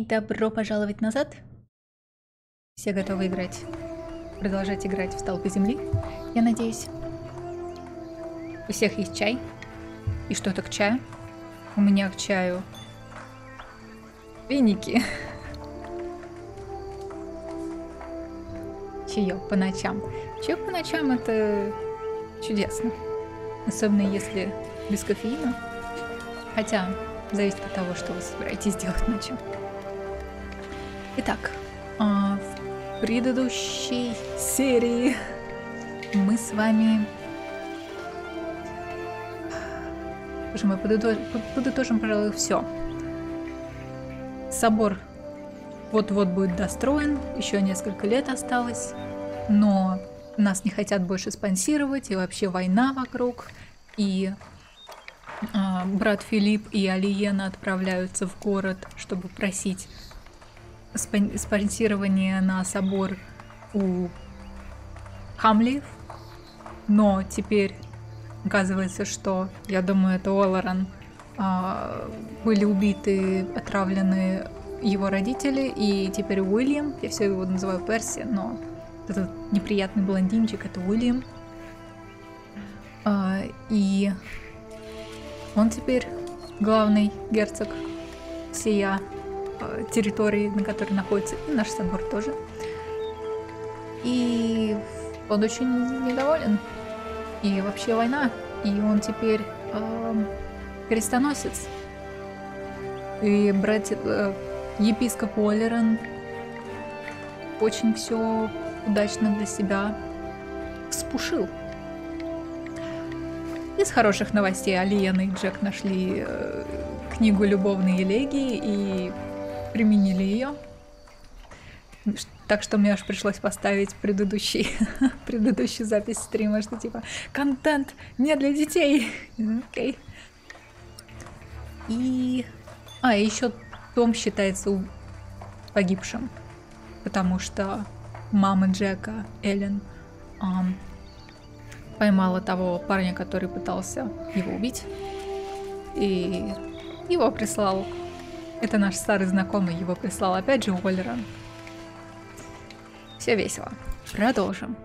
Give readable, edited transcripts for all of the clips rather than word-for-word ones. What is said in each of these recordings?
добро пожаловать назад. Все готовы играть? Продолжать играть в Столпы Земли, я надеюсь. У всех есть чай. И что-то к чаю. У меня к чаю финики. Чаек по ночам. Чаек по ночам — это чудесно. Особенно если без кофеина. Хотя, зависит от того, что вы собираетесь делать ночью. Итак, в предыдущей серии мы с вами... Мы подытожим, пожалуй, все. Собор вот-вот будет достроен, еще несколько лет осталось, но нас не хотят больше спонсировать, и вообще война вокруг, и брат Филипп и Алиена отправляются в город, чтобы просить спонсирование на собор у Хамлиев, но теперь оказывается, что, я думаю, это Олоран, были убиты, отравлены его родители, и теперь Уильям, я все его называю Перси, но этот неприятный блондинчик — это Уильям, и он теперь главный герцог сия территории, на которой находится и наш собор тоже. И он очень недоволен. И вообще война. И он теперь крестоносец. И епископ Олеран очень все удачно для себя вспушил. Из хороших новостей Алиена и Джек нашли книгу любовной элегии и применили ее. Так что мне аж пришлось поставить предыдущую запись стрима, что типа контент не для детей. Окей. И еще Том считается погибшим, потому что мама Джека, Эллен, поймала того парня, который пытался его убить, и его прислал. Это наш старый знакомый, его прислал опять же Олеран. Все весело. Продолжим.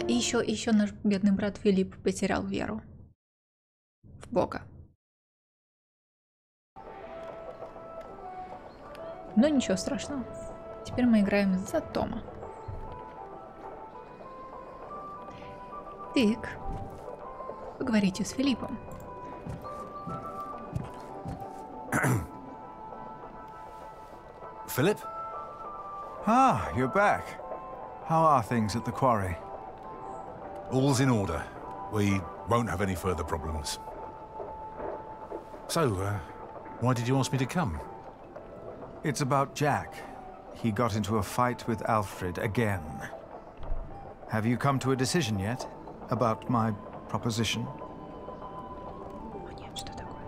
И еще наш бедный брат Филипп потерял веру в Бога. Но ничего страшного. Теперь мы играем за Тома. Так. Поговорите с Филиппом. Philip? Ah, you're back. How are things at the quarry? All's in order. We won't have any further problems. So, why did you ask me to come? It's about Jack. He got into a fight with Alfred again. Have you come to a decision yet about my proposition? Нет, что такое?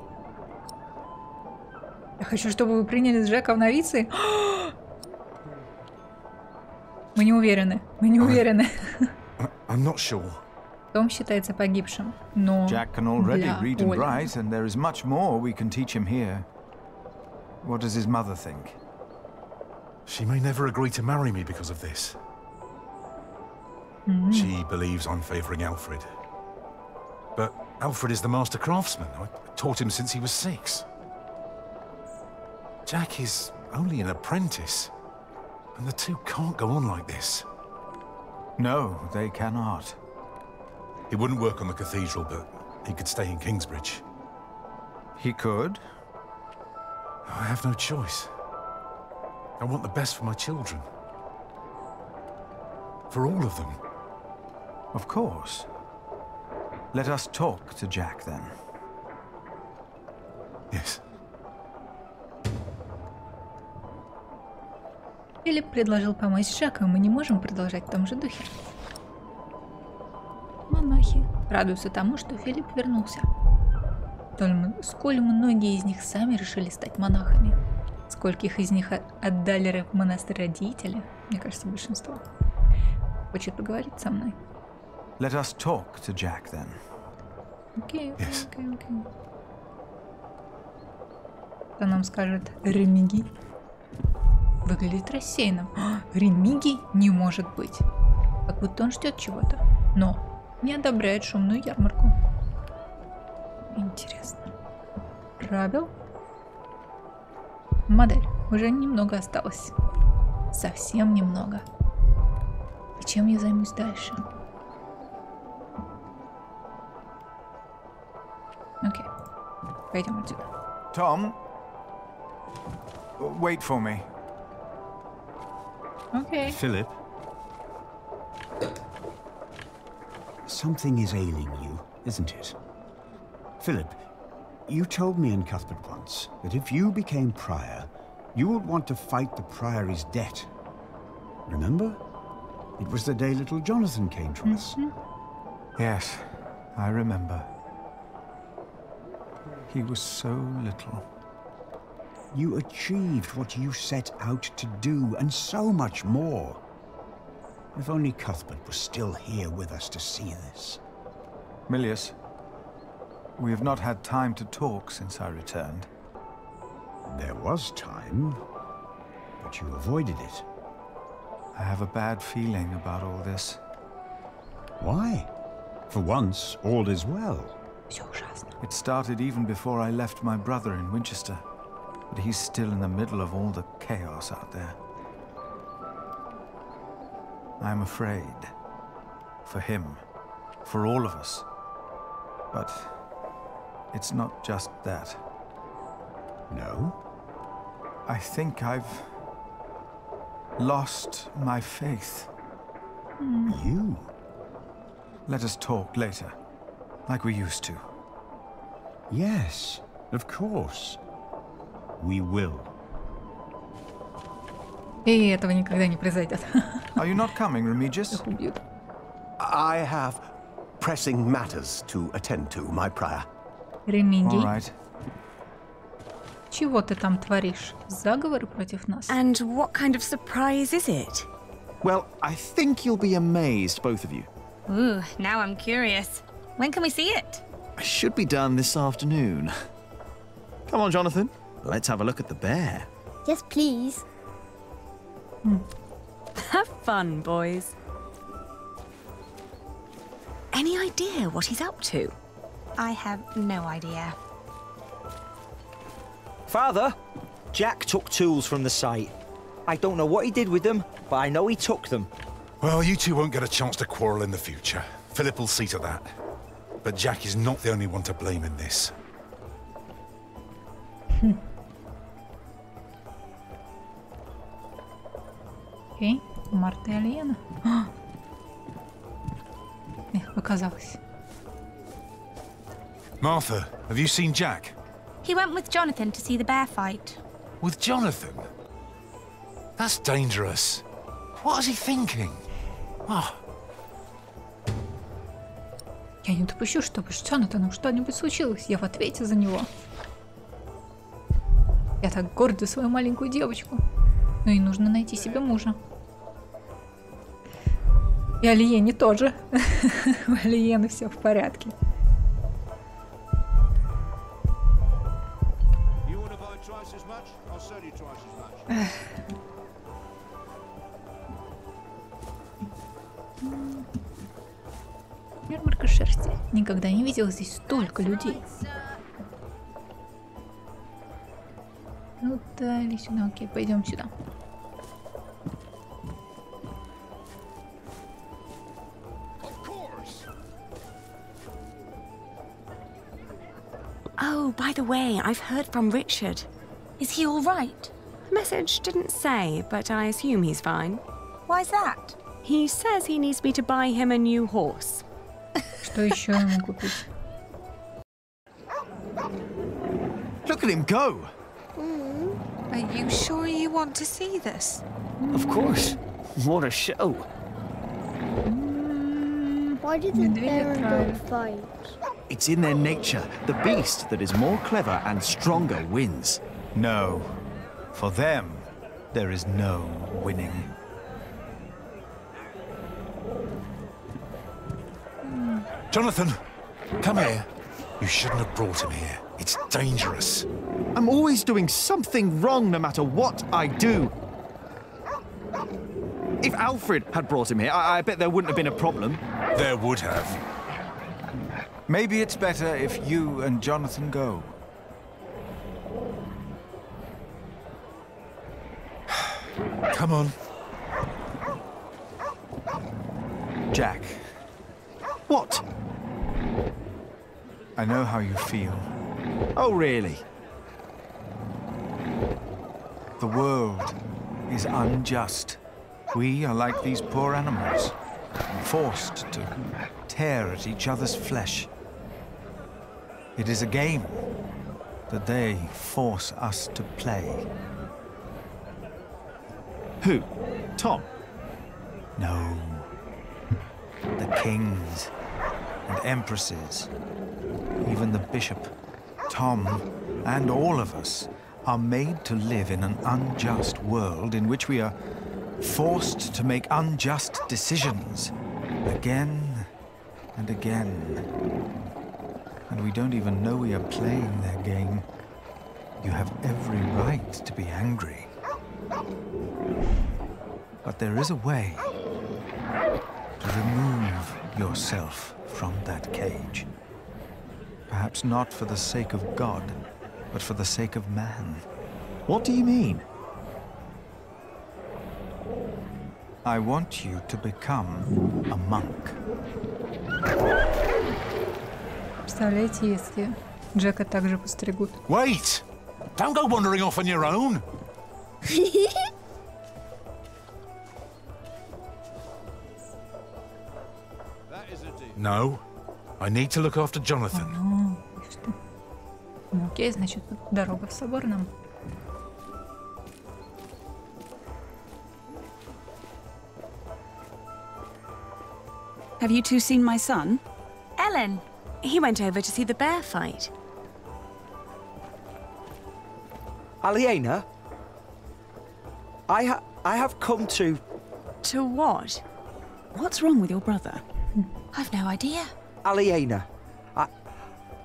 Я хочу, чтобы вы приняли Джека в новицы. Мы не уверены. I'm not sure. Том считается погибшим, но Jack can already read and write, and there is much more we can teach him here. What does his mother think? She may never agree to marry me because of this. She believes I'm favouring Alfred. But Alfred is the master craftsman. I taught him since he was 6. Jack is only an apprentice. And the two can't go on like this. No, they cannot. He wouldn't work on the cathedral, but he could stay in Kingsbridge. He could? I have no choice. I want the best for my children. For all of them. Of course. Let us talk to Jack then. Yes. Филипп предложил помочь Джеку, мы не можем продолжать в том же духе. Монахи радуются тому, что Филипп вернулся. Сколь многие из них сами решили стать монахами. Скольких из них отдали в монастырь родители, мне кажется, большинство. Хочет поговорить со мной. Let us talk to Jack then. Окей. Кто нам скажет Ремиги? Выглядит рассеянным. Ремиги не может быть. Как будто он ждет чего-то, но не одобряет шумную ярмарку. Интересно. Правил? Модель. Уже немного осталось. Совсем немного. И чем я займусь дальше? Окей. Пойдем отсюда. Tom, wait for me. Окей. Philip? Something is ailing you, isn't it? Philip, you told me in Cuthbert once that if you became prior, you would want to fight the priory's debt. Remember? It was the day little Jonathan came to us. Yes, I remember. He was so little. You achieved what you set out to do, and so much more. If only Cuthbert was still here with us to see this. Milius, we have not had time to talk since I returned. There was time, but you avoided it. I have a bad feeling about all this. Why? For once, all is well. Все ужасно. It started even before I left my brother in Winchester, but he's still in the middle of all the chaos out there. I'm afraid. For him. For all of us. But it's not just that. No? I think I've lost my faith. You? Let us talk later, like we used to. Yes, of course. We will. И этого никогда не произойдет. Are you not coming, Remigius? Их убьют. I have pressing matters to attend to, my prior. Ремиги, All right. чего ты там творишь? Заговоры против нас? And what kind of surprise is it? Well, I think you'll be amazed, both of you. Ooh, now I'm curious. When can we see it? I should be done this afternoon. Come on, Jonathan. Let's have a look at the bear. Yes, please. Have fun, boys. Any idea what he's up to? I have no idea. Father, Jack took tools from the site. I don't know what he did with them, but I know he took them. Well, you two won't get a chance to quarrel in the future. Philip will see to that. But Jack is not the only one to blame in this. Окей, Марта и Алиена. Показалось. Martha, have you seen Jack? He went with Jonathan to see the bear fight. With Jonathan? That's dangerous. What is he thinking? Oh. Я не допущу, чтобы с Джонатаном что-нибудь случилось. Я в ответе за него. Я так горда свою маленькую девочку. Ну и нужно найти себе мужа. И Алиене тоже. У Алиены все в порядке. Ярмарка шерсти. Никогда не видела здесь столько людей. Ну да, или сюда. Окей, пойдем сюда. Oh, by the way, I've heard from Richard. Is he all right? Message didn't say, but I assume he's fine. Why's that? He says he needs me to buy him a new horse. Что еще ему купить? Look at him go! Are you sure you want to see this? Of course. What a show. Why did the bear and dog fight? It's in their nature. The beast that is more clever and stronger wins. No. For them, there is no winning. Jonathan, come here. You shouldn't have brought him here. It's dangerous. I'm always doing something wrong no matter what I do. If Alfred had brought him here, I bet there wouldn't have been a problem. There would have. Maybe it's better if you and Jonathan go. Come on. Jack. What? I know how you feel. Oh, really? The world is unjust. We are like these poor animals, forced to tear at each other's flesh. It is a game that they force us to play. Who? Tom? No. The kings and empresses, even the bishop, Tom, and all of us are made to live in an unjust world in which we are forced to make unjust decisions again and again. And we don't even know we are playing their game. You have every right to be angry. But there is a way to remove yourself from that cage. Perhaps not for the sake of God, but for the sake of man. What do you mean? I want you to become a monk. Представляете, если Джека также постригут? Wait! Don't go wandering off on your own. No. I need to look after Jonathan. Ну, окей, значит, дорога в Соборном. Have you two seen my son? Ellen. He went over to see the bear fight. Aliena? I have come to... To what? What's wrong with your brother? I've no idea. Aliena,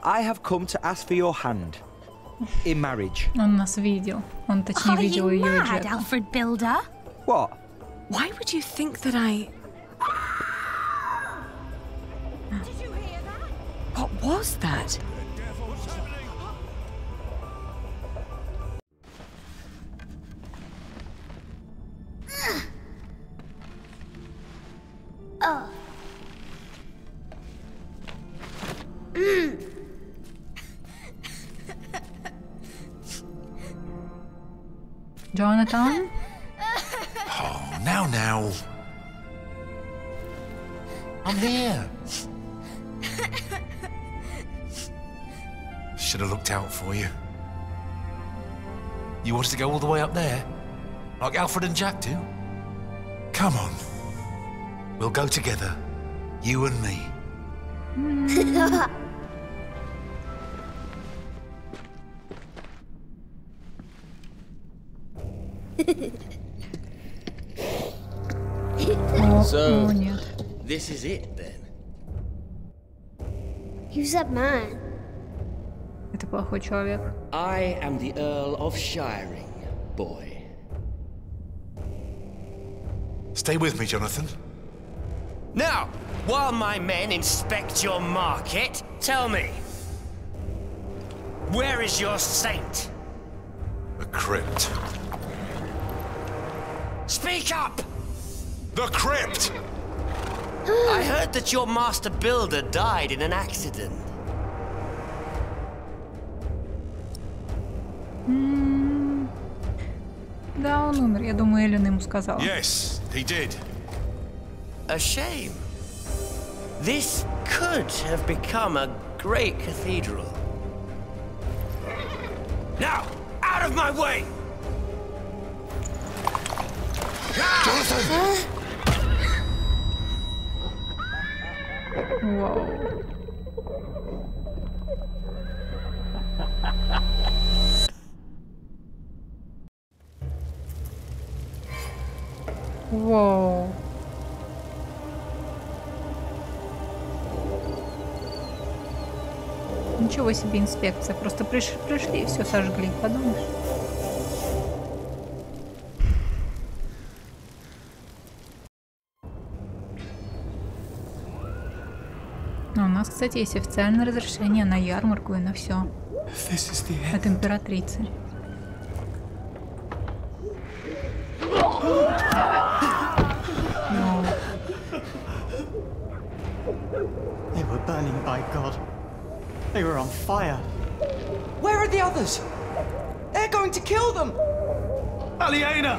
I have come to ask for your hand in marriage. Он нас видел. Он, точнее, видел Are you ее и mad, Джека. Alfred Builder? What? Why would you think that I... Did you hear that? What was that? Jonathan? Oh, now. I'm here. Should have looked out for you. You wanted to go all the way up there? Like Alfred and Jack do? Come on. We'll go together. You and me. So, О, нет. this is it then? Who's that man? Это плохой человек. I am the Earl of Shiring, boy. Stay with me, Jonathan. Now, while my men inspect your market, tell me, where is your saint? The crypt. Speak up! The crypt! I heard that your master builder died in an accident. Да, он умер. Я думаю, Эллен ему сказала. Yes, he did. A shame. This could have become a great cathedral. Now, out of my way! Jonathan! Вау. Вау. Ничего себе инспекция. Просто пришли и все сожгли. Подумаешь. У нас, кстати, есть официальное разрешение на ярмарку и на все. От императрицы. No. They were burning by God. They were on fire. Where are the others? They're going to kill them! Aliena!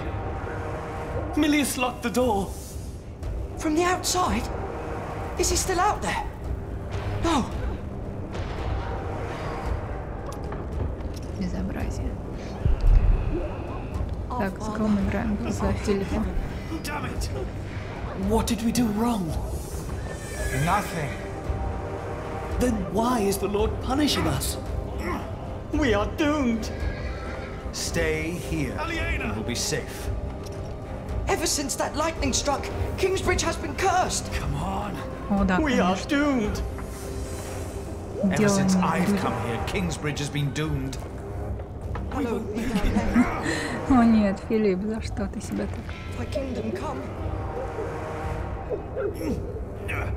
Milius locked the door. From the outside? Is he still out there? No. Безобразие. Так, с кого мы играем? За телефон. Damn it! What did we do wrong? Nothing. Then why is the Lord punishing us? We are doomed. Stay here. Aliena! You will be safe. Ever since that lightning struck, Kingsbridge has been cursed. Come on. О, да, We are doomed. Ever since I've come here, Kingsbridge has been doomed. О нет, Филипп, за что ты себя так? Thy kingdom come.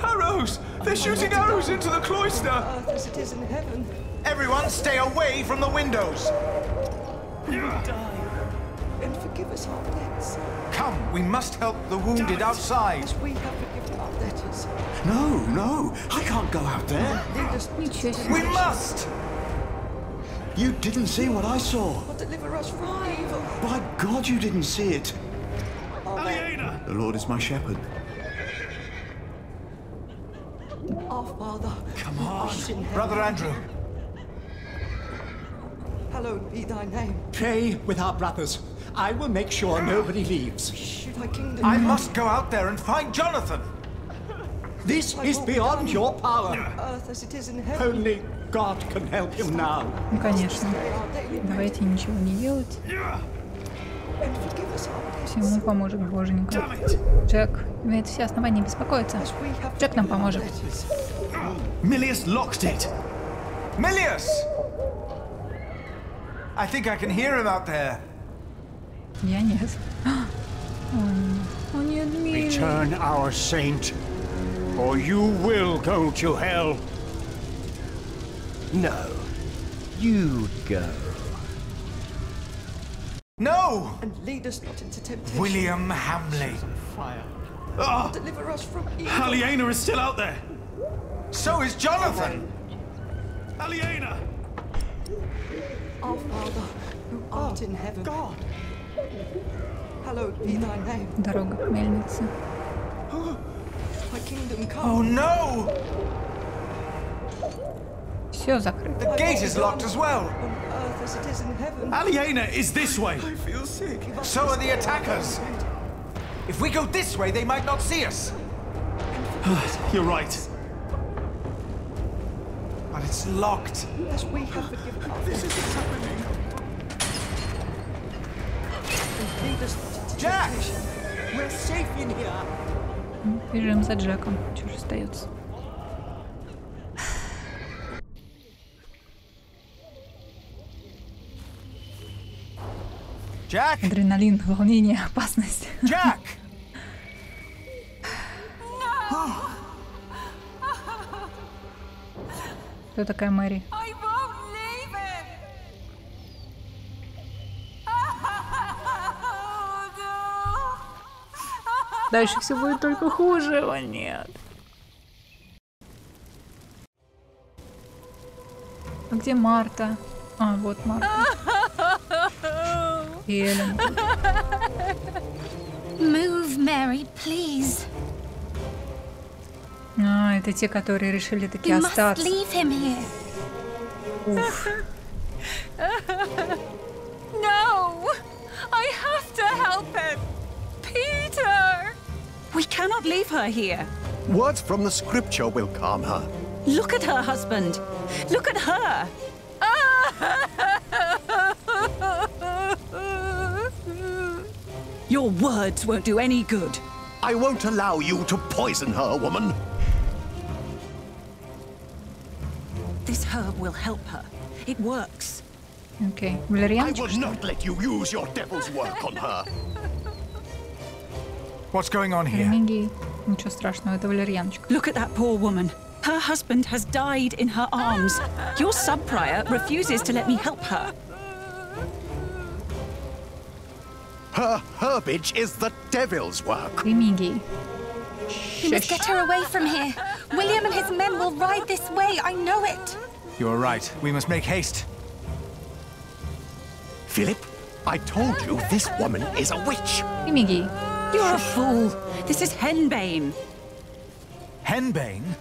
Arrows! They're shooting arrows into the cloister! Earth as it is in heaven. Everyone stay away from the windows! We will die. And forgive us our debts. Come, we must help the wounded outside. As we have forgiven our debtors. No, I can't go out there. We must! You didn't see what I saw. But deliver us from evil. By God, you didn't see it. Aliena! The Lord is my shepherd. Our Father. Come on. Brother Andrew. Hallowed be thy name. Pray with our brothers. I will make sure nobody leaves. Should thy kingdom I must go out there and find Jonathan. This is beyond your power. Earth as it is in heaven. Only God can help him now. Ну, конечно. Давайте ничего не делать. Всему поможет Боженька. Джек имеет все основания беспокоиться. Джек нам поможет. Milius locked it. Milius! I think I can hear him out there. Я нет. О нет, милый. Return our saint, or you will go to hell. No, you go. No! And lead us not into temptation. William Hamley. Fire. Oh, Deliver us from evil. Aliena is still out there. So is Jonathan. Aliena! Our Father, who art in heaven. God. Hallowed be thy name. Дорога к мельнице. Thy kingdom come. Oh no! Все закрыто. The gate is locked as well. On earth as it is in heaven. Aliena is this way. I feel sick. So are the attackers. If we go this way, they might not see us. You're right. But it's locked. As we have forgiven our This isn't happening. and lead us not into Jack! temptation. We're safe in here. Бежим за Джеком. Чего же остается? Jack! Адреналин, волнение, опасность. Jack! Кто такая Мэри? Дальше все будет только хуже. О, нет. А где Марта? А, вот Марта. И Эллен. Move, Mary, please. А, это те, которые решили таки You must остаться. leave him here. Уф. No! I have to help him! Peter! We cannot leave her here. Words from the scripture will calm her. Look at her husband. Look at her. Your words won't do any good. I won't allow you to poison her, woman. This herb will help her. It works. Окей. I Валерьяночка, will что ли? not let you use your devil's work on her. What's going on here? Книги. Ничего страшного, это валерьяночка. Look at that poor woman. Her husband has died in her arms. Your sub-prior refuses to let me help her. Her herbage is the devil's work. Книги. We must get her away from here. William and his men will ride this way. I know it. You're right. We must make haste. Philip, I told you this woman is a witch. Книги. You're a fool. This is henbane. Henbane?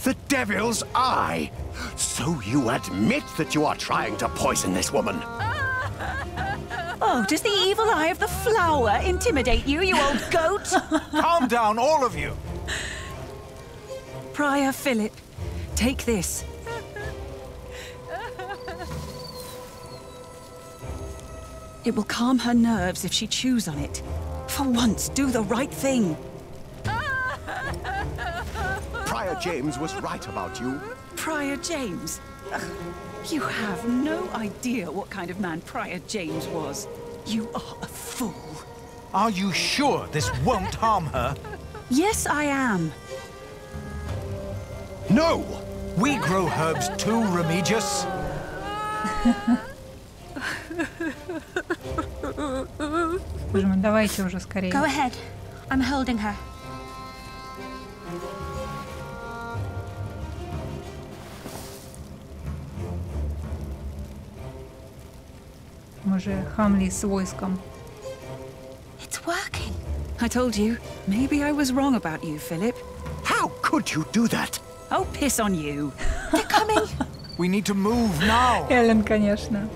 The devil's eye. So you admit that you are trying to poison this woman. Oh, does the evil eye of the flower intimidate you, you old goat? Calm down, all of you. Prior Philip, take this. It will calm her nerves if she chews on it. For once, do the right thing. Prior James was right about you. Prior James? Ugh, you have no idea what kind of man Prior James was. You are a fool. Are you sure this won't harm her? Yes, I am. No! We grow herbs too, Remigius. Боже мой, давайте уже скорее. Go ahead. I'm holding her. Мы же Хамли с войском. It's working. I told you, maybe I was wrong about you, Philip. How could you do that? Oh, piss on you. They're coming. We need to move now. Эллен, конечно.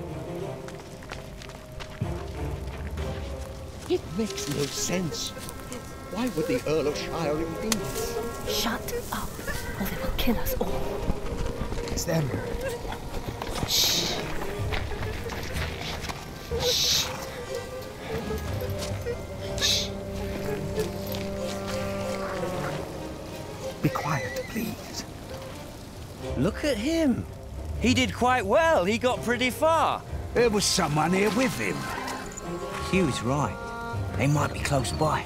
It makes no sense. Why would the Earl of Shiring do this? Shut up, or they will kill us all. It's them. Shh. Shh. Shh. Be quiet, please. Look at him. He did quite well. He got pretty far. There was someone here with him. Hugh's right. They might be close by.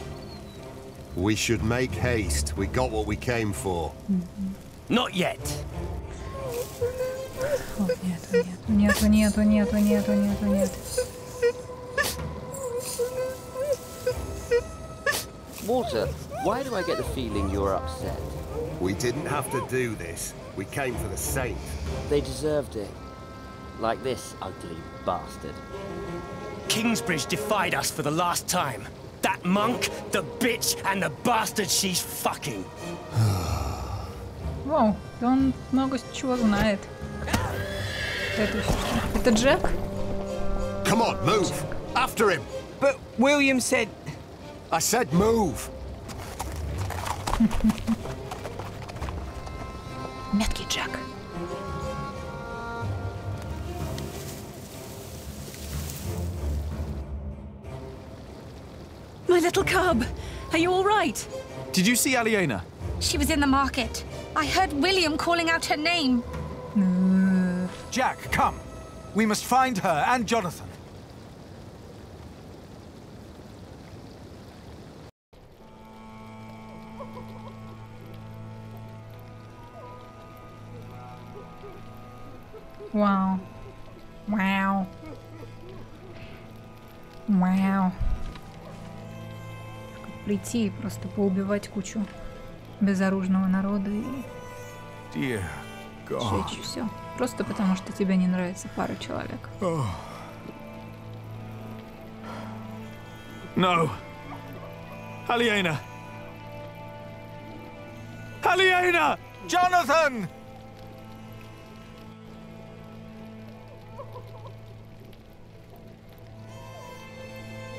We should make haste. We got what we came for. Not yet. О, нет. Walter, why do I get the feeling you're upset? We didn't have to do this. We came for the saint. They deserved it. Like this ugly bastard. Kingsbridge defied us for the last time. That monk, the bitch, and the bastard she's fucking. Вау, да он много чего знает. Это еще что? Это Джек? Come on, move. After him. But William said... I said move. Меткий Джек. My little cub, are you all right? Did you see Aliena? She was in the market. I heard William calling out her name. Jack, come. We must find her and Jonathan. Вау. Вау. Вау. Прийти и просто поубивать кучу безоружного народа и Dear God. сжечь все. Просто потому, что тебе не нравится пара человек. No. Aliena. Aliena! Jonathan!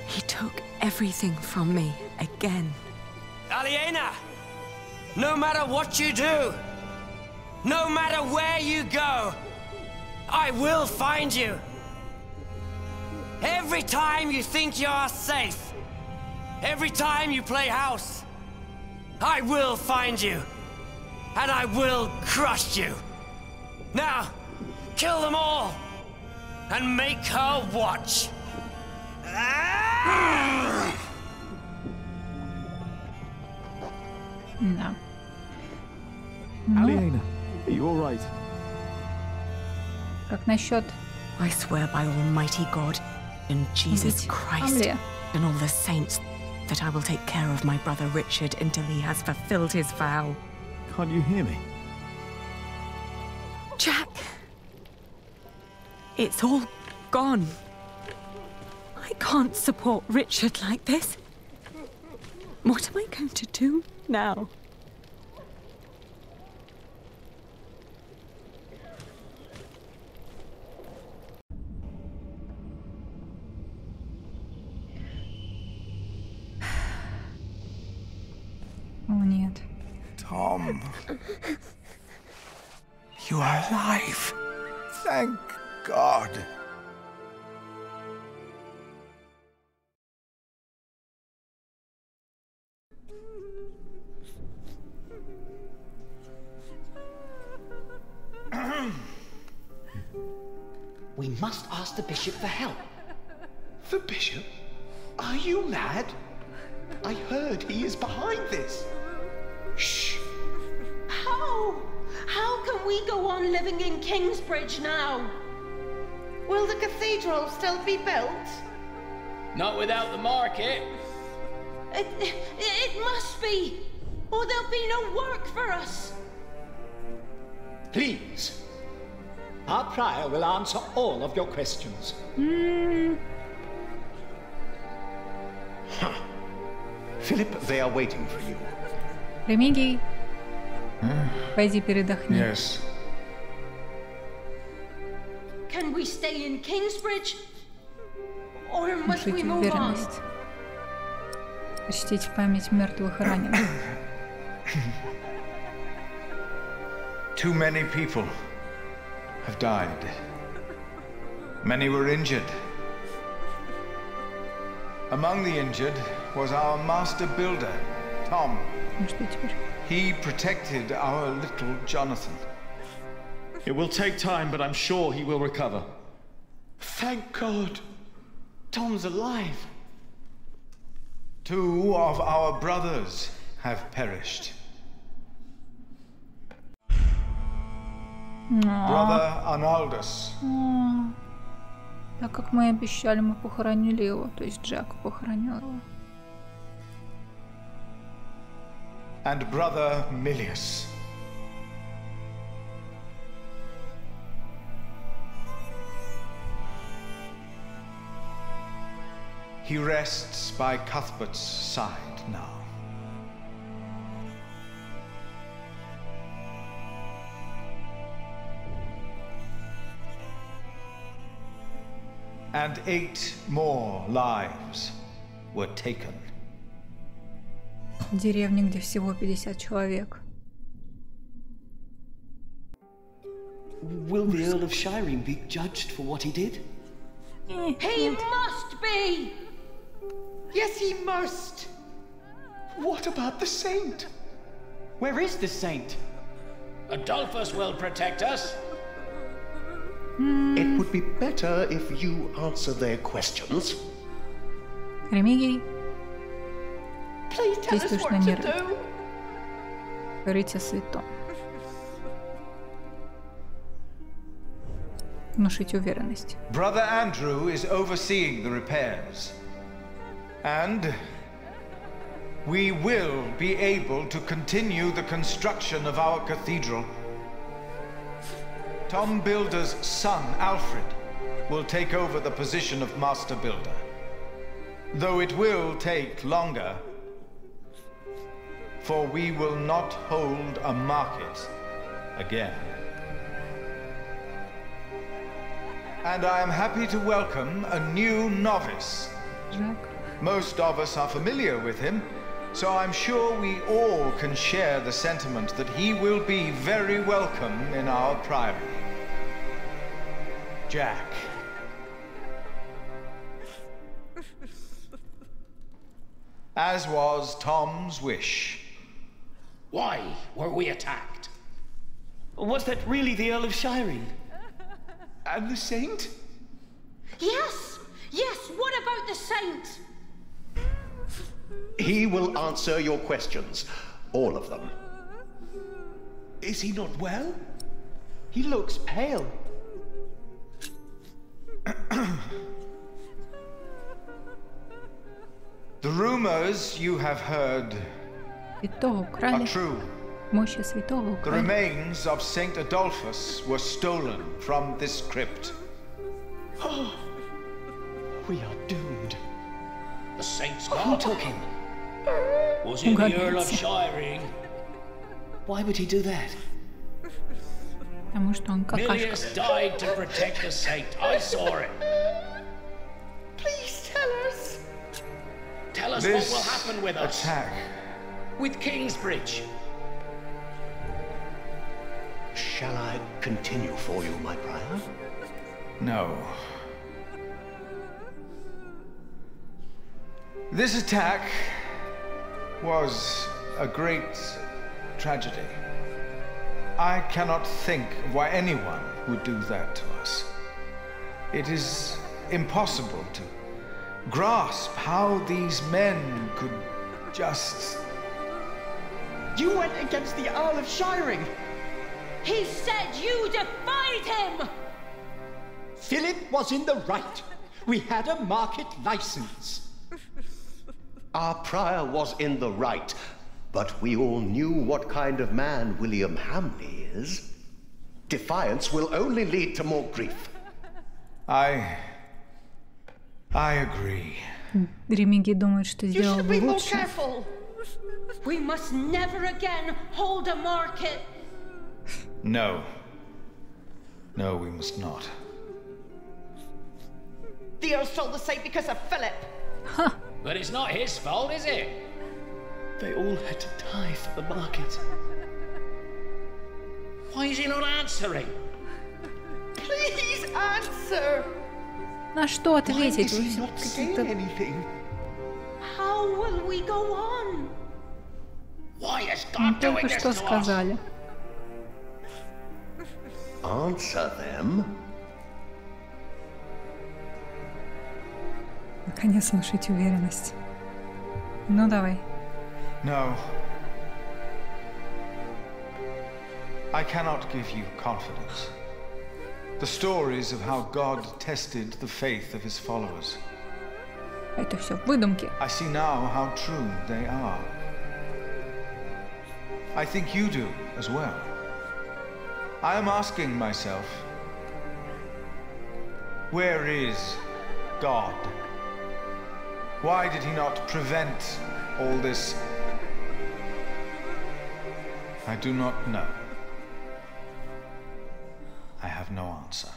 He took everything from me again. Aliena! No matter what you do, no matter where you go, I will find you. Every time you think you're safe, every time you play house, I will find you. and I will crush you. Now, kill them all, and make her watch. No. Aliena, are you all right? Как насчет I swear by Almighty God and Jesus Christ and all the saints that I will take care of my brother Richard until he has fulfilled his vow. Can't you hear me? Jack! It's all gone. I can't support Richard like this. What am I going to do now? О, нет. Tom. You are alive. Thank God. We must ask the bishop for help. The bishop? Are you mad? I heard he is behind this. Shh. How? How can we go on living in Kingsbridge now? Will the cathedral still be built? Not without the market. It must be, or there'll be no work for us. Please. Our prior will answer all of your questions. Philip, they are waiting for you. Ремигий, пойди передохни. Yes. Can we stay in Kingsbridge? Or must we Внушите move on? уверенность. Почтите память мертвых и раненых. Too many people have died. Many were injured. Among the injured was our master builder, Tom. He protected our little Jonathan. It will take time, but I'm sure he will recover. Thank God. Tom's alive. 2 of our brothers have perished. Brother Arnaldus. Так как мы обещали, мы похоронили его, то есть Джек похоронил его. And brother Milius. He rests by Cuthbert's side now. And 8 more lives were taken. В деревне, где всего 50 человек. Will the Earl of Shiring be judged for what he did? He must be! Yes, he must. What about the saint? Where is the saint? Adolphus will protect us. It would be better if you answer their questions. Ремигий, Please tell us действуешь на what to нервы. do. Говорите свято. Внушите уверенность. Brother Andrew is overseeing the repairs. And we will be able to continue the construction of our cathedral. Tom Builder's son, Alfred, will take over the position of Master Builder. Though it will take longer, for we will not hold a market again. And I am happy to welcome a new novice. Jack. Most of us are familiar with him, so I'm sure we all can share the sentiment that he will be very welcome in our priory. Jack. As was Tom's wish. Why were we attacked? Was that really the Earl of Shiring? And the Saint? Yes! Yes, what about the Saint? He will answer your questions. All of them. Is he not well? He looks pale. The rumors you have heard are true. The remains of Saint Adolphus were stolen from this crypt. We are doomed. The Saint's Who God? took him? Was it the Earl of Shiring? Why would he do that? Milius died to protect the Saint. I saw it. Please tell us. Tell us This what will happen with us. attack. With Kingsbridge. Shall I continue for you, my prior? No. This attack was a great tragedy. I cannot think of why anyone would do that to us. It is impossible to grasp how these men could just... You went against the Earl of Shiring! He said you defied him! Philip was in the right. We had a market license. Our prior was in the right, but we all knew what kind of man William Hamley is. Defiance will only lead to more grief. I agree. Ремиги думает, что You сделал should бы be more лучше. careful. We must never again hold a market. No. No, we must not. The Earl stole the Saint because of Philip. But it's not his fault, is it? They all had to die for the market. Why is he not answering? Please answer. На что ответить? Why is he not saying anything? How will we go on? Why is Мы God doing только this что to us? сказали. Answer them? Наконец внушить уверенность. Ну давай. No. I cannot give you confidence. The stories of how God tested the faith of his followers. Это все выдумки. I see now how true they are. I think you do as well. I am asking myself, where is God? Why did he not prevent all this? I do not know. I have no answer.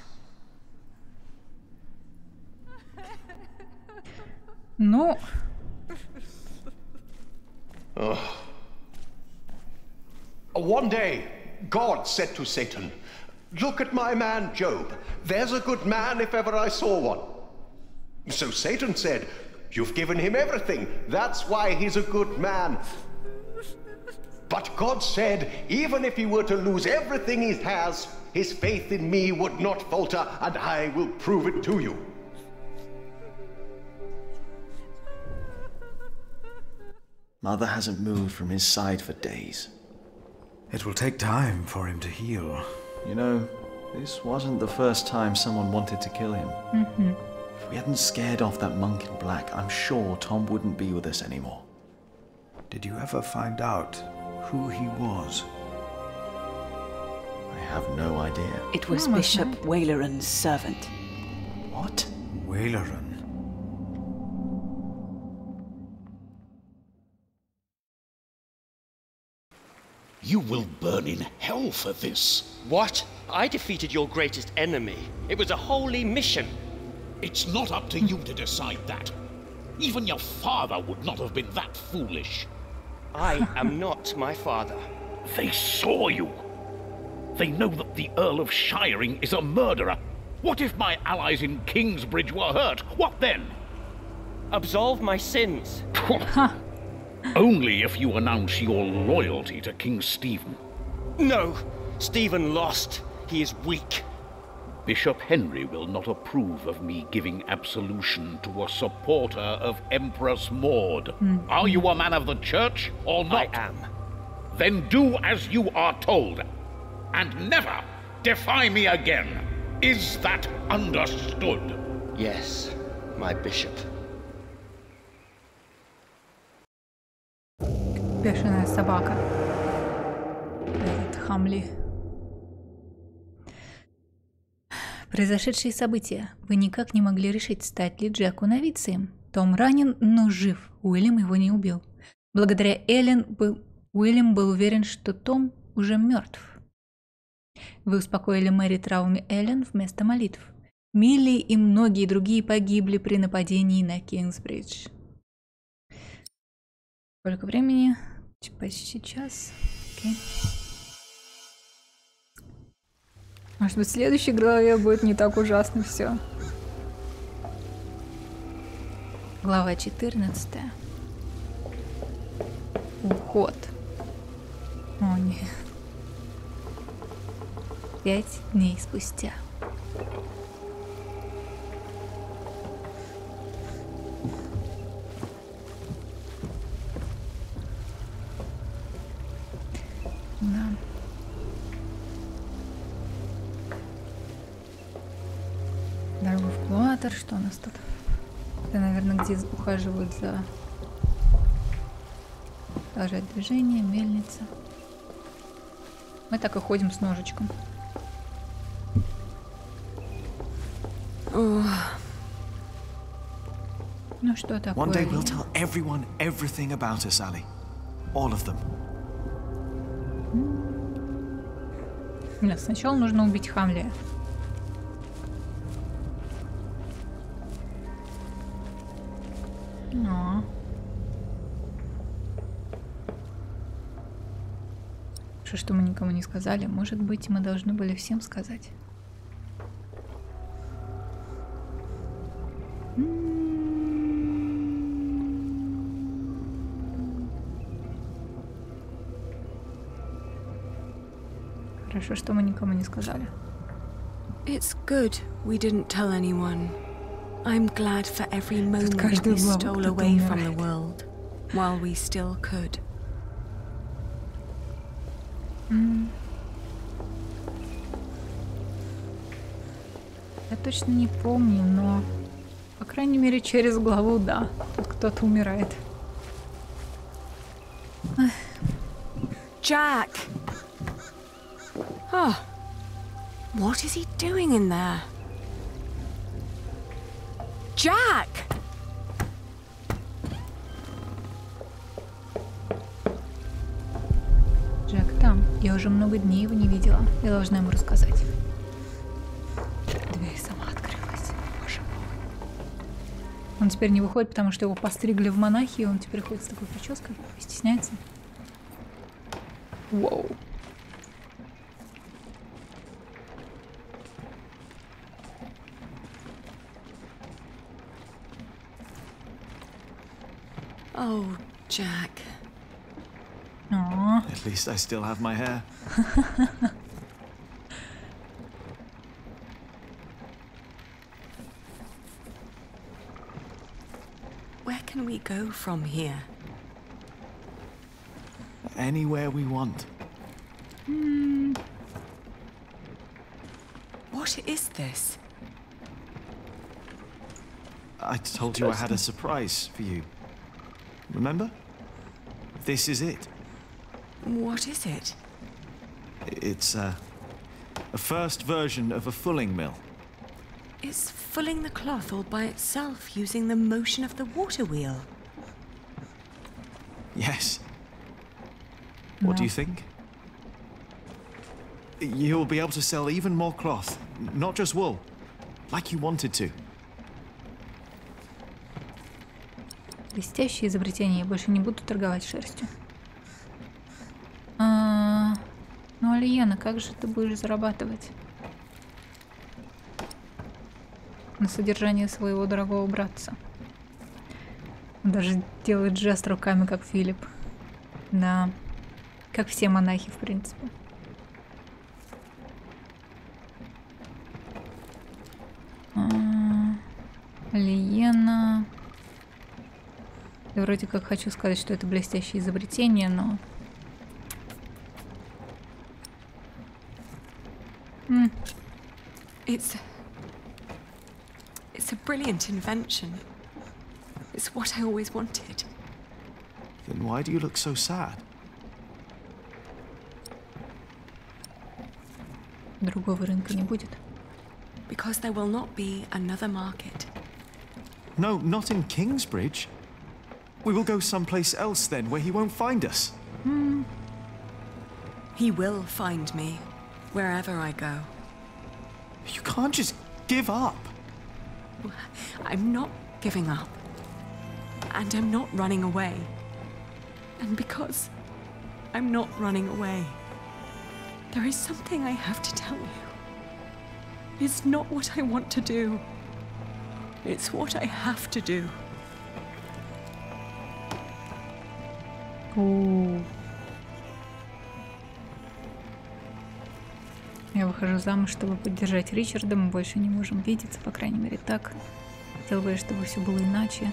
Ну, One day, God said to Satan, "Look at my man Job. There's a good man if ever I saw one." So Satan said, "You've given him everything. That's why he's a good man." But God said, even if he were to lose everything he has, his faith in me would not falter, and I will prove it to you. Mother hasn't moved from his side for days. It will take time for him to heal. You know, this wasn't the first time someone wanted to kill him. мгм. If we hadn't scared off that monk in black, I'm sure Tom wouldn't be with us anymore. Did you ever find out who he was? I have no idea. It was Bishop Waleran's servant. What? Waleran? You will burn in hell for this. What? I defeated your greatest enemy. It was a holy mission. It's not up to you to decide that. Even your father would not have been that foolish. I am not my father. They saw you. They know that the Earl of Shiring is a murderer. What if my allies in Kingsbridge were hurt? What then? Absolve my sins. Only if you announce your loyalty to King Stephen. No, Stephen lost. He is weak. Bishop Henry will not approve of me giving absolution to a supporter of Empress Maud. Are you a man of the church or not? I am. Then do as you are told, and never defy me again. Is that understood? Yes, my bishop. Бешеная собака. Этот Хамли. Произошедшие события. Вы никак не могли решить, стать ли Джеку новицеем. Том ранен, но жив. Уильям его не убил. Благодаря Уильям был уверен, что Том уже мертв. Вы успокоили Мэри травмами Эллен вместо молитв. Милли и многие другие погибли при нападении на Кингсбридж. Сколько времени? Почти час. Окей. Может быть, в следующей главе будет не так ужасно все. Глава 14. Уход. О, нет. 5 дней спустя. Да. Дорога в Клуатор. Что у нас тут? Это, наверное, где ухаживают за... Продолжать движение, мельница. Мы так и ходим с ножичком. Ну что такое? One day we'll tell everyone everything about us, Ali. All of them. Нет, сначала нужно убить Хамли. Что мы никому не сказали. Может быть, мы должны были всем сказать. Хорошо, что мы никому не сказали. It's good we didn't tell anyone. I'm glad for every moment we stole away from the world while we still could. Я точно не помню, но, по крайней мере, через главу, да, тут кто-то умирает. Jack! Oh, what is he doing in there? Jack! Джек там. Я уже много дней его не видела. Я должна ему рассказать. Дверь сама открылась. Боже мой. Он теперь не выходит, потому что его постригли в монахи, и он теперь ходит с такой прической и стесняется. Воу. Oh, Jack. Aww. At least I still have my hair. Where can we go from here? Anywhere we want. What is this? I told you I had a surprise for you. Remember? This is it. What is it? It's a first version of a fulling mill. It's fulling the cloth all by itself using the motion of the water wheel. Yes. What do you think? You'll be able to sell even more cloth, not just wool, like you wanted to. Блестящее изобретение. Я больше не буду торговать шерстью. Ну, Алиена, как же ты будешь зарабатывать на содержание своего дорогого братца? Он даже делает жест руками, как Филип. Да. Как все монахи, в принципе. Алиена. Я вроде как хочу сказать, что это блестящее изобретение, но... It's a brilliant invention. It's what I always wanted. Then why do you look so sad? Другого рынка не будет. Because there will not be another market. No, not in Kingsbridge. We will go someplace else then, where he won't find us. He will find me, wherever I go. You can't just give up. I'm not giving up. And I'm not running away. And because I'm not running away, there is something I have to tell you. It's not what I want to do. It's what I have to do. Я выхожу замуж, чтобы поддержать Ричарда. Мы больше не можем видеться, по крайней мере так. Хотел бы, чтобы все было иначе.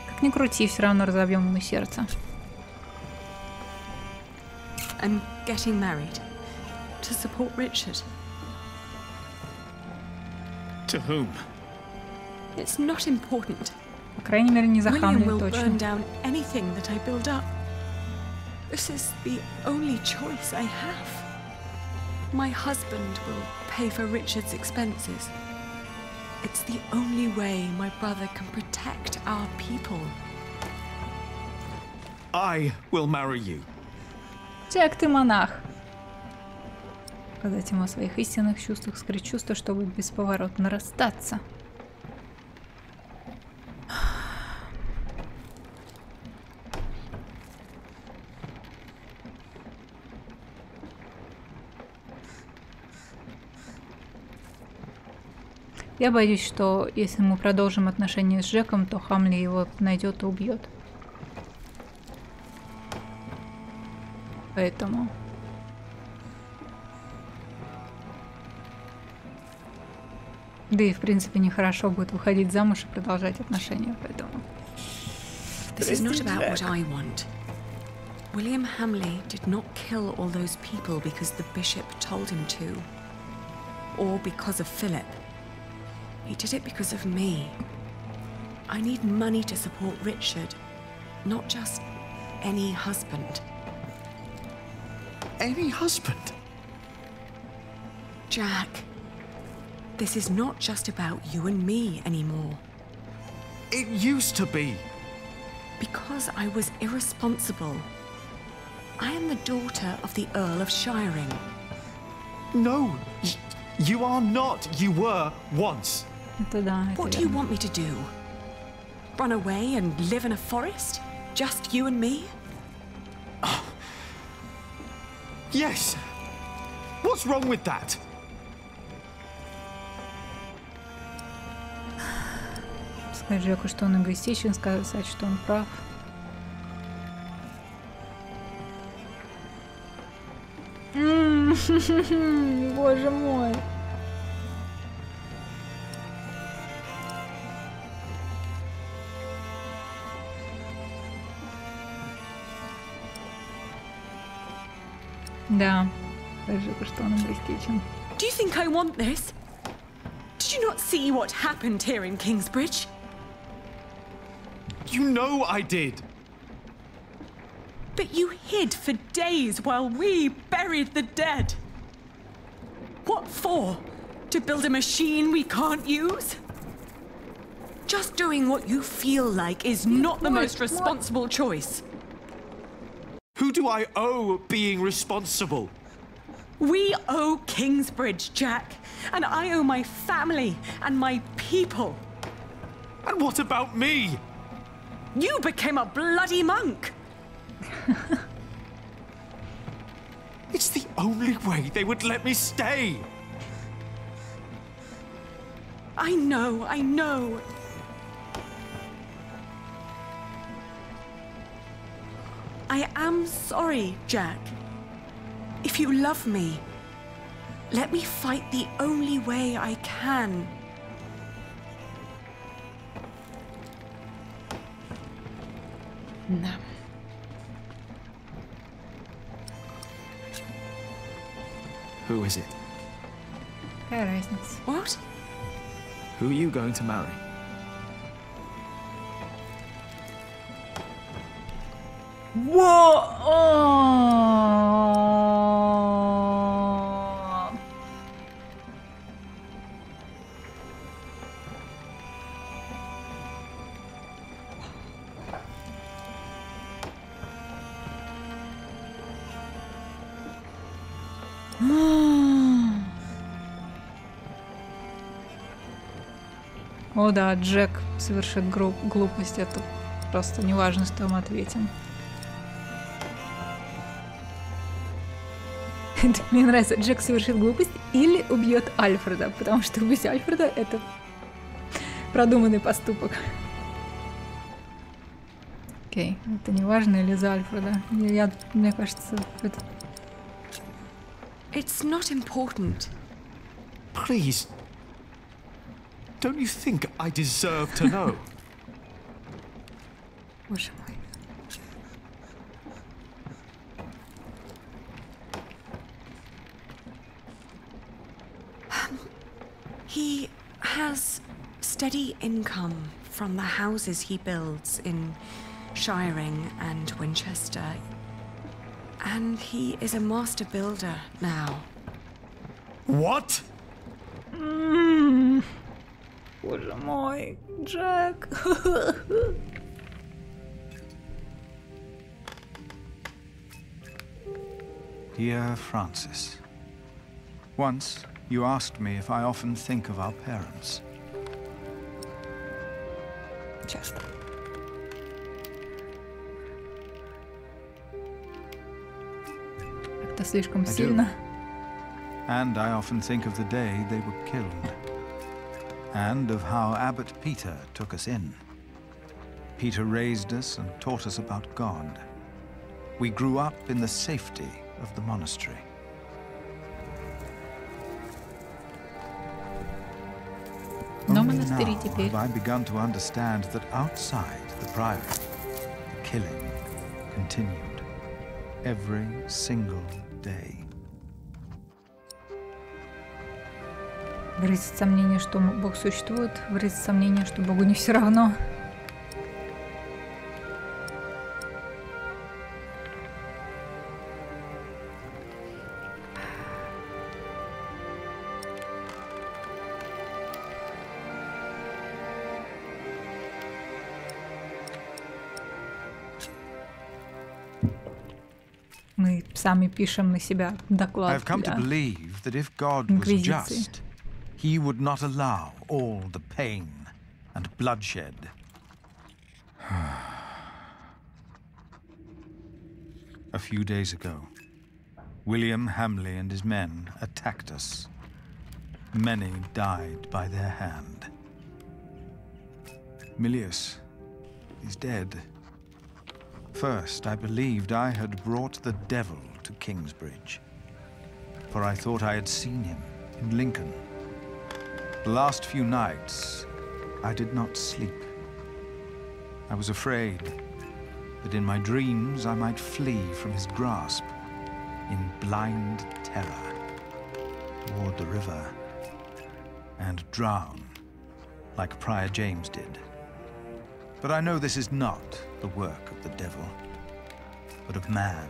Как ни крути, все равно разобьем ему сердце. I'm getting married to support Richard. To whom? It's not important. По крайней мере, не за Хамли, William will точно. burn down anything that I build up. This is the only choice I have. My husband will pay for Richard's expenses. It's the only way my brother can protect our people. I will marry you. Джек, ты монах. Сказать ему о своих истинных чувствах, скрыть чувства, чтобы бесповоротно расстаться. Я боюсь, что если мы продолжим отношения с Джеком, то Хамли его найдет и убьет. Поэтому... Да и, в принципе, нехорошо будет выходить замуж и продолжать отношения, поэтому... This is not about what I want. William Hamley did not kill all those people because the bishop told him to. Or because of Philip. He did it because of me. I need money to support Richard, not just any husband. Any husband? Jack, this is not just about you and me anymore. It used to be. Because I was irresponsible. I am the daughter of the Earl of Shiring. No, you are not. You were once. What do you want me to do? Run away and live in a forest? Just you and me? Yes. What's wrong with that? Сказать Джеку, что он эгоистичен, сказать, что он прав. Боже мой. Да, Джеку, что он эгоистичен. Do you think I want this? Did you not see what happened here in Kingsbridge? You know I did. But you hid for days while we buried the dead. What for? To build a machine we can't use? Just doing what you feel like is not the most responsible choice. Who do I owe being responsible? We owe Kingsbridge, Jack. And I owe my family and my people. And what about me? You became a bloody monk. It's the only way they would let me stay. I know, I know. I am sorry, Jack. If you love me, let me fight the only way I can. Да. Who is it? Какая разница? What? Who are you going to marry? О да, Джек совершит глупость, это просто неважно, что мы ответим. Мне нравится, Джек совершит глупость или убьет Альфреда, потому что убить Альфреда — это продуманный поступок. Окей, это не важно или за Альфреда? Мне кажется, это... It's not important. Please. Don't you think I deserve to know? Боже мой. He has steady income from the houses he builds in Shiring and Winchester. And he is a master builder now. What? Боже мой, Джек. Dear Francis, once you asked me if I often think of our parents. Часто. Это слишком сильно. And I often think of the day they were killed. And of how Abbot Peter took us in. Peter raised us and taught us about God. We grew up in the safety of the monastery. Only now have I begun to understand that outside the priory, the killing continued every single day. Выразить сомнение, что Бог существует, выразить сомнение, что Богу не все равно. Мы сами пишем на себя доклад. I've come to believe that if God was just, He would not allow all the pain and bloodshed. A few days ago, William Hamley and his men attacked us. Many died by their hand. Milius is dead. First, I believed I had brought the devil to Kingsbridge, for I thought I had seen him in Lincoln. The last few nights, I did not sleep. I was afraid that in my dreams I might flee from his grasp in blind terror toward the river and drown like Prior James did. But I know this is not the work of the devil, but of man.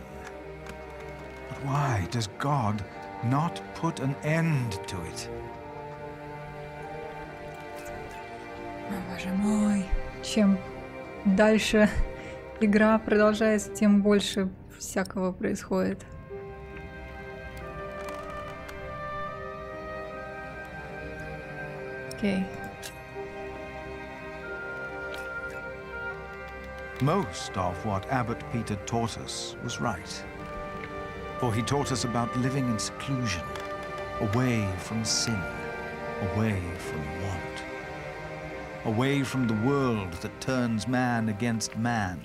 But why does God not put an end to it? Боже мой, чем дальше игра продолжается, тем больше всякого происходит. Окей. Most of what Abbot Peter taught us was right. For he taught us about living in seclusion, away from sin, away from want, away from the world that turns man against man.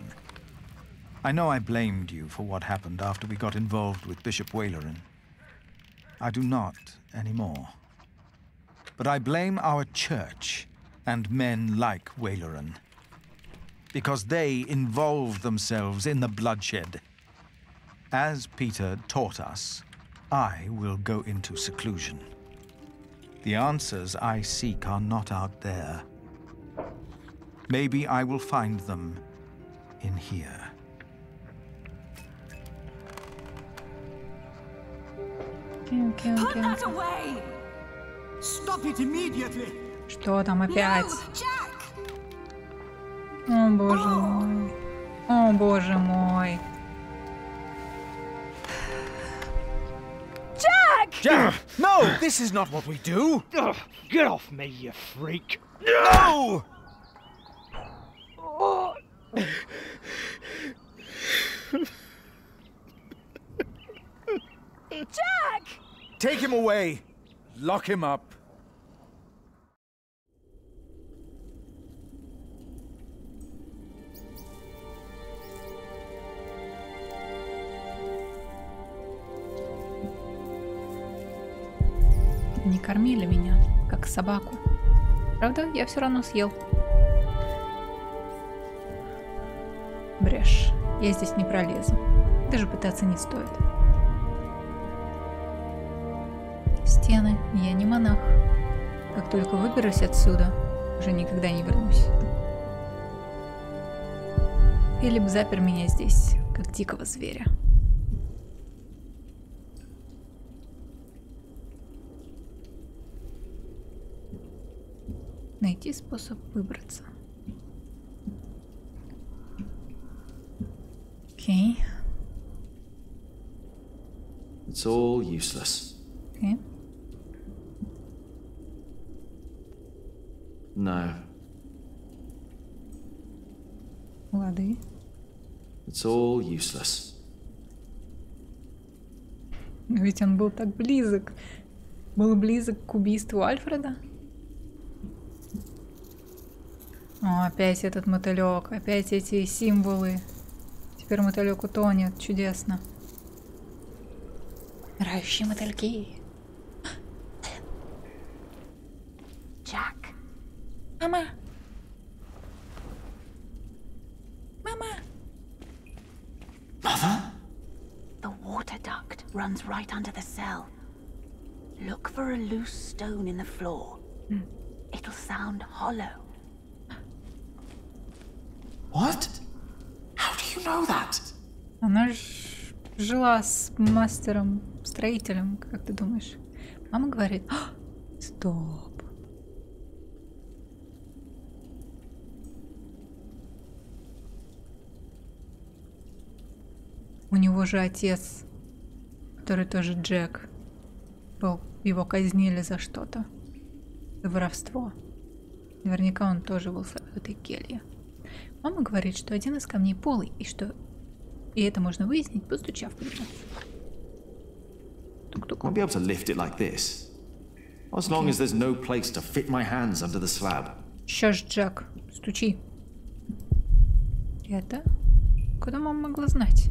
I know I blamed you for what happened after we got involved with Bishop Waleran. I do not anymore. But I blame our church and men like Waleran, because they involved themselves in the bloodshed. As Peter taught us, I will go into seclusion. The answers I seek are not out there. Maybe I will find them in here. Put that away! Stop it immediately! Что там опять? О, боже мой. О, боже мой. Jack! No! This is not what we do! Get off me, you freak! No! Jack! Take him away! Lock him up! Не кормили меня, как собаку. Правда, я все равно съел. Брешь. Я здесь не пролезу. Даже пытаться не стоит. Стены. Я не монах. Как только выберусь отсюда, уже никогда не вернусь. Филип запер меня здесь, как дикого зверя. Найти способ выбраться. Окей. It's all useless. Окей. No. Лады. It's all useless. Ведь он был так близок. Был близок к убийству Альфреда. О, опять этот мотылек, опять эти символы. Теперь мотылек утонет, чудесно. Рающие мотыльки. Jack. Мама. Мама. Mother? The water duct runs right under the cell. Look for a loose stone in the floor. It'll sound hollow. What? How do you know that? Она жила с мастером, строителем, как ты думаешь? Мама говорит, стоп. У него же отец, который тоже Джек, был, его казнили за что-то, за воровство. Наверняка он тоже был в этой келье. Мама говорит, что один из камней полый, и это можно выяснить, постучав по нему. I'll be able to lift it like this, as long as there's no place to fit my hands under the slab. Сейчас, Джек, стучи. Это? Куда мама могла знать?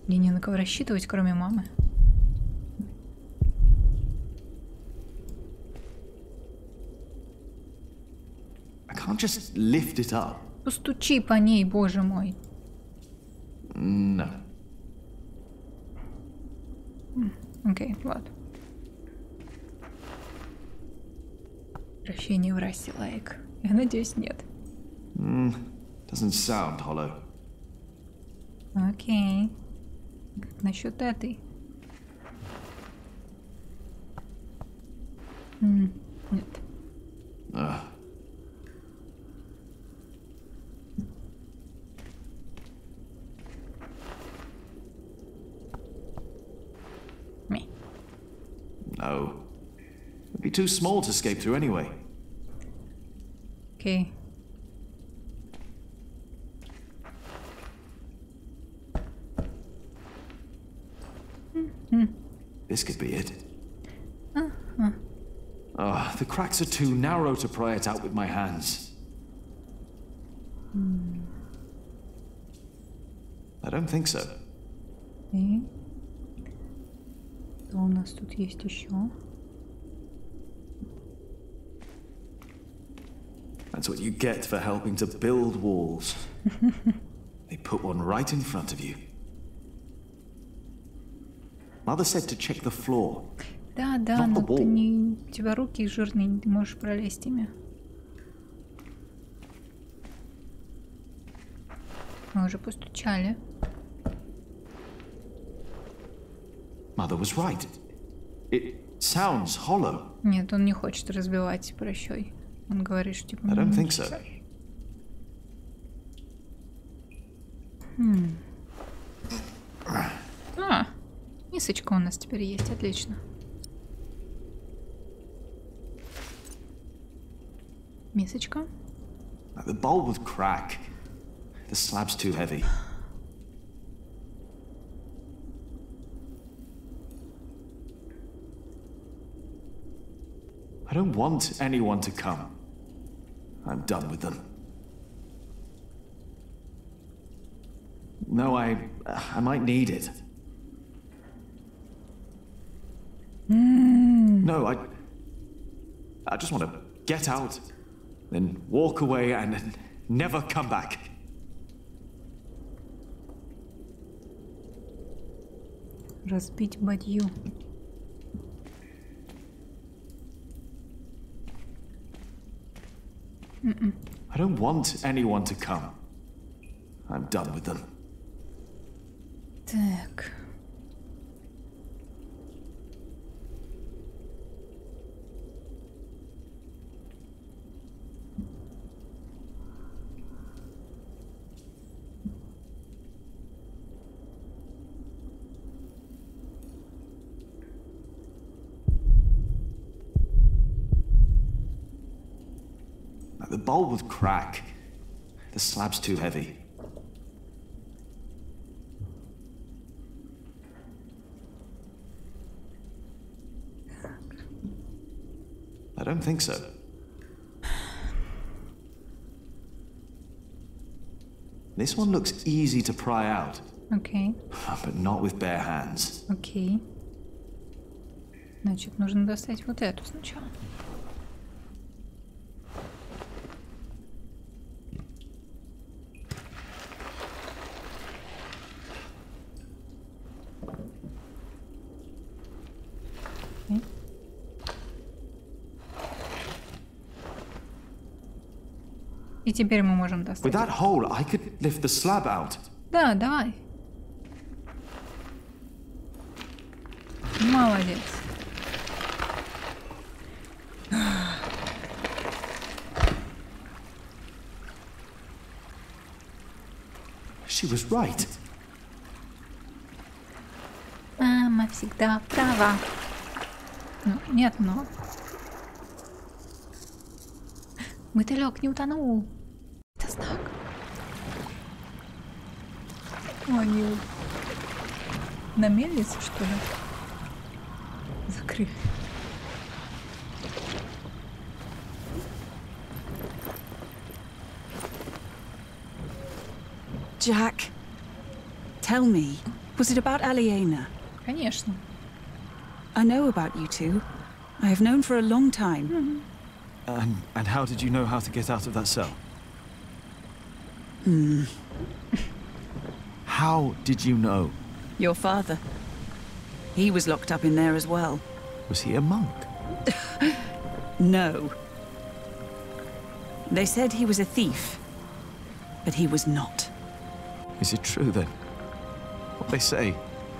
Мне не на кого рассчитывать, кроме мамы. I can't just lift it up. Постучи по ней, боже мой. No. Окей, ладно. Прощение в расе, лайк. Я надеюсь, нет. Doesn't sound hollow. Окей. Как насчет этой? Нет. No. It'd be too small to escape through anyway. Окей. This could be it. The cracks are too narrow to pry it out with my hands. I don't think so. И что у нас тут есть еще? That's what you get for helping to build walls. They put one right in front of you. Mother said to check the floor. Да, но ты не... У тебя руки жирные, не можешь пролезть ими. Мы уже постучали. Mother was right. It sounds hollow. Нет, он не хочет разбивать прощой. Он говорит, что типа... I don't think so. Мисочка у нас теперь есть, отлично. Мисочка. The bowl would crack. The slab's too heavy. I don't want anyone to come. I'm done with them. No, I might need it. No, I just want to get out, then walk away and never come back. Разбить бадью. I don't want anyone to come. I'm done with them. Так. The bowl would crack. The slab's too heavy. I don't think so. This one looks easy to pry out. Okay. But not with bare hands. Окей. Значит, нужно достать вот эту сначала. И теперь мы можем достать. With that hole, I could lift the slab out. Да, давай. Молодец. She was right. Мама всегда права. Ну, нет, но... Мотылёк не утонул. Это знак. Они на мельнице, что ли? Закрыли. Jack, tell me, was it about Aliena? Конечно. I know about you two. I have known for a long time. And how did you know how to get out of that cell? How did you know? Your father. He was locked up in there as well. Was he a monk? No. They said he was a thief, but he was not. Is it true then? What they say,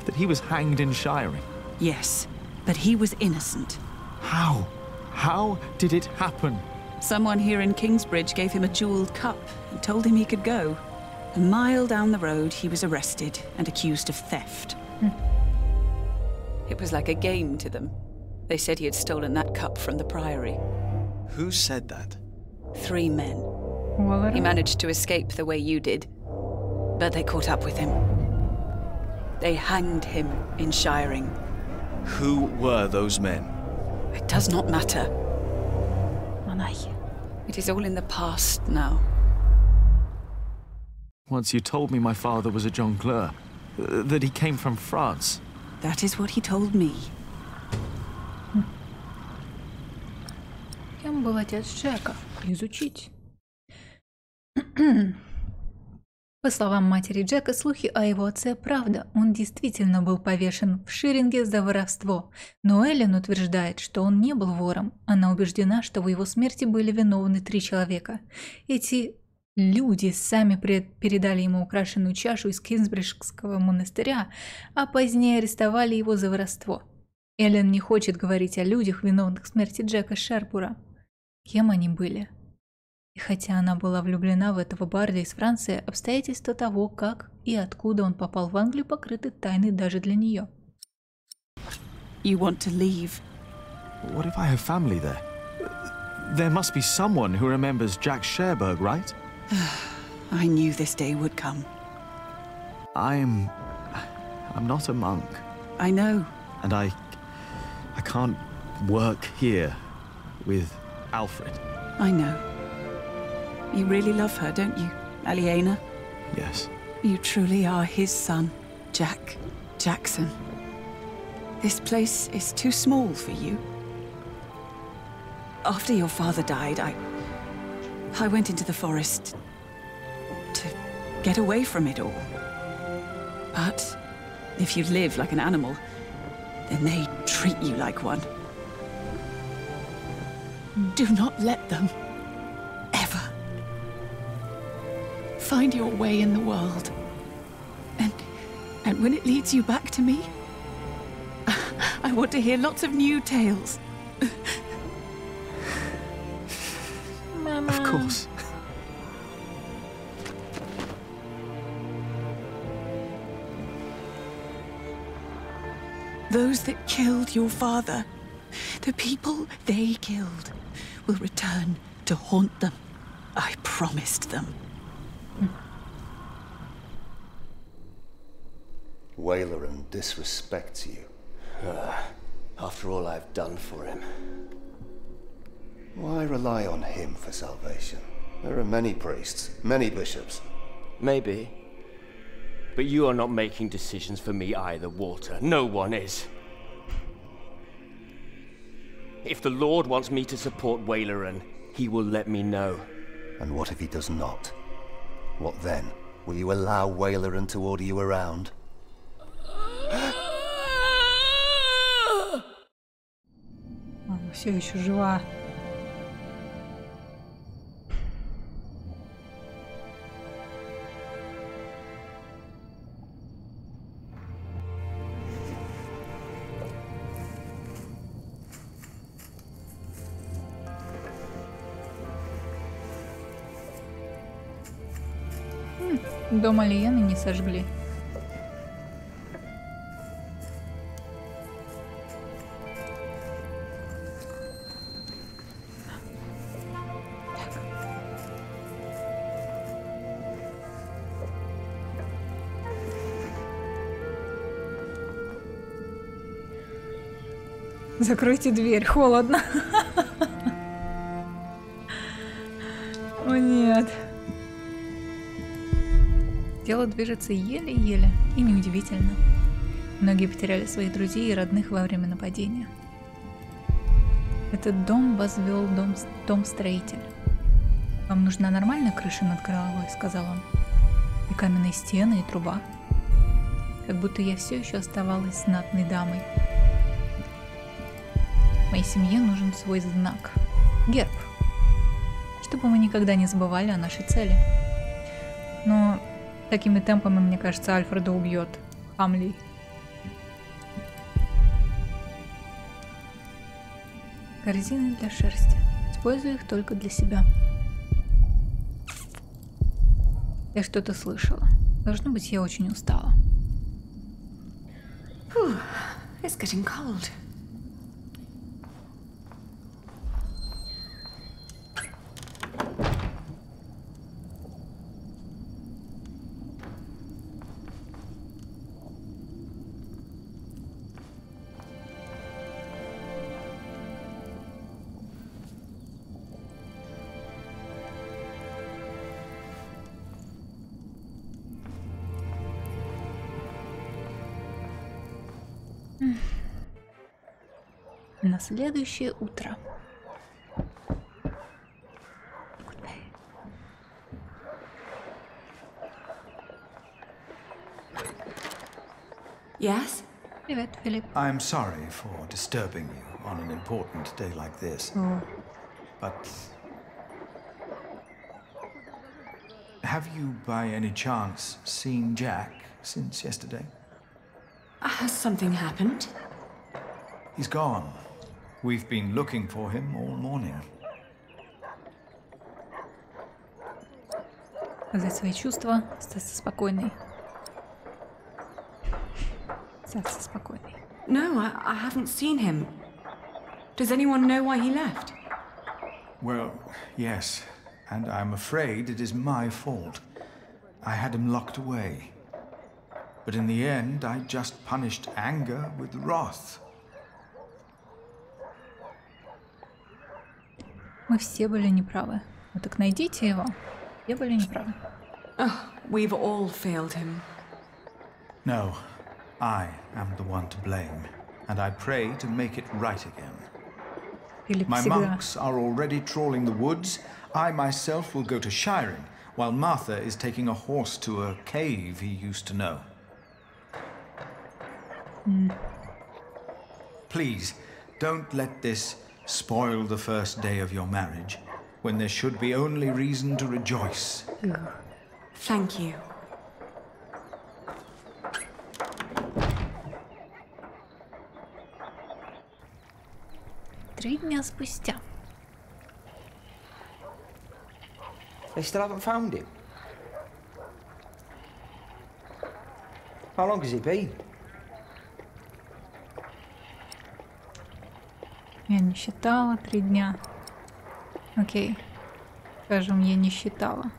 that he was hanged in Shiring? Yes, but he was innocent. How? How did it happen? Someone here in Kingsbridge gave him a jeweled cup and told him he could go. A mile down the road, he was arrested and accused of theft. It was like a game to them. They said he had stolen that cup from the priory. Who said that? 3 men. He managed to escape the way you did, but they caught up with him. They hanged him in Shiring. Who were those men? It does not matter. Монахи. It is all in the past now. Once you told me my father was a jongleur, that he came from France. That is what he told me. Кем был отец Джека? Изучить. По словам матери Джека, слухи о его отце правда. Он действительно был повешен в Ширинге за воровство. Но Эллен утверждает, что он не был вором. Она убеждена, что в его смерти были виновны 3 человека. Эти люди сами передали ему украшенную чашу из Кингсбриджского монастыря, а позднее арестовали его за воровство. Эллен не хочет говорить о людях, виновных в смерти Джека Шерпура. Кем они были? И хотя она была влюблена в этого барда из Франции, обстоятельства того, как и откуда он попал в Англию, покрыты тайной даже для нее. You want to leave? What if I have family there? There must be someone who remembers Jack Sherburg, right? I knew this day would come. I'm not a monk. I know. And I can't work here with Alfred. I know. You really love her, don't you, Aliena? Yes. You truly are his son, Jack Jackson. This place is too small for you. After your father died, I went into the forest to get away from it all. But if you live like an animal, then they treat you like one. Do not let them ever find your way in the world. And when it leads you back to me, I want to hear lots of new tales. Mama. Of course. Those that killed your father, the people they killed, will return to haunt them. I promised them. Waileran disrespects you. After all I've done for him. Why rely on him for salvation? There are many priests, many bishops. Maybe. But you are not making decisions for me either, Walter. No one is. If the Lord wants me to support Waileran, he will let me know. And what if he does not? What then? Will you allow Waileran to order you around? Все еще жива. Дом Алиены не сожгли. Закройте дверь, холодно. О нет. Дело движется еле-еле, и неудивительно. Многие потеряли своих друзей и родных во время нападения. Этот дом возвел дом-строитель. «Вам нужна нормальная крыша над головой», — сказал он. «И каменные стены, и труба. Как будто я все еще оставалась знатной дамой. Моей семье нужен свой знак. Герб. Чтобы мы никогда не забывали о нашей цели. Но такими темпами, мне кажется, Альфреда убьет Хамли. Корзины для шерсти. Использую их только для себя. Я что-то слышала. Должно быть, я очень устала. It's getting cold. На следующее утро. Yes? Привет, Филипп. I'm sorry for disturbing you on an important day like this. But have you by any chance seen Jack since yesterday? Has something happened? He's gone. We've been looking for him all morning. Показать свои чувства, остаться спокойной. Остаться спокойной. No, I haven't seen him. Does anyone know why he left? Well, yes, and I'm afraid it is my fault. I had him locked away. But in the end, I just punished anger with wrath. Мы все были неправы. Ну так найдите его. Все были неправы. We've all failed him. No, I am the one to blame, and I pray to make it right again. Филипп My всегда. monks are already trawling the woods. I myself will go to shiring, while Martha is taking a horse to a cave he used to know. Please, don't let this spoil the first day of your marriage, when there should be only reason to rejoice. Thank you. Три дня спустя. They still haven't found him? How long has it been? Я не считала 3 дня. Окей. Скажем, я не считала.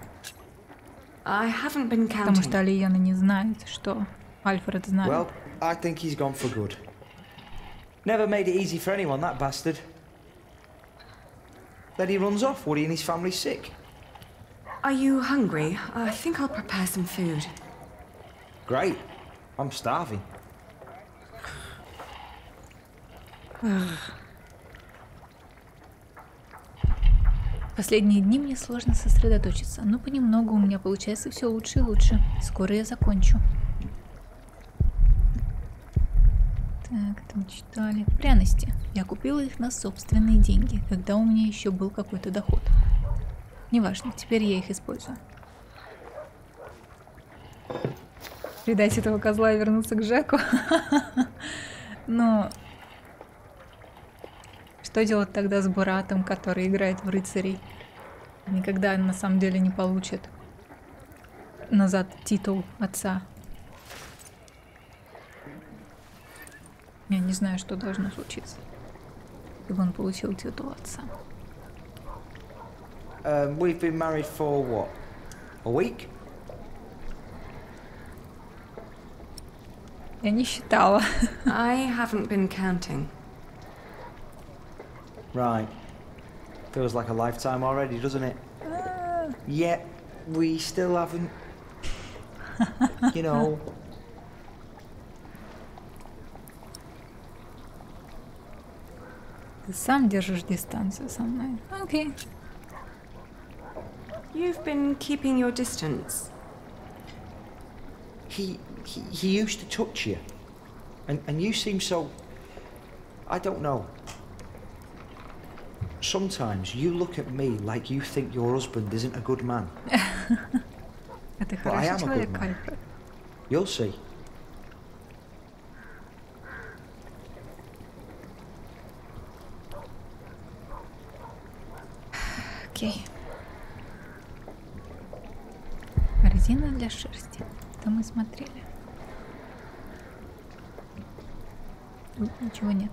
I haven't been Потому counting. что Алиена не знает, что Альфред знает. Well, I think he's gone for good. Never made it easy for anyone, that bastard. Then he runs off. Woody and his family's sick. Are you hungry? I think I'll prepare some food. Great. I'm starving. Последние дни мне сложно сосредоточиться, но понемногу у меня получается все лучше и лучше. Скоро я закончу. Так, это мы читали. Пряности. Я купила их на собственные деньги, когда у меня еще был какой-то доход. Неважно, теперь я их использую. Предать этого козла и вернуться к Джеку. Но что делать тогда с Буратом, который играет в рыцарей? Никогда на самом деле не получит назад титул отца. Я не знаю, что должно случиться, чтобы он получил титул отца. We've been married for what? A week? Я не считала. I haven't been counting. Right. Feels like a lifetime already, doesn't it? Yet we still haven't. You know. Ты сам держишь дистанцию со мной. Окей. You've been keeping your distance. He used to touch you. And you seem so... I don't know. Sometimes you look at me like you think your husband isn't a good man. А ты But I хороший am a good человек, man. Альфред. You'll see. Окей. Корзина для шерсти. Это мы смотрели. Тут ничего нет.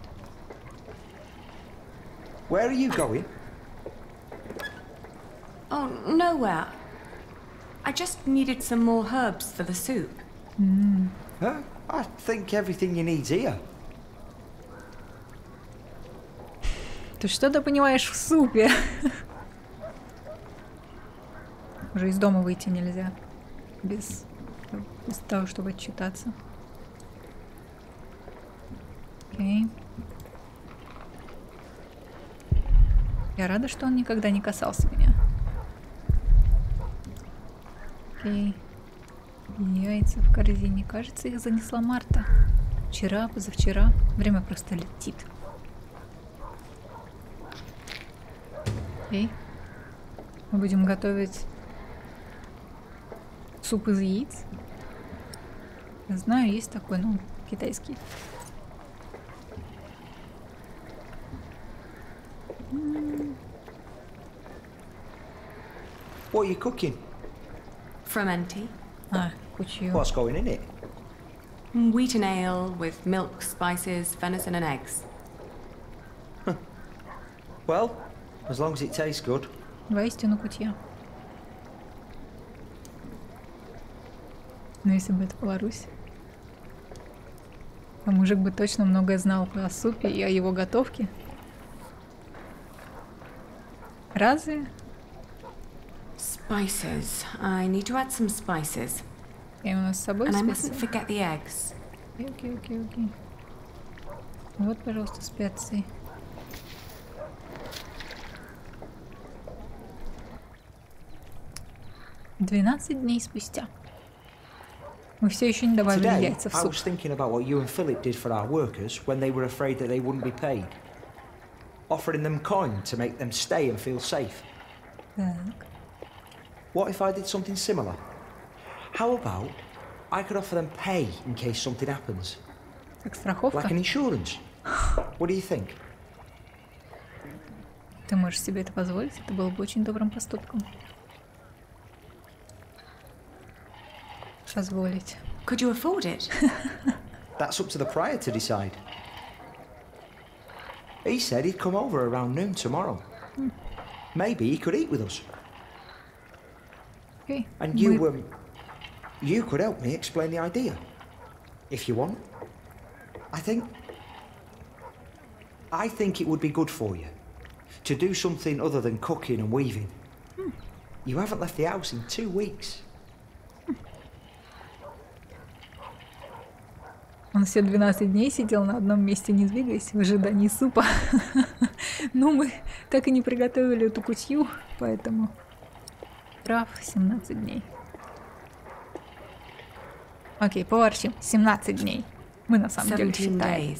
Where are you going? Oh, nowhere. I just needed some more herbs for the soup. Huh? I think everything you need's here. Ты что-то понимаешь в супе? Уже из дома выйти нельзя. Без того, чтобы отчитаться. Я рада, что он никогда не касался меня. Окей. Яйца в корзине. Кажется, их занесла Марта. Вчера, позавчера. Время просто летит. Окей. Мы будем готовить суп из яиц. Я знаю, есть такой, ну, китайский. What are you cooking? Fermenty. Кучу. What's going in it? Wheat and ale with milk, spices, venison and eggs. Well, as long as it tastes good. Воистину кутья. Но если бы это Беларусь, то мужик бы точно многое знал о супе и о его готовке. Разве? Spices. I need to add some spices. И у нас с собой And I специи. mustn't forget the eggs. Окей. Вот, пожалуйста, специи. «12 дней спустя. Мы все еще не добавили Today, яйца в I суп. was thinking about what you and Philip did for our workers when they were afraid that they wouldn't be paid. Offering them coin to make them stay and feel safe. Так. What if I did something similar? How about I could offer them pay in case something happens? Как страховка. Like an insurance. What do you think? Ты можешь себе это позволить? Это было бы очень добрым поступком. Позволить. Could you afford it? That's up to the prior to decide. He said he'd come over around noon tomorrow. Maybe he could eat with us. Okay. And you could help me explain the idea, if you want. I think it would be good for you to do something other than cooking and weaving. You haven't left the house in 2 weeks. Он все 12 дней сидел на одном месте, не двигаясь, в ожидании супа. Ну, мы так и не приготовили эту кутью, поэтому прав 17 дней. Окей, поворчим. 17 дней. Мы на самом деле считаем.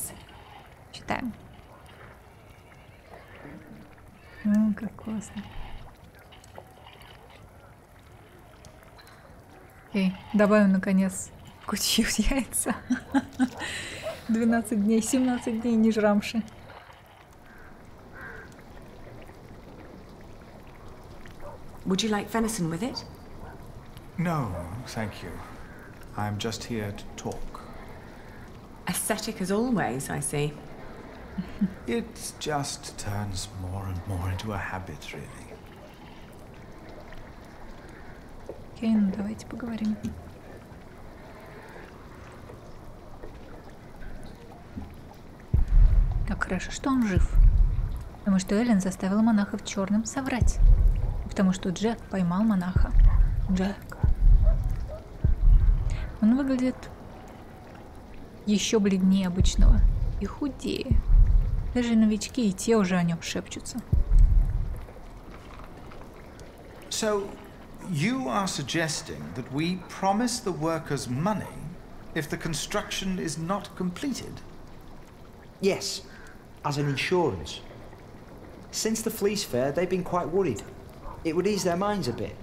Считаем. Как классно. Окей, добавим наконец кутью яйца. 12 дней, 17 дней не жрамши. Would you like venison with it? No, thank you. I'm just here to talk. Ascetic as always, I see. It just turns more and more into a habit, really. Окей, ну давайте поговорим. Как хорошо, что он жив. Потому что Эллен заставила монаха в черном соврать. Потому что Джек поймал монаха. Джек. Он выглядит еще бледнее обычного и худее. Даже новички и те уже о нем шепчутся. So, you are suggesting that we promise the workers money if the construction is not completed? Yes, as an insurance. Since the fleece fair, they've been quite worried. It would ease their minds a bit.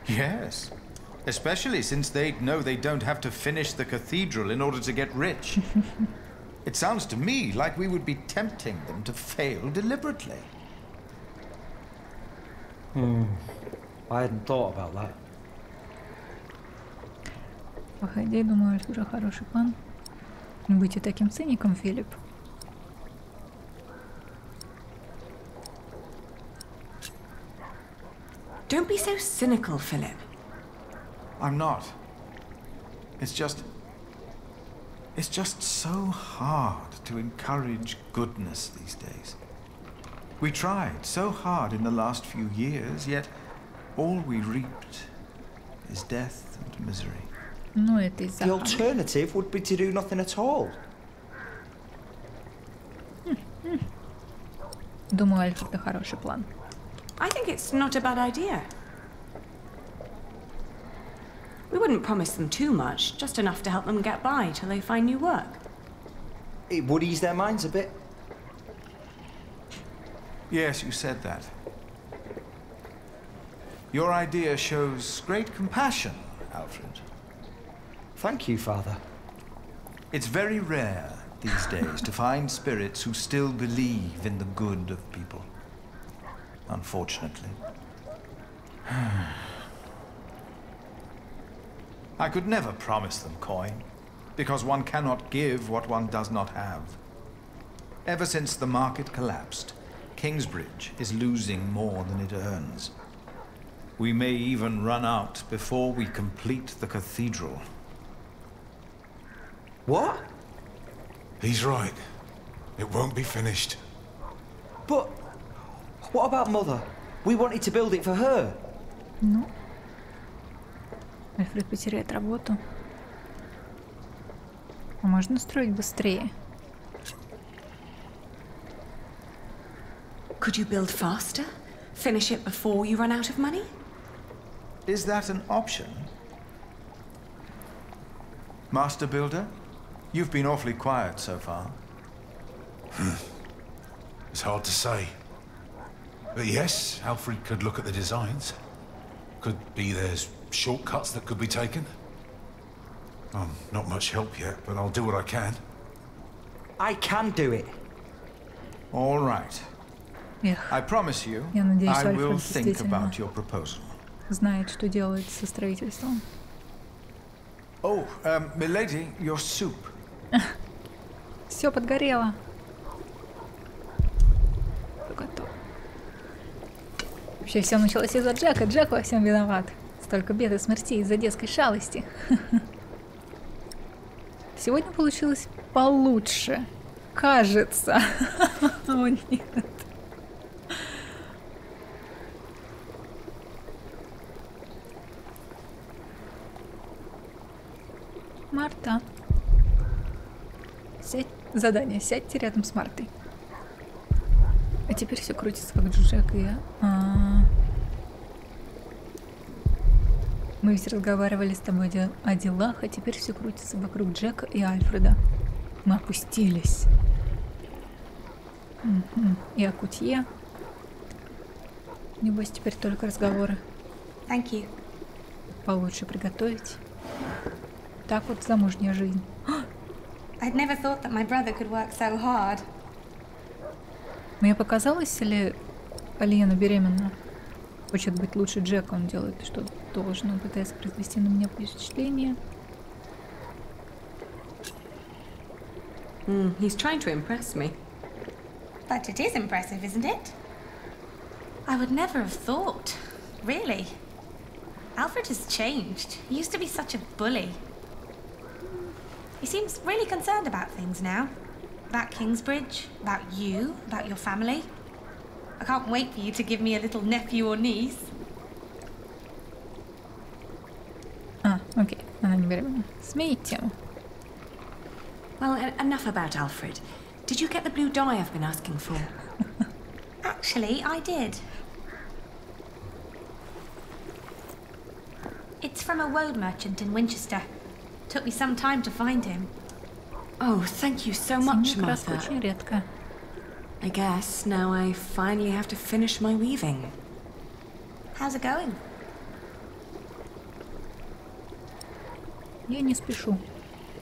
Yes, especially since they know they don't have to finish the cathedral in order to get rich. It sounds to me like we would be tempting them to fail deliberately. I hadn't thought about that. Походи, думаю, это уже хороший план. Не будьте таким циником, Филип. Don't be so cynical, Philip. I'm not. It's just so hard to encourage goodness these days. We tried so hard in the last few years, yet all we reaped is death and misery. Ну, это из-за... The alternative would be to do nothing at all. Думаю, Альфред, это хороший план. I think it's not a bad idea. We wouldn't promise them too much, just enough to help them get by till they find new work. It would ease their minds a bit. Yes, you said that. Your idea shows great compassion, Alfred. Thank you, Father. It's very rare these days to find spirits who still believe in the good of people. Unfortunately. I could never promise them coin, because one cannot give what one does not have. Ever since the market collapsed, Kingsbridge is losing more than it earns. We may even run out before we complete the cathedral. What? He's right. It won't be finished. But what about Mother? We wanted to build it for her. Ну, Альфред потеряет работу. А можно строить быстрее? Could you build faster? Finish it before you run out of money? Is that an option? Master Builder? You've been awfully quiet so far. It's hard to say. But yes, Alfred could look at the designs. Could be there's shortcuts that could be taken. Not much help yet, but I'll do what I can. I can do it. All right. I promise you, I will think about your proposal. Знает, что делать со строительством. Oh, milady, your soup. Все подгорело. Готово. Вообще все началось из-за Джека. Джек во всем виноват. Столько бед и смертей из-за детской шалости. Сегодня получилось получше. Кажется. О, нет. Марта. Задание. Сядьте рядом с Мартой. А теперь все крутится, как Джек и я. Мы ведь разговаривали с тобой о делах, а теперь все крутится вокруг Джека и Альфреда. Мы опустились. И о кутье. Небось, теперь только разговоры. Thank you. Получше приготовить. Так вот замужняя жизнь. I'd never thought that my brother could work so hard. Мне показалось, или Алиена беременна? Хочет быть лучше Джека, он делает, что должен, пытается произвести на меня впечатление. He's trying to impress me. But it is impressive, isn't it? I would never have thought. Really. Alfred has changed. He used to be such a bully. He seems really concerned about things now. About Kingsbridge, about you, about your family. I can't wait for you to give me a little nephew or niece. Окей, она не беременна. Сменить тему. Well, enough about Alfred. Did you get the blue dye I've been asking for? Actually, I did. It's from a woad merchant in Winchester. Took me some time to find him. Oh, thank you so much, Martha. Очень редко. I guess now I finally have to finish my weaving. How's it going? Я не спешу.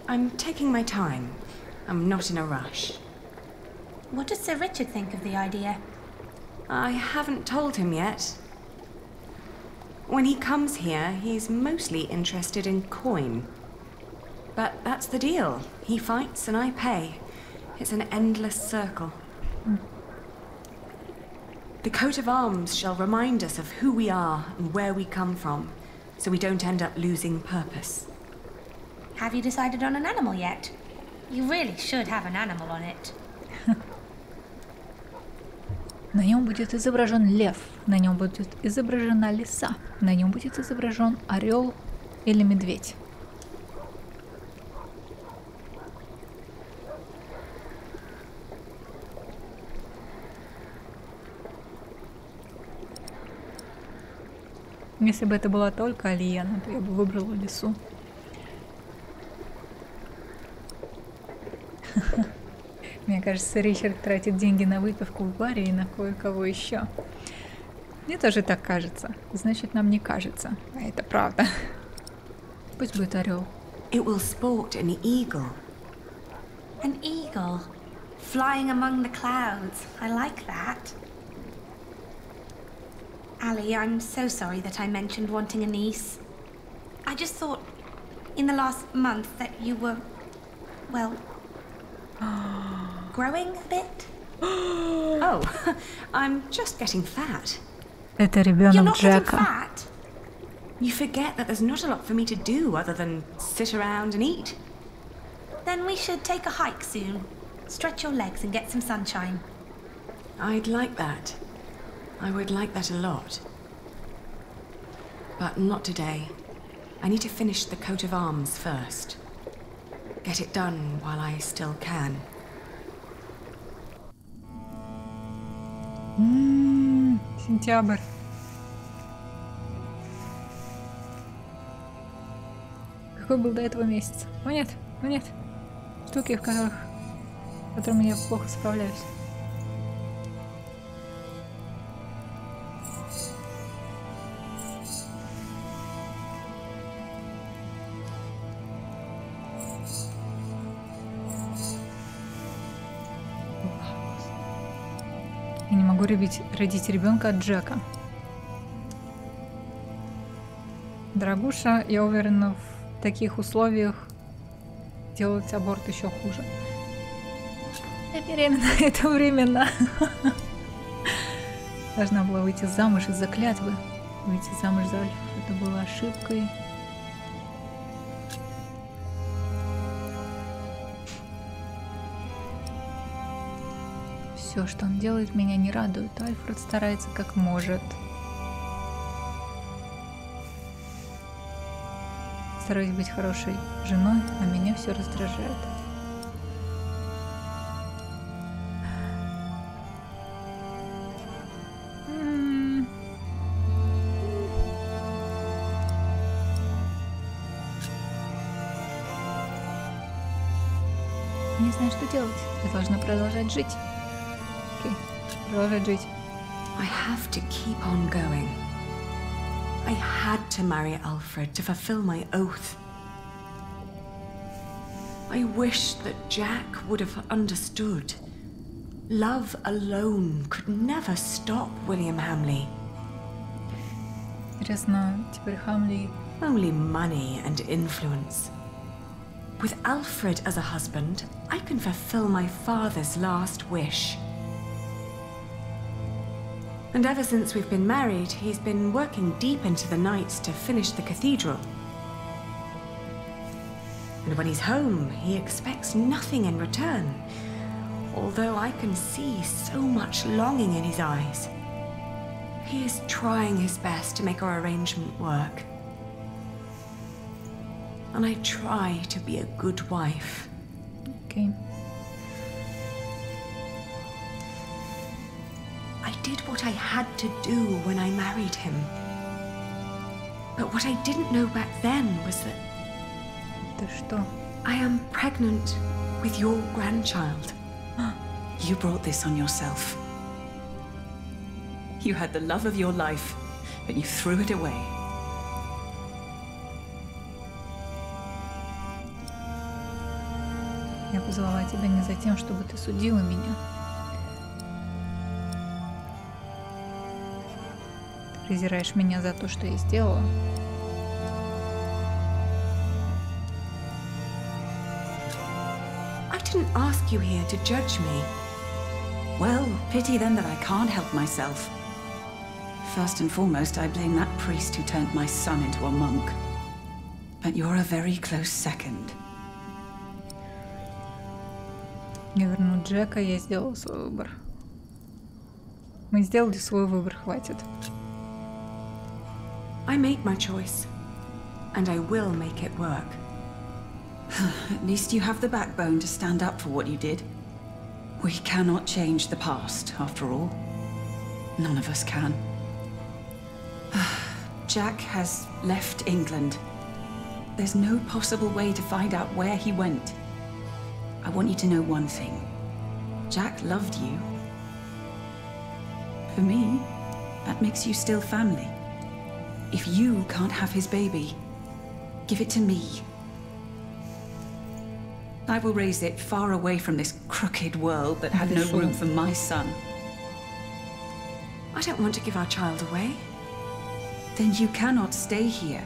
I'm taking my time. I'm not in a rush. What does Sir Richard think of the idea? I haven't told him yet. When he comes here, he's mostly interested in coin. But that's the deal. He fights and I pay. It's an endless circle. The coat of arms shall remind us of who we are and where we come from, so we don't end up losing purpose. Have you decided on an animal yet? You really should have an animal on it. На нем будет изображен лев, на нем будет изображена лиса, на нем будет изображен орел или медведь. Если бы это была только Алиена, то я бы выбрала лесу. Мне кажется, Ричард тратит деньги на выпивку в баре и на кое-кого еще. Мне тоже так кажется. Значит, нам не кажется. А это правда. Пусть будет орел. It will sport an eagle. An eagle? Flying among the clouds. I like that. Ali, I'm so sorry that I mentioned wanting a niece. I just thought, in the last month, that you were, well, growing a bit. Oh, I'm just getting fat. Это You're ребенок not getting Джека. fat. You forget that there's not a lot for me to do other than sit around and eat. Then we should take a hike soon. Stretch your legs and get some sunshine. I'd like that. I would like that a lot. But not today. I need to finish the coat of arms first. Get it done while I still can. Сентябрь. Какой был до этого месяц? О нет, о нет. Штуки, с которыми я плохо справляюсь. Я не могу родить ребенка от Джека. Дорогуша, я уверена, в таких условиях делать аборт еще хуже. Я беременна, это временно. Должна была выйти замуж из-за клятвы. Выйти замуж за Альфу, это было ошибкой. Все, что он делает, меня не радует. Альфред старается как может. Стараюсь быть хорошей женой, а меня все раздражает. Не знаю, что делать. Я должна продолжать жить. Окей, продолжать жить. I have to keep on going. I had to marry Alfred to fulfill my oath. I wish that Jack would have understood. Love alone could never stop William Hamley. Интересно, теперь Хамли... Only money and influence. With Alfred as a husband, I can fulfill my father's last wish. And ever since we've been married, he's been working deep into the nights to finish the cathedral. And when he's home, he expects nothing in return, although I can see so much longing in his eyes. He is trying his best to make our arrangement work. And I try to be a good wife. Okay. I did what I had to do when I married him. But what I didn't know back then was that... Ты что? I am pregnant with your grandchild. You brought this on yourself. You had the love of your life, but you threw it away. Я позвала тебя не за тем, чтобы ты судила меня. Ты презираешь меня за то, что я сделала. I didn't ask you here to judge me. Well, pity then that I can't help myself. First and foremost, I blame that priest who turned my son into a monk. But you're a very close second. Я верну Джека, я сделала свой выбор. Мы сделали свой выбор, хватит. I made my choice, and I will make it work. At least you have the backbone to stand up for what you did. We cannot change the past, after all. None of us can. Jack has left England. There's no possible way to find out where he went. I want you to know one thing. Jack loved you. For me, that makes you still family. If you can't have his baby, give it to me. I will raise it far away from this crooked world that had no room for my son. I don't want to give our child away. Then you cannot stay here.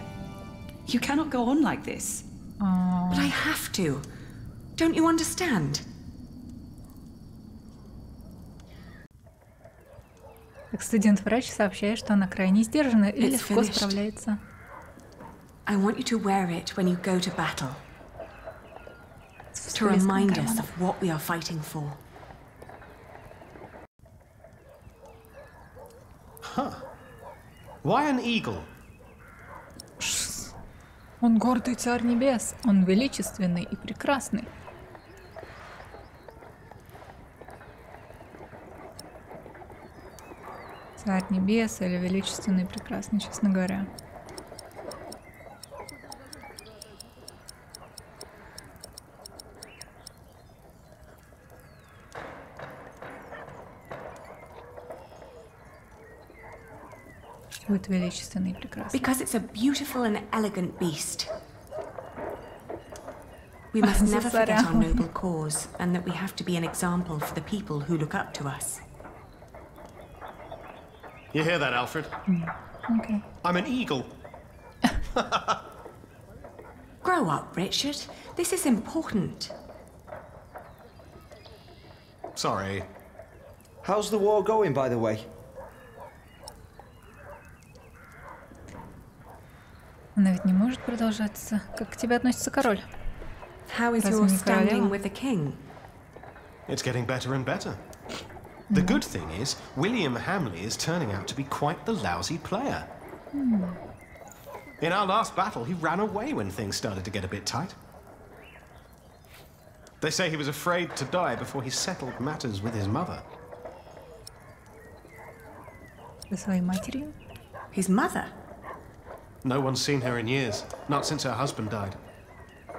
You cannot go on like this. But I have to. Don't you understand? Так студент-врач сообщает, что она крайне сдержана и легко справляется. I want you to wear it when you go to battle. To remind us of what we are fighting for. Huh. Why an eagle? Он гордый царь небес, он величественный и прекрасный. Царь небес или величественный и прекрасный, честно говоря. Будет величественный и прекрасный. Because it's a beautiful and elegant beast. We must never forget our noble cause, and that we have to be an example for the people who look up to us. You hear that, Alfred? Okay. I'm an eagle. Grow up, Richard. This is important. Sorry. How's the war going, by the way? Она ведь не может продолжаться. Как к тебе относится король? How is your standing with the king? It's getting better and better. The good thing is, William Hamley is turning out to be quite the lousy player. In our last battle, he ran away when things started to get a bit tight. They say he was afraid to die before he settled matters with his mother. Со своей матерью? His mother? No one's seen her in years, not since her husband died.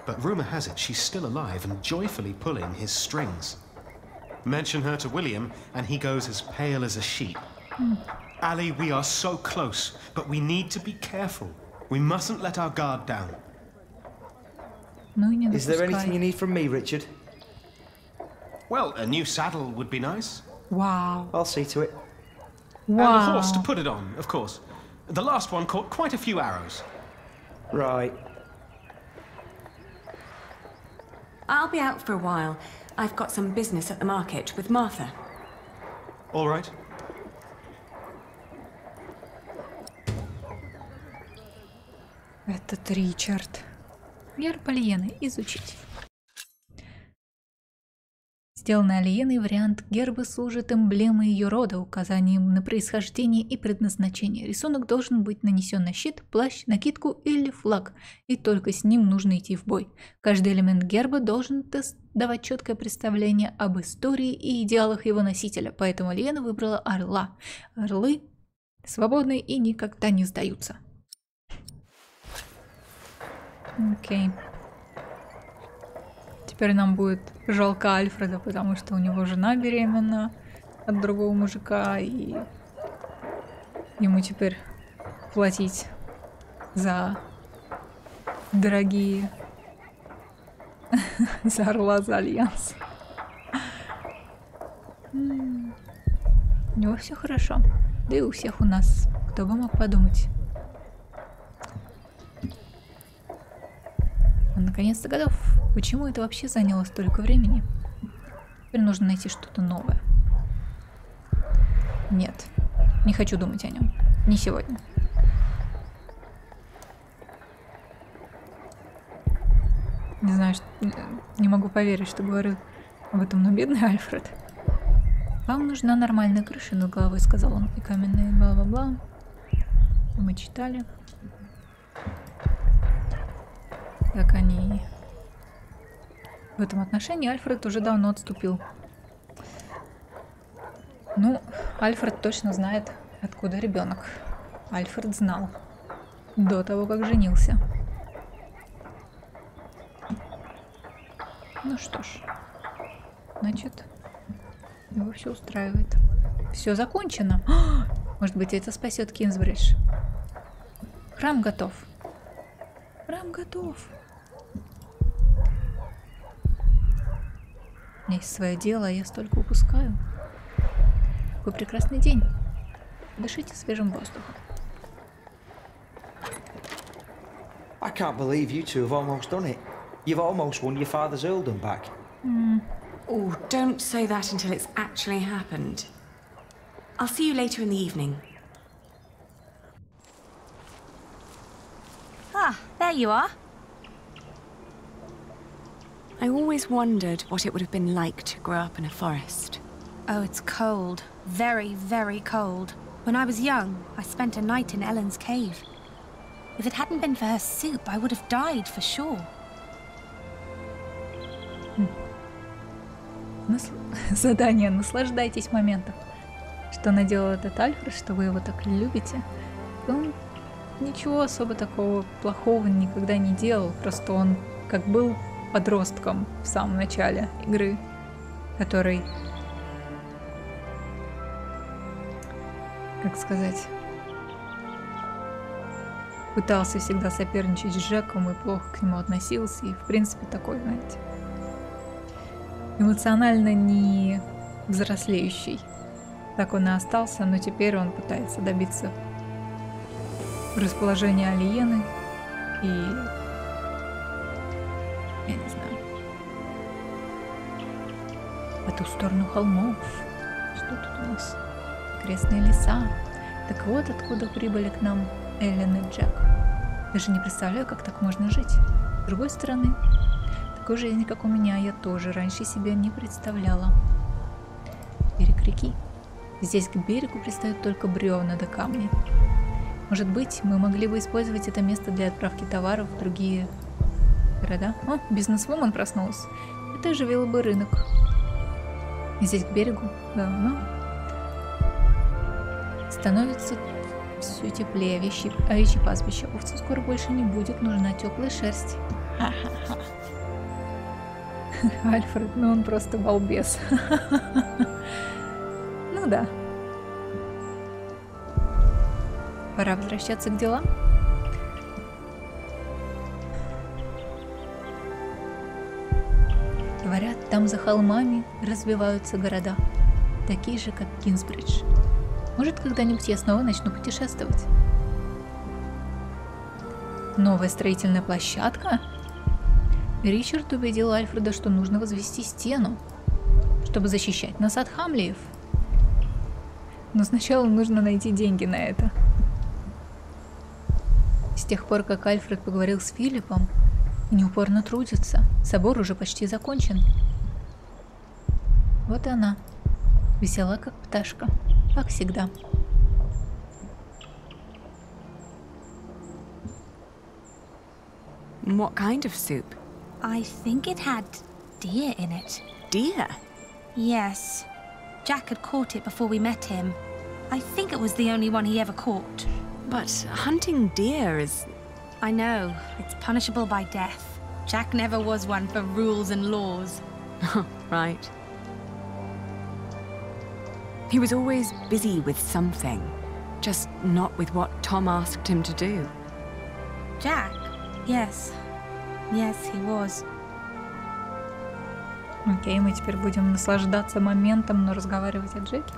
But rumor has it she's still alive and joyfully pulling his strings. Mention her to William, and he goes as pale as a sheep. Ali, we are so close, but we need to be careful. We mustn't let our guard down. Is there anything you need from me, Richard? Well, a new saddle would be nice. Wow. I'll see to it. And a horse to put it on, of course. The last one caught quite a few arrows. Right. I'll be out for a while. I've got some business at the market with Martha. All right. Этот Ричард. Герб Алиены. Изучить. Сделанный Алиеной вариант герба служит эмблемой ее рода, указанием на происхождение и предназначение. Рисунок должен быть нанесен на щит, плащ, накидку или флаг, и только с ним нужно идти в бой. Каждый элемент герба должен давать четкое представление об истории и идеалах его носителя, поэтому Алиена выбрала орла. Орлы свободны и никогда не сдаются. Окей. Теперь нам будет жалко Альфреда, потому что у него жена беременна от другого мужика, и ему теперь платить за дорогие за орла, за альянс. У него все хорошо. Да и у всех у нас. Кто бы мог подумать. Он наконец-то готов. Почему это вообще заняло столько времени? Теперь нужно найти что-то новое. Нет, не хочу думать о нем. Не сегодня. Не знаю, не могу поверить, что говорю об этом, но бедный Альфред. Вам нужна нормальная крыша над головой, сказал он. И каменные бла-бла-бла. Мы читали. Как они... В этом отношении Альфред уже давно отступил. Ну, Альфред точно знает, откуда ребенок. Альфред знал. До того, как женился. Ну что ж. Значит, его все устраивает. Все закончено. Может быть, это спасет Кингсбридж. Храм готов. Храм готов. У меня есть свое дело, а я столько упускаю. Какой прекрасный день. Дышите свежим воздухом. I can't believe you two have almost done it. You've almost won your father's earldom back. Oh, don't say that until it's actually happened. I'll see you later in the evening. Ah, there you are. I always wondered what it would have been like to grow up in a forest. Oh, it's cold. Very, very cold. When I was young, I spent a night in Ellen's cave. If it hadn't been for her soup, I would have died for sure. Задание. Наслаждайтесь моментом. Что наделал этот Альфред, что вы его так любите. Он ничего особо такого плохого никогда не делал. Просто он как был подростком в самом начале игры, который, как сказать, пытался всегда соперничать с Джеком и плохо к нему относился. И в принципе такой, знаете, эмоционально не взрослеющий. Так он и остался, но теперь он пытается добиться расположения Алиены и... я не знаю. По ту сторону холмов. Что тут у нас? Крестные леса. Так вот откуда прибыли к нам Эллен и Джек. Даже не представляю, как так можно жить. С другой стороны, такой жизни, как у меня, я тоже раньше себе не представляла. Берег реки. Здесь к берегу пристают только бревна да камни. Может быть, мы могли бы использовать это место для отправки товаров в другие города? О, бизнесвумен проснулся. Это оживило бы рынок. Здесь к берегу давно становится все теплее. Овечьи пастбища. Овцу скоро больше не будет, нужна теплая шерсть. Ха-ха-ха. Альфред, ну он просто балбес. Ну да. Пора возвращаться к делам. Говорят, там за холмами развиваются города, такие же, как Кингсбридж. Может, когда-нибудь я снова начну путешествовать. Новая строительная площадка? Ричард убедил Альфреда, что нужно возвести стену, чтобы защищать нас от хамлиев. Но сначала нужно найти деньги на это. С тех пор, как Альфред поговорил с Филиппом, они упорно трудятся. Собор уже почти закончен. Вот и она. Весела, как пташка. Как всегда. What kind of soup? I think it had deer in it. Deer? Yes. Jack had caught it before we met him. I think it was the only one he ever caught. But hunting deer is... I know. It's punishable by death. Jack never was one for rules and laws. Right. He was always busy with something, just not with what Tom asked him to do. Jack? Yes. Yes, he was. Окей, мы теперь будем наслаждаться моментом, но разговаривать о Джеке.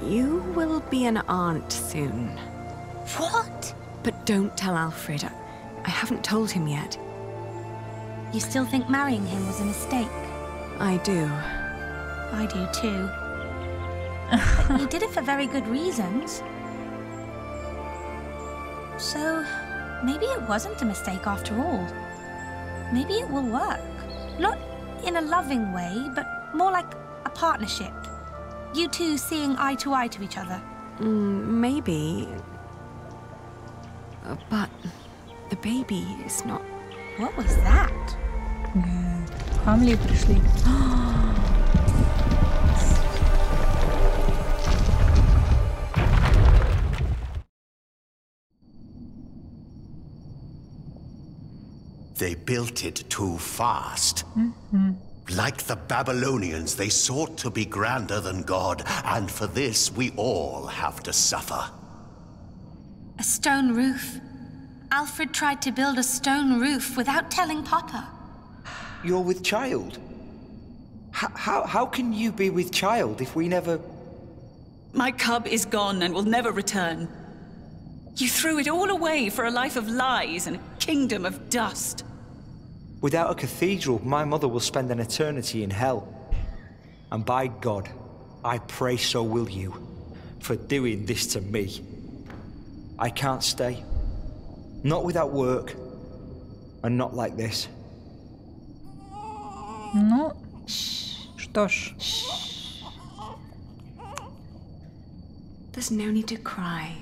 You will be an aunt soon. What? But don't tell Alfred. I haven't told him yet. You still think marrying him was a mistake? I do. I do too. But you did it for very good reasons. So, maybe it wasn't a mistake after all. Maybe it will work. Not in a loving way, but more like a partnership. You two seeing eye to each other. Maybe. But the baby is not... What was that? Хамли пришли. They built it too fast. Like the Babylonians, they sought to be grander than God, and for this we all have to suffer. A stone roof. Alfred tried to build a stone roof without telling Papa. You're with child? How can you be with child if we never... My cub is gone and will never return. You threw it all away for a life of lies and a kingdom of dust. Without a cathedral, my mother will spend an eternity in hell. And by God, I pray so will you, for doing this to me. I can't stay. Not without work. And not like this. Ну, что ж. There's no need to cry.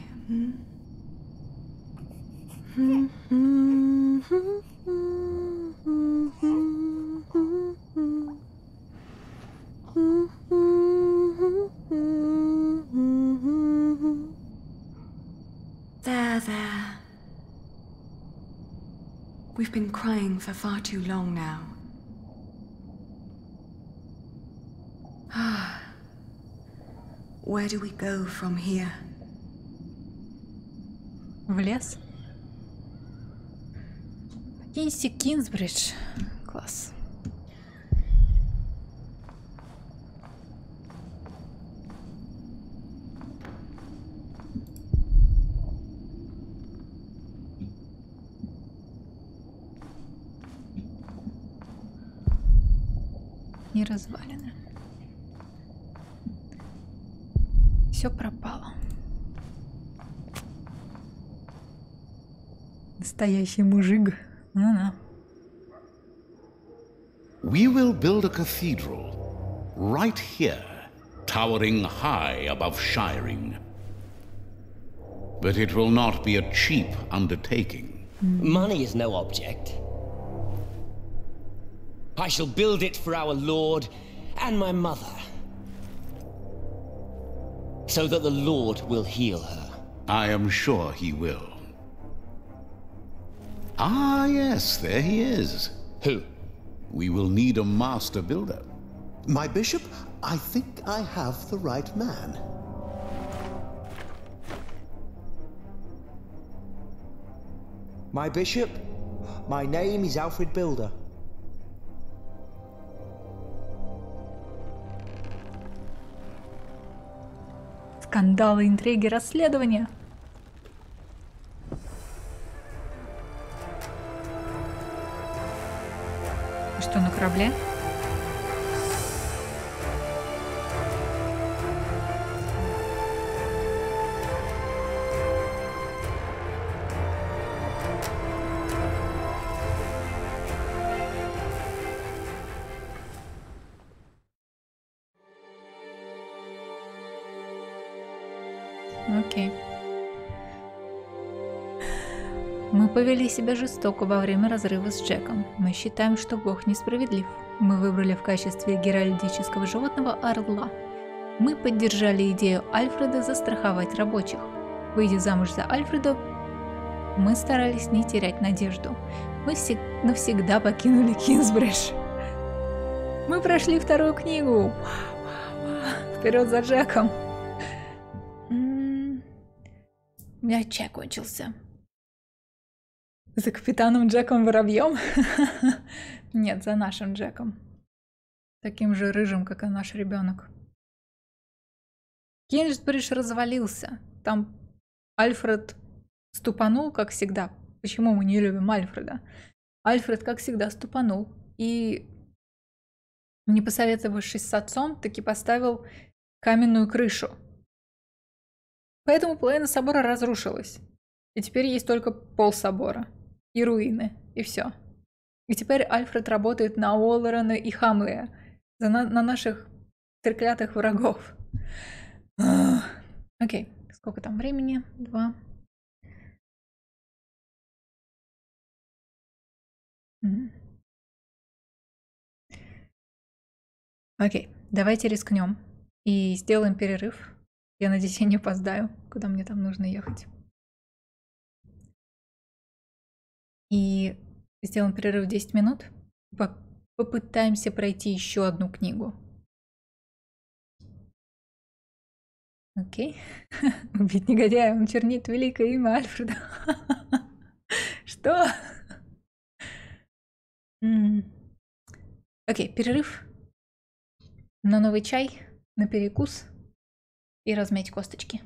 There. We've been crying for far too long now. Where do we go from here? В лес. Покиньте Кингсбридж. Класс. И развалины. Все пропало. Настоящий мужик. Ну-ну. We will build a cathedral right here, towering high above Shiring. But it will not be a cheap undertaking. Money is no object. I shall build it for our Lord and my mother, so that the Lord will heal her. I am sure he will. Ah, yes, there he is. Who? We will need a master builder. My bishop, I think I have the right man. My bishop, my name is Alfred Builder. Скандалы, интриги, расследования. Что, на корабле? Окей. Мы повели себя жестоко во время разрыва с Джеком. Мы считаем, что Бог несправедлив. Мы выбрали в качестве геральдического животного орла. Мы поддержали идею Альфреда застраховать рабочих. Выйдя замуж за Альфреда, мы старались не терять надежду. Мы навсегда покинули Кингсбридж. Мы прошли вторую книгу. Вперед за Джеком. У меня чай кончился. За капитаном Джеком Воробьем? Нет, за нашим Джеком. Таким же рыжим, как и наш ребенок. Кингсбридж развалился. Там Альфред ступанул, как всегда. Почему мы не любим Альфреда? Альфред, как всегда, ступанул. И, не посоветовавшись с отцом, таки поставил каменную крышу. Поэтому половина собора разрушилась. И теперь есть только пол собора. И руины. И все. И теперь Альфред работает на Уоллерена и Хамлея. На наших треклятых врагов. Окей. Сколько там времени? 2. Окей. Давайте рискнем. И сделаем перерыв. Я надеюсь, я не опоздаю, куда мне там нужно ехать. И Сделаем перерыв 10 минут. Попытаемся пройти еще одну книгу. Окей. Убить негодяя, он чернит великое имя Альфреда. Что? Окей, перерыв на новый чай, на перекус и размять косточки.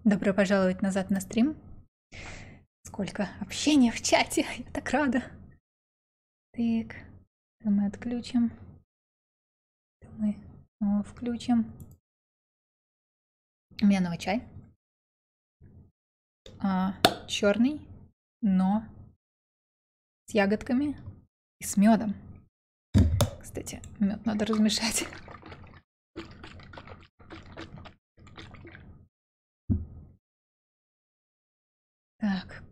Добро пожаловать назад на стрим. Сколько общения в чате, я так рада. Так, это мы отключим. Это мы включим. У меня новый чай. Черный, но с ягодками и с медом. Кстати, мед надо размешать. Так,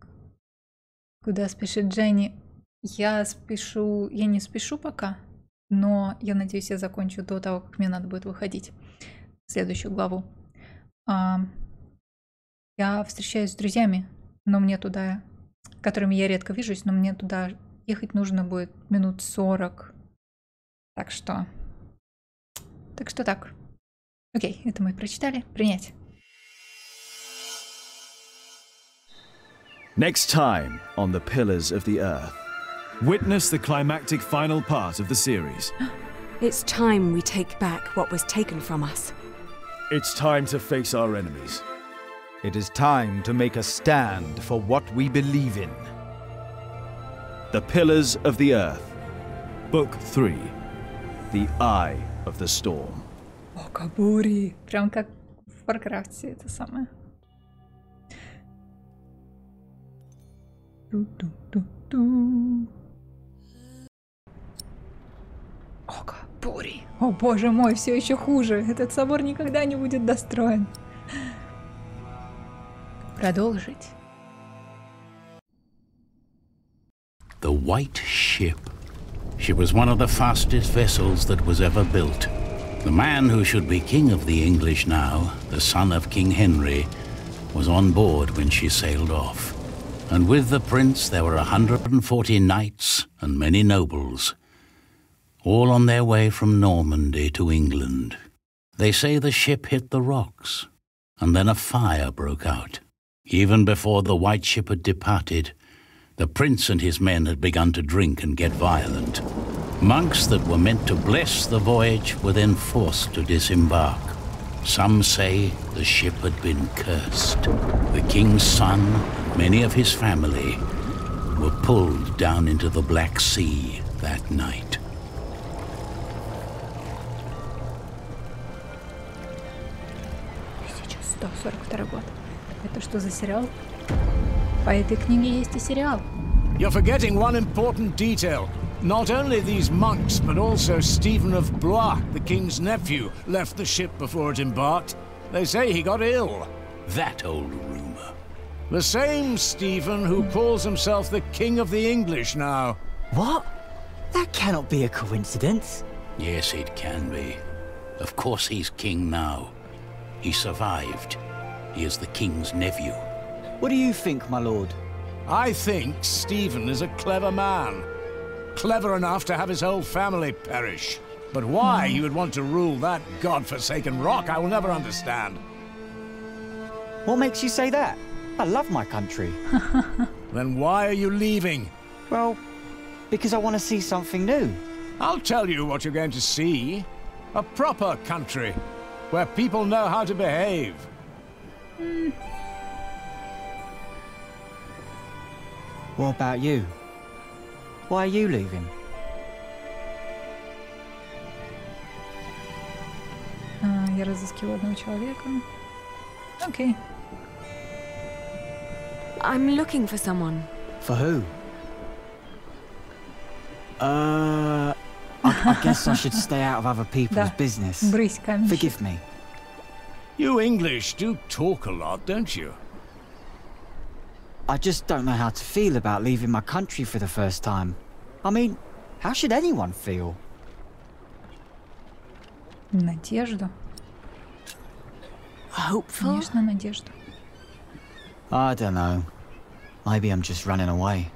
куда спешит Дженни? Я не спешу пока, но я надеюсь, я закончу до того, как мне надо будет выходить в следующую главу. Я встречаюсь с друзьями, но мне туда, с которыми я редко вижусь, но мне туда ехать нужно будет минут 40. Так что так. Окей, это мы прочитали. Принять. Next time on The Pillars of the Earth. Witness the climactic final part of the series. It's time we take back what was taken from us. It's time to face our enemies. It is time to make a stand for what we believe in. The Pillars of the Earth. Book 3. The Eye of the Storm. Око бури. Прям как в Варкрафте это самое. Око бури. О боже мой, все еще хуже. Этот собор никогда не будет достроен. Продолжить. The White Ship. She was one of the fastest vessels that was ever built. The man who should be king of the English now, the son of King Henry, was on board when she sailed off. And with the prince there were 140 knights and many nobles, all on their way from Normandy to England. They say the ship hit the rocks, and then a fire broke out. Even before the White Ship had departed, the prince and his men had begun to drink and get violent. Monks that were meant to bless the voyage were then forced to disembark. Some say the ship had been cursed. The king's son, many of his family, were pulled down into the Black Sea that night. год. Это что за сериал? По этой книге есть и сериал. You're forgetting one important detail. Not only these monks, but also Stephen of Blois, the king's nephew, left the ship before it embarked. They say he got ill. That old rumor. The same Stephen who calls himself the king of the English now. What? That cannot be a coincidence. Yes, it can be. Of course he's king now. He survived. He is the king's nephew. What do you think, my lord? I think Stephen is a clever man. Clever enough to have his whole family perish. But why he would want to rule that god-forsaken rock, I will never understand. What makes you say that? I love my country. Then why are you leaving? Well, because I want to see something new. I'll tell you what you're going to see. A proper country, where people know how to behave. What about you? Why are you leaving? Я разыскиваю одного человека. Okay. I'm looking for someone. For who? I guess I should stay out of other people's business. Брысь, камень. Forgive me. You English do talk a lot, don't you? I just don't know how to feel about leaving my country for the first time. I mean, how should anyone feel? Надежду. Hopeful? Конечно, надежду. I don't know. Maybe I'm just running away.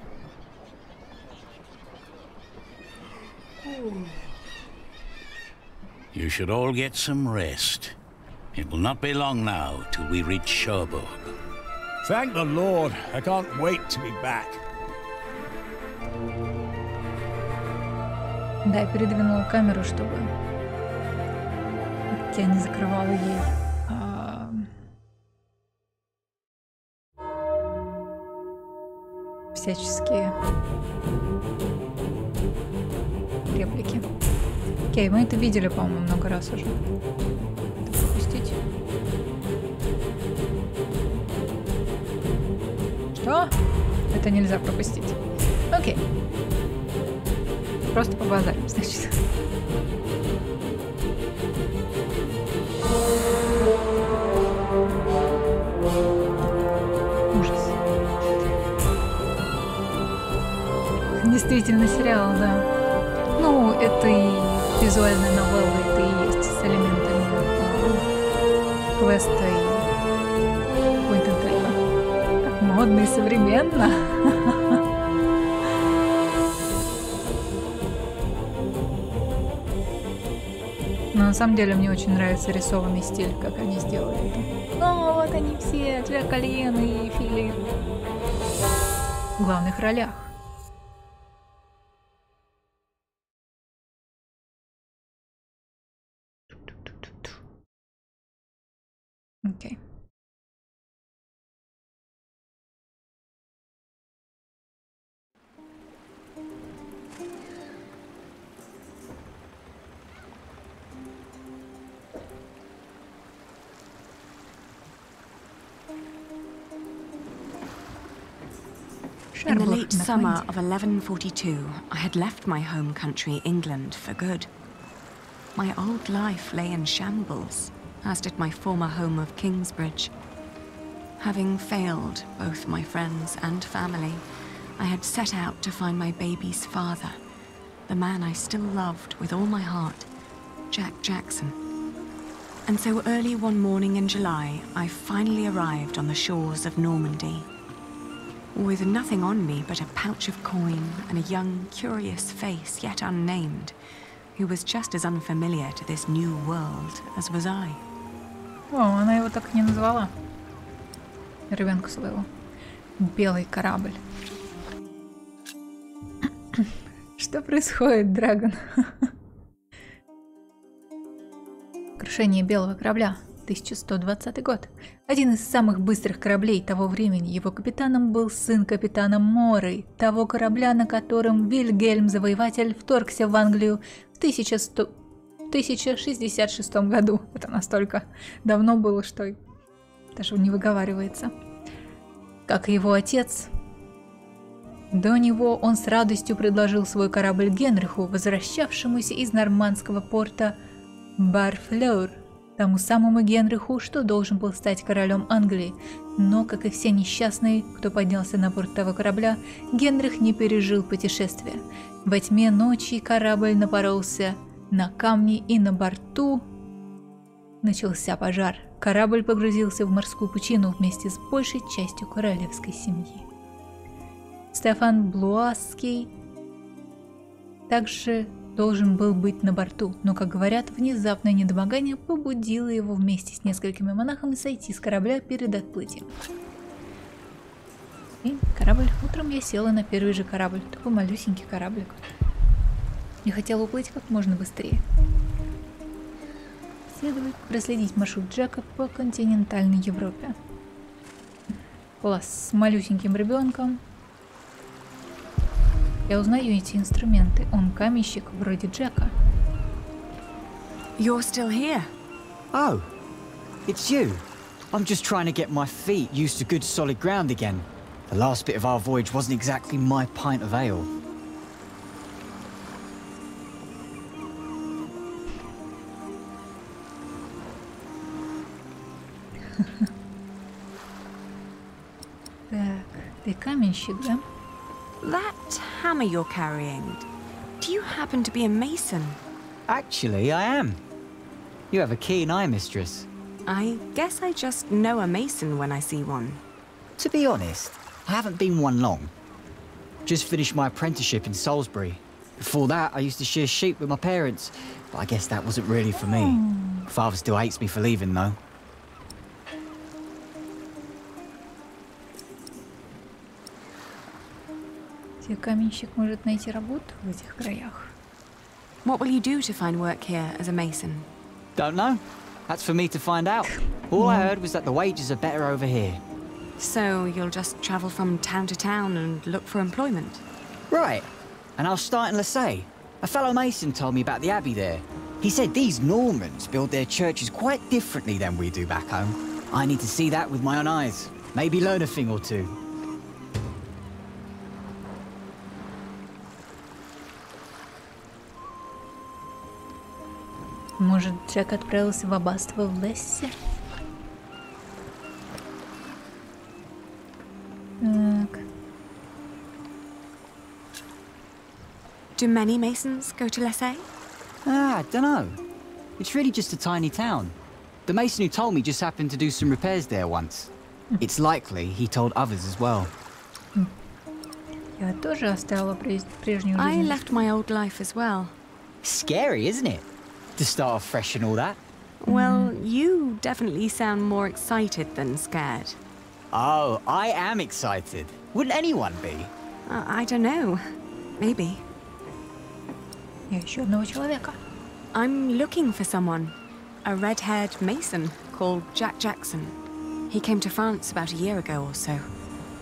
You should all get some rest. It will not be long now till we reach Cherbourg. Thank the Lord. I can't wait to be back. Да, я передвинула камеру, чтобы я не закрывала ей всяческие реплики. Окей, мы это видели, по-моему, много раз уже. Это пропустить. Что? Это нельзя пропустить. Окей. Просто побазарим, значит. Ужас. Действительно сериал, да. Ну, это и визуальная новелла, это и есть с элементами квеста и point-and-click. Как модно и современно. Но на самом деле мне очень нравится рисованный стиль, как они сделали это. О, вот они все, Джека, Алиену и Филипа. В главных ролях. Окей. In the late summer of 1142, I had left my home country, England, for good. My old life lay in shambles, as did my former home of Kingsbridge. Having failed both my friends and family, I had set out to find my baby's father, the man I still loved with all my heart, Jack Jackson. And so early one morning in July, I finally arrived on the shores of Normandy. With nothing on me but a pouch of coin and a young, curious face yet unnamed, who was just as unfamiliar to this new world as was I. О, она его так и не назвала. Ребенка своего. Белый корабль. Что происходит, Драгон? Крушение белого корабля. 1120 год. Один из самых быстрых кораблей того времени. Его капитаном был сын капитана Моры, того корабля, на котором Вильгельм Завоеватель вторгся в Англию в 1066 году. Это настолько давно было, что даже не выговаривается. Как и его отец, до него он с радостью предложил свой корабль Генриху, возвращавшемуся из нормандского порта Барфлeur, тому самому Генриху, что должен был стать королем Англии. Но, как и все несчастные, кто поднялся на борт того корабля, Генрих не пережил путешествия. Во тьме ночи корабль напоролся на камни, и на борту начался пожар. Корабль погрузился в морскую пучину вместе с большей частью королевской семьи. Стефан Блуаский также должен был быть на борту, но, как говорят, внезапное недомогание побудило его вместе с несколькими монахами сойти с корабля перед отплытием. И корабль. Утром я села на первый же корабль, такой малюсенький кораблик. Я хотела уплыть как можно быстрее. Следует проследить маршрут Джека по континентальной Европе. Была с малюсеньким ребенком. Я узнаю эти инструменты. Он каменщик вроде Джека. You're still here? Oh, it's you. I'm just trying to get my feet used to good solid ground again. The last bit of our voyage wasn't exactly my pint of ale. Так, ты каменщик, да? That hammer you're carrying, do you happen to be a mason? Actually, I am. You have a keen eye, mistress. I guess I just know a mason when I see one. To be honest, I haven't been one long. Just finished my apprenticeship in Salisbury. Before that, I used to shear sheep with my parents, but I guess that wasn't really for me. Father still hates me for leaving, though. Где каменщик может найти работу в этих краях? What will you do to find work here as a mason? Don't know. That's for me to find out. All I heard was that the wages are better over here. So you'll just travel from town to town and look for employment? Right. And I'll start in Lasay. A fellow mason told me about the abbey there. He said these Normans build their churches quite differently than we do back home. I need to see that with my own eyes. Maybe learn a thing or two. Может, Джек отправился в аббатство в Лессе? Так. Do many masons go to Lasay? I dunno. It's really just a tiny town. The mason who told me just happened to do some repairs there once. It's likely he told others as well. Я тоже оставила прежнюю жизнь. I left my old life as well. Scary, isn't it? To start off fresh and all that. Well, you definitely sound more excited than scared. Oh, I am excited. Wouldn't anyone be? I don't know. Maybe. Я ищу одного человека. I'm looking for someone. A red-haired mason called Jack Jackson. He came to France about a year ago or so.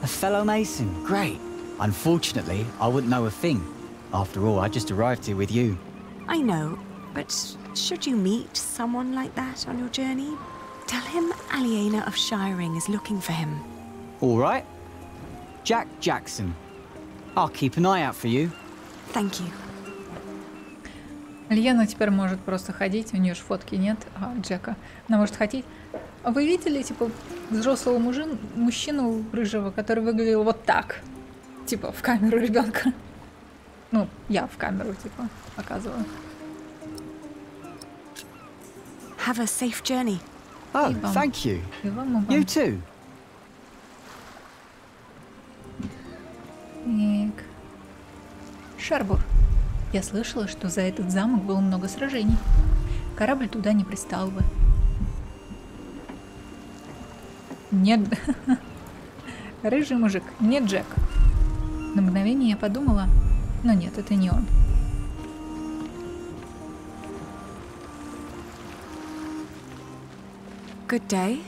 A fellow mason? Great. Unfortunately, I wouldn't know a thing. After all, I just arrived here with you. I know, but should you meet someone like that on your journey, tell him Aliena of Shiring is looking for him. All right. Jack Jackson. I'll keep an eye out for you. Thank you. Алиена теперь может просто ходить, у нее же фотки нет, Джека. Она может ходить. А вы видели, типа, взрослого мужчину рыжего, который выглядел вот так? Типа, в камеру ребенка. Ну, я в камеру, типа, показываю. Have a safe journey. Oh, thank you. You too. Так. Шарбур. Я слышала, что за этот замок было много сражений. Корабль туда не пристал бы. Нет. Рыжий мужик. Нет, Джек. На мгновение я подумала, но нет, это не он. Good day.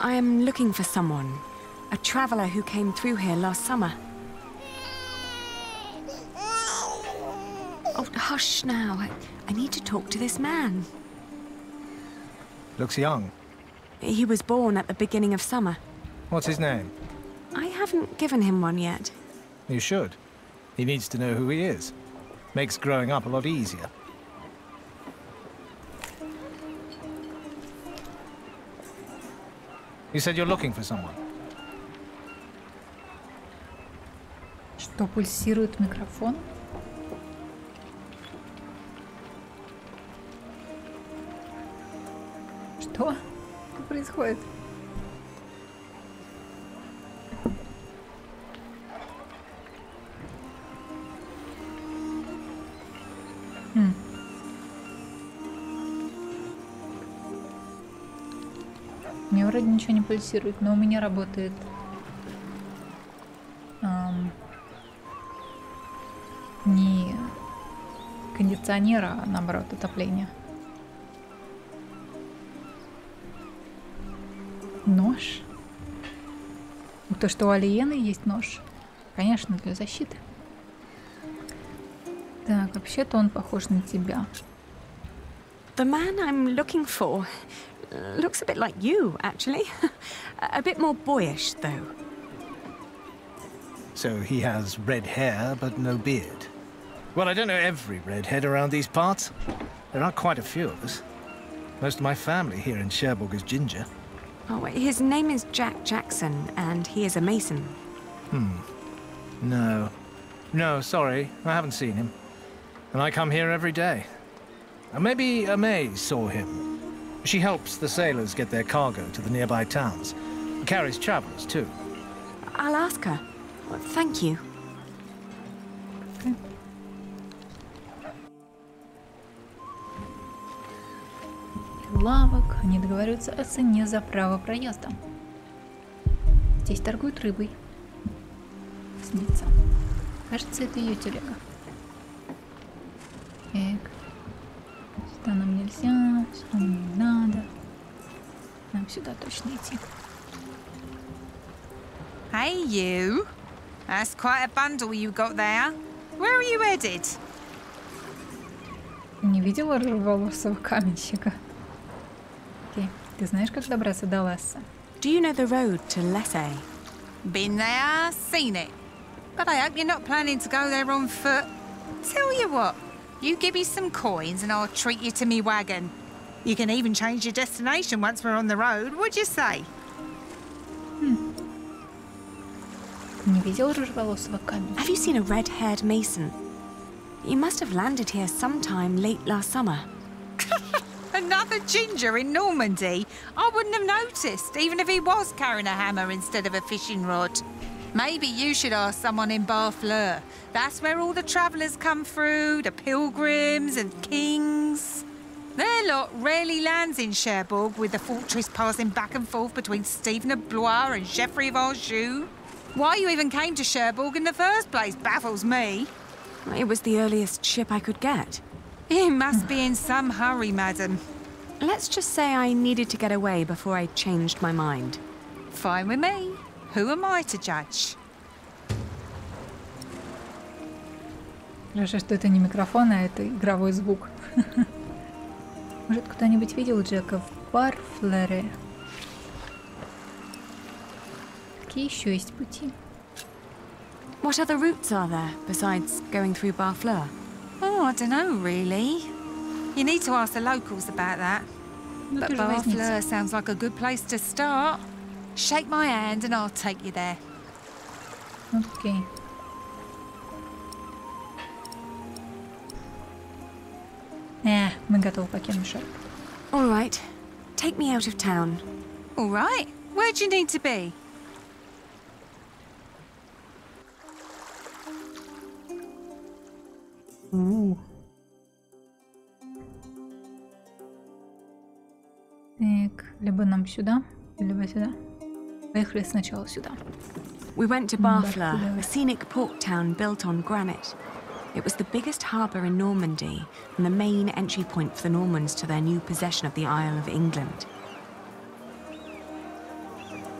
I am looking for someone. A traveler who came through here last summer. Oh, hush now. I need to talk to this man. Looks young. He was born at the beginning of summer. What's his name? I haven't given him one yet. You should. He needs to know who he is. Makes growing up a lot easier. You said you're looking for someone. Что пульсирует микрофон? Что? Что происходит? У меня вроде ничего не пульсирует, но у меня работает не кондиционер, а наоборот отопление. Нож? То, что у Алиены есть нож. Конечно, для защиты. Так, вообще-то он похож на тебя. The man I'm looking for looks a bit like you, actually. A bit more boyish, though. So he has red hair, but no beard. Well, I don't know every redhead around these parts. There are quite a few of us. Most of my family here in Cherbourg is ginger. Oh, his name is Jack Jackson, and he is a mason. No. No, sorry. I haven't seen him. And I come here every day. Maybe May saw him. She helps the sailors get their cargo to the nearby towns. Carries travelers, too. I'll ask her. Thank you. Лавок. Они договариваются о цене за право проезда. Здесь торгуют рыбой. Снится. Кажется, это ее телега. Так. Сюда нам нельзя, сюда нам не надо. Нам сюда точно идти. Hey, you. That's quite a bundle you got there. Where are you headed? Не видела рыжеволосого каменщика? Окей. Ты знаешь, как добраться до Лесса? Do you know the road to Lesse? Been there, seen it. But I hope you're not planning to go there on foot. Tell you what, you give me some coins and I'll treat you to me wagon. You can even change your destination once we're on the road. What'd you say? Не видел рыжеволосого каменщика? Have you seen a red-haired mason? You must have landed here sometime late last summer. Another ginger in Normandy? I wouldn't have noticed, even if he was carrying a hammer instead of a fishing rod. Maybe you should ask someone in Barfleur. That's where all the travellers come through, the pilgrims and kings. Their lot rarely lands in Cherbourg, with the fortress passing back and forth between Stephen of Blois and Geoffrey of Anjou. Why you even came to Cherbourg in the first place baffles me. It was the earliest ship I could get. You must be in some hurry, madam. Let's just say I needed to get away before I changed my mind. Fine with me. Who am I to judge? Хорошо, что это не микрофон, а это игровой звук. Может, кто-нибудь видел Джека в Барфлере? Какие еще есть пути? What other routes are there besides going through Barfleur? Oh, I don't know, really. You need to ask the locals about that. But Barfleur sounds like a good place to start. Shake my hand and I'll take you there. Okay. Мы готовы покинуть шар. All right. Take me out of town. All right. Where do you need to be? Так, либо нам сюда, либо сюда. Поехали сначала сюда. We went to Barfleur, a scenic port town built on granite. It was the biggest harbour in Normandy and the main entry point for the Normans to their new possession of the Isle of England.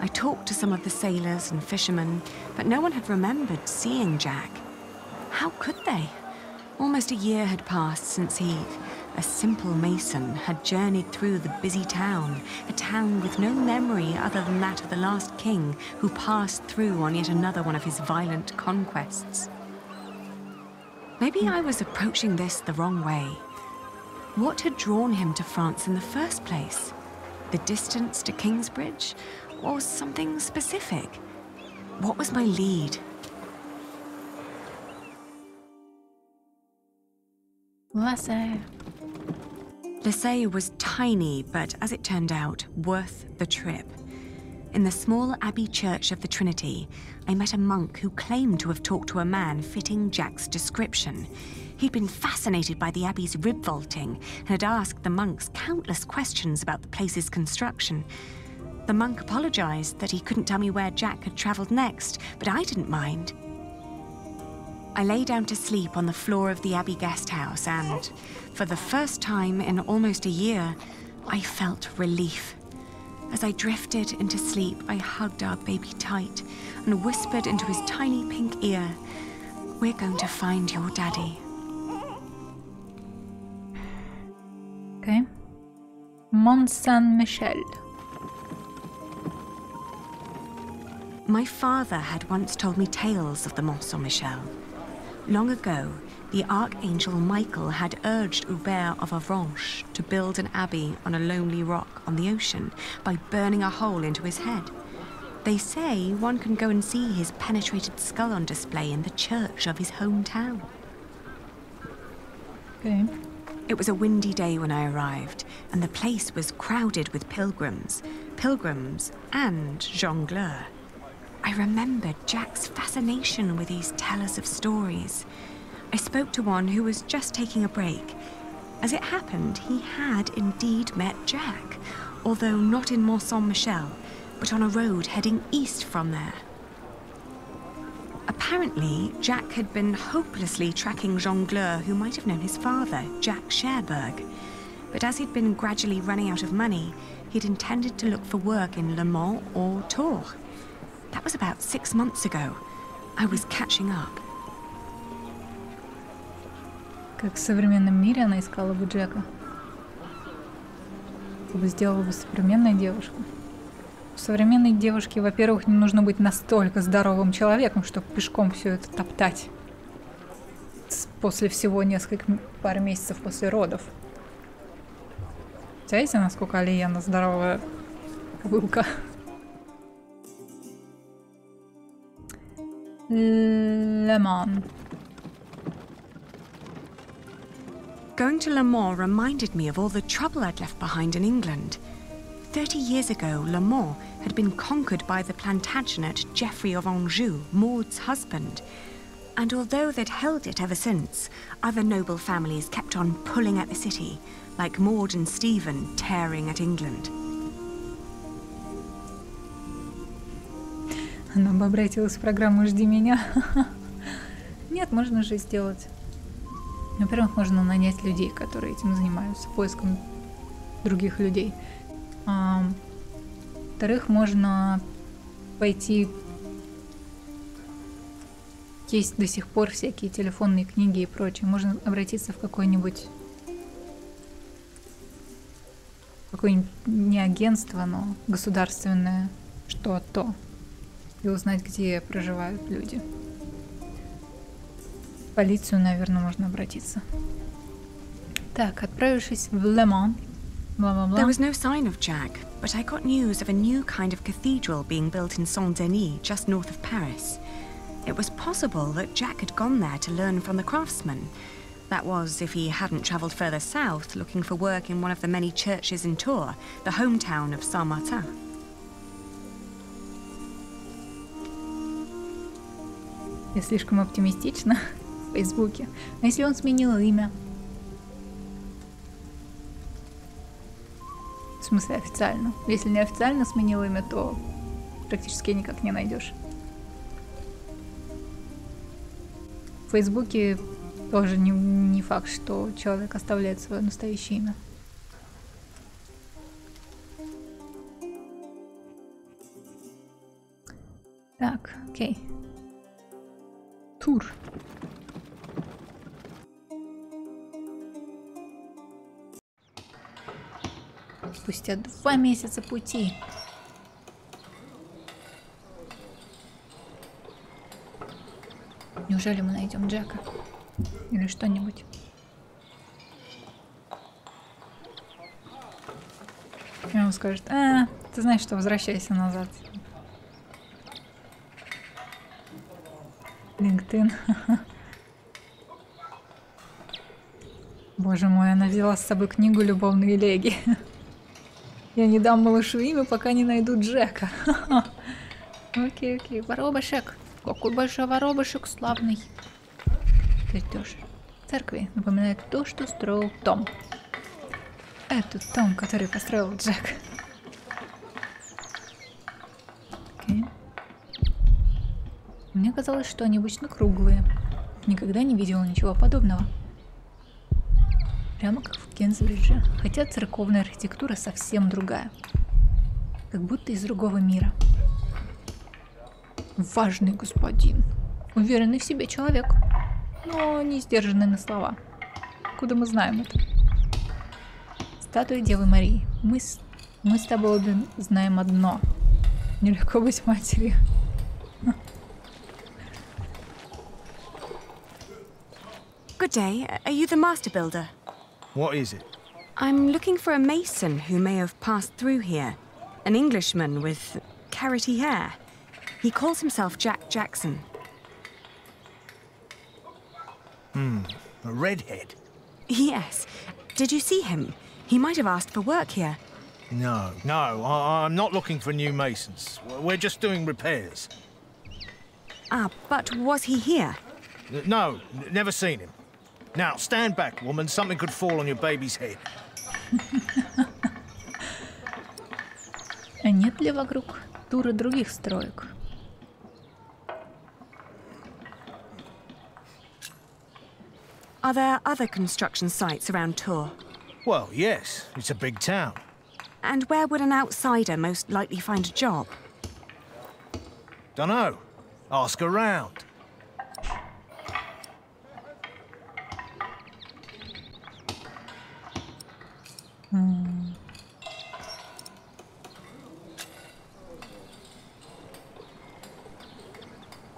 I talked to some of the sailors and fishermen, but no one had remembered seeing Jack. How could they? Almost a year had passed since he, a simple mason, had journeyed through the busy town, a town with no memory other than that of the last king who passed through on yet another one of his violent conquests. Maybe I was approaching this the wrong way. What had drawn him to France in the first place? The distance to Kingsbridge? Or something specific? What was my lead? Lesse. Lesse was tiny, but as it turned out, worth the trip. In the small abbey church of the Trinity, I met a monk who claimed to have talked to a man fitting Jack's description. He'd been fascinated by the abbey's rib vaulting and had asked the monks countless questions about the place's construction. The monk apologized that he couldn't tell me where Jack had traveled next, but I didn't mind. I lay down to sleep on the floor of the Abbey guest house and, for the first time in almost a year, I felt relief. As I drifted into sleep, I hugged our baby tight and whispered into his tiny pink ear, "We're going to find your daddy." Okay. Mont Saint-Michel. My father had once told me tales of the Mont Saint-Michel. Long ago, the Archangel Michael had urged Hubert of Avranches to build an abbey on a lonely rock on the ocean by burning a hole into his head. They say one can go and see his penetrated skull on display in the church of his hometown. Okay. It was a windy day when I arrived, and the place was crowded with pilgrims and jongleurs. I remembered Jack's fascination with these tellers of stories. I spoke to one who was just taking a break. As it happened, he had indeed met Jack, although not in Mont Saint-Michel, but on a road heading east from there. Apparently, Jack had been hopelessly tracking jongleur who might have known his father, Jack Cherbourg. But as he'd been gradually running out of money, he'd intended to look for work in Le Mans or Tours. That was about 6 months ago. I was catching up. Как в современном мире она искала бы Джека. Что бы сделала бы современная девушка. У современной девушки, во-первых, не нужно быть настолько здоровым человеком, чтобы пешком все это топтать. После всего пар месяцев после родов. Знаете, насколько Алиена здоровая кобылка? Le Mans. Going to Le Mans reminded me of all the trouble I'd left behind in England. 30 years ago, Le Mans had been conquered by the Plantagenet Geoffrey of Anjou, Maud's husband. And although they'd held it ever since, other noble families kept on pulling at the city, like Maud and Stephen tearing at England. Она бы обратилась в программу «Жди меня». Нет, можно же сделать. Во-первых, можно нанять людей, которые этим занимаются, поиском других людей. Во-вторых, можно пойти... Есть до сих пор всякие телефонные книги и прочее. Можно обратиться в какое-нибудь не агентство, но государственное что-то. И узнать, где проживают люди. В полицию, наверное, можно обратиться. Так, отправившись в Le Mans. There was no sign of Jack, but I got news of a new kind of cathedral being built in Saint-Denis, just north of Paris. It was possible that Jack had gone there to learn from the craftsmen. That was, if he hadn't travelled further south, looking for work in one of the many churches in Tours, the hometown of Saint-Martin. Я слишком оптимистична в Фейсбуке. А если он сменил имя? В смысле официально? Если не официально сменил имя, то практически никак не найдешь. В Фейсбуке тоже не факт, что человек оставляет свое настоящее имя. Так, окей. Тур. Спустя 2 месяца пути. Неужели мы найдем Джека? Или что-нибудь? И он скажет: ты знаешь что, возвращайся назад. LinkedIn. Боже мой, она взяла с собой книгу «Любовные элегии». Я не дам малышу имя, пока не найду Джека. Окей, воробушек. Какой большой воробушек славный. Чертеж церкви напоминает то, что строил Том. Это Том, который построил Джек. Окей. Мне казалось, что они обычно круглые. Никогда не видела ничего подобного. Прямо как в Кингсбридже. Хотя церковная архитектура совсем другая. Как будто из другого мира. Важный господин. Уверенный в себе человек. Но не сдержанный на слова. Откуда мы знаем это? Статуя Девы Марии. Мы с тобой обе знаем одно. Нелегко быть матерью. Good day. Are you the master builder? What is it? I'm looking for a mason who may have passed through here. An Englishman with carroty hair. He calls himself Jack Jackson. A redhead? Yes. Did you see him? He might have asked for work here. No, I'm not looking for new masons. We're just doing repairs. But was he here? No, never seen him. Now, stand back, woman. Something could fall on your baby's head. А нет ли вокруг Тура других строек? Are there other construction sites around Tours? Well, yes. It's a big town. And where would an outsider most likely find a job? Dunno. Ask around.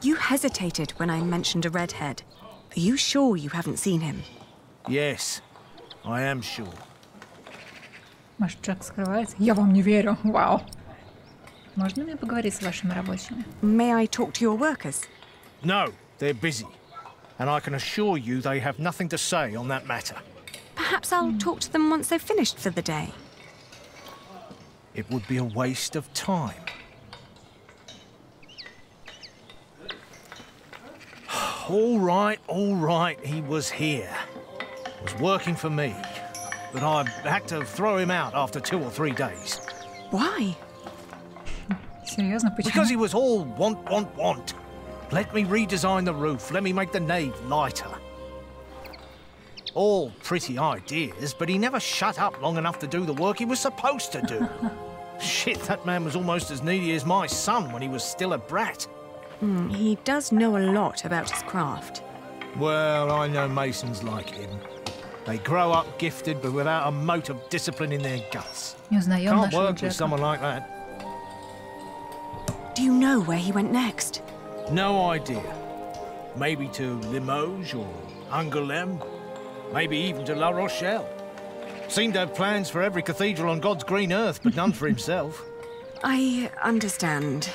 You hesitated when I mentioned a redhead. Are you sure you haven't seen him? Yes, I am sure. Может, Джек скрывается? Я вам не верю. Вау. Можно мне поговорить с вашими рабочими? May I talk to your workers? No, they're busy. And I can assure you they have nothing to say on that matter. Perhaps I'll talk to them once they've finished for the day. It would be a waste of time. All right, he was here. Was working for me. But I had to throw him out after 2 or 3 days. Why? Серьезно, почему? Because he was all want. Let me redesign the roof, let me make the nave lighter. All pretty ideas, but he never shut up long enough to do the work he was supposed to do. Shit, that man was almost as needy as my son when he was still a brat. He does know a lot about his craft. Well, I know masons like him. They grow up gifted, but without a mote of discipline in their guts. Can't work with someone like that. Do you know where he went next? No idea. Maybe to Limoges or Angoulême. Maybe even to La Rochelle. Seemed to have plans for every cathedral on God's green earth, but none for himself. I understand.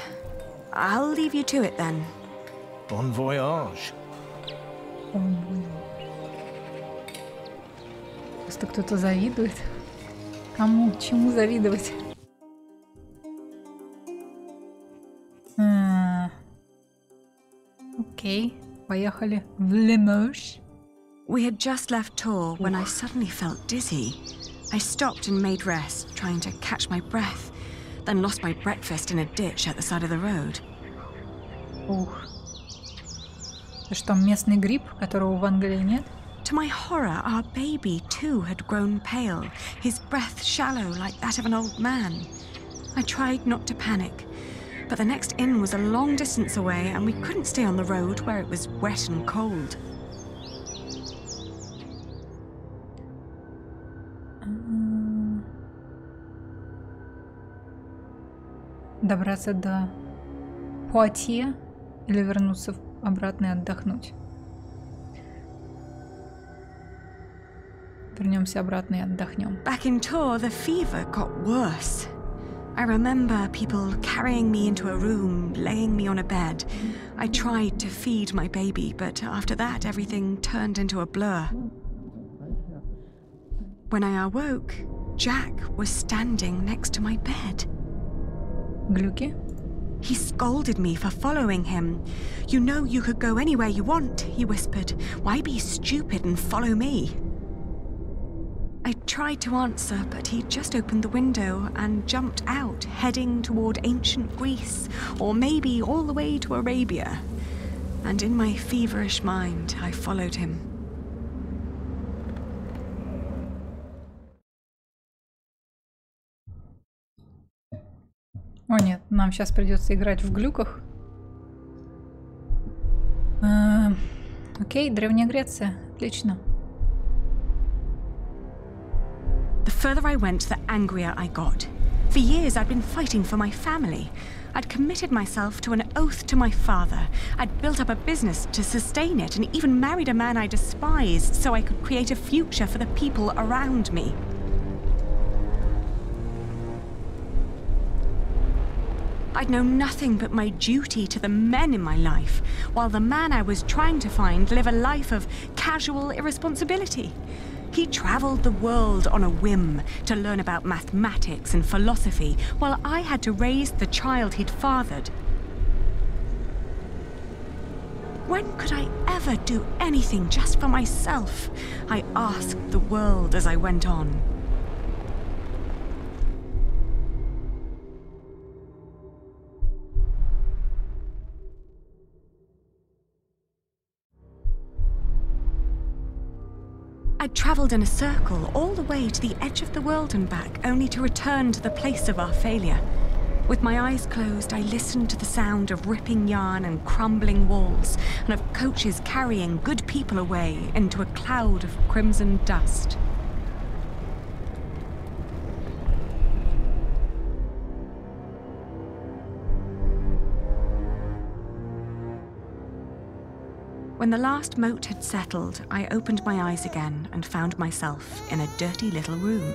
I'll leave you to it then. Bon voyage. Просто кто-то завидует. Кому? Чему завидовать? Окей, поехали в Лимож. We had just left Tours when I suddenly felt dizzy. I stopped and made rest, trying to catch my breath, then lost my breakfast in a ditch at the side of the road. Ух. Это что, местный грипп, которого в Англии нет? To my horror, our baby too had grown pale, his breath shallow like that of an old man. I tried not to panic, but the next inn was a long distance away and we couldn't stay on the road where it was wet and cold. Добраться до Пуатье или вернуться обратно и отдохнуть? Вернемся обратно и отдохнем. Back in Tours, the fever got worse. I remember people carrying me into a room, laying me on a bed. I tried to feed my baby, but after that everything turned into a blur. When I awoke, Jack was standing next to my bed. Глюки? He scolded me for following him. You know you could go anywhere you want, he whispered. Why be stupid and follow me? I tried to answer, but he just opened the window and jumped out, heading toward ancient Greece, or maybe all the way to Arabia. And in my feverish mind, I followed him. О нет, нам сейчас придется играть в глюках. Окей, Древняя Греция. Отлично. The further I went, the angrier I got. For years, I'd been fighting for my family. I'd committed myself to an oath to my father. I'd built up a business to sustain it and even married a man I despised so I could create a future for the people around me. I'd known nothing but my duty to the men in my life, while the man I was trying to find lived a life of casual irresponsibility. He traveled the world on a whim to learn about mathematics and philosophy, while I had to raise the child he'd fathered. When could I ever do anything just for myself? I asked the world as I went on. I'd travelled in a circle all the way to the edge of the world and back, only to return to the place of our failure. With my eyes closed, I listened to the sound of ripping yarn and crumbling walls, and of coaches carrying good people away into a cloud of crimson dust. When the last moat had settled, I opened my eyes again and found myself in a dirty little room.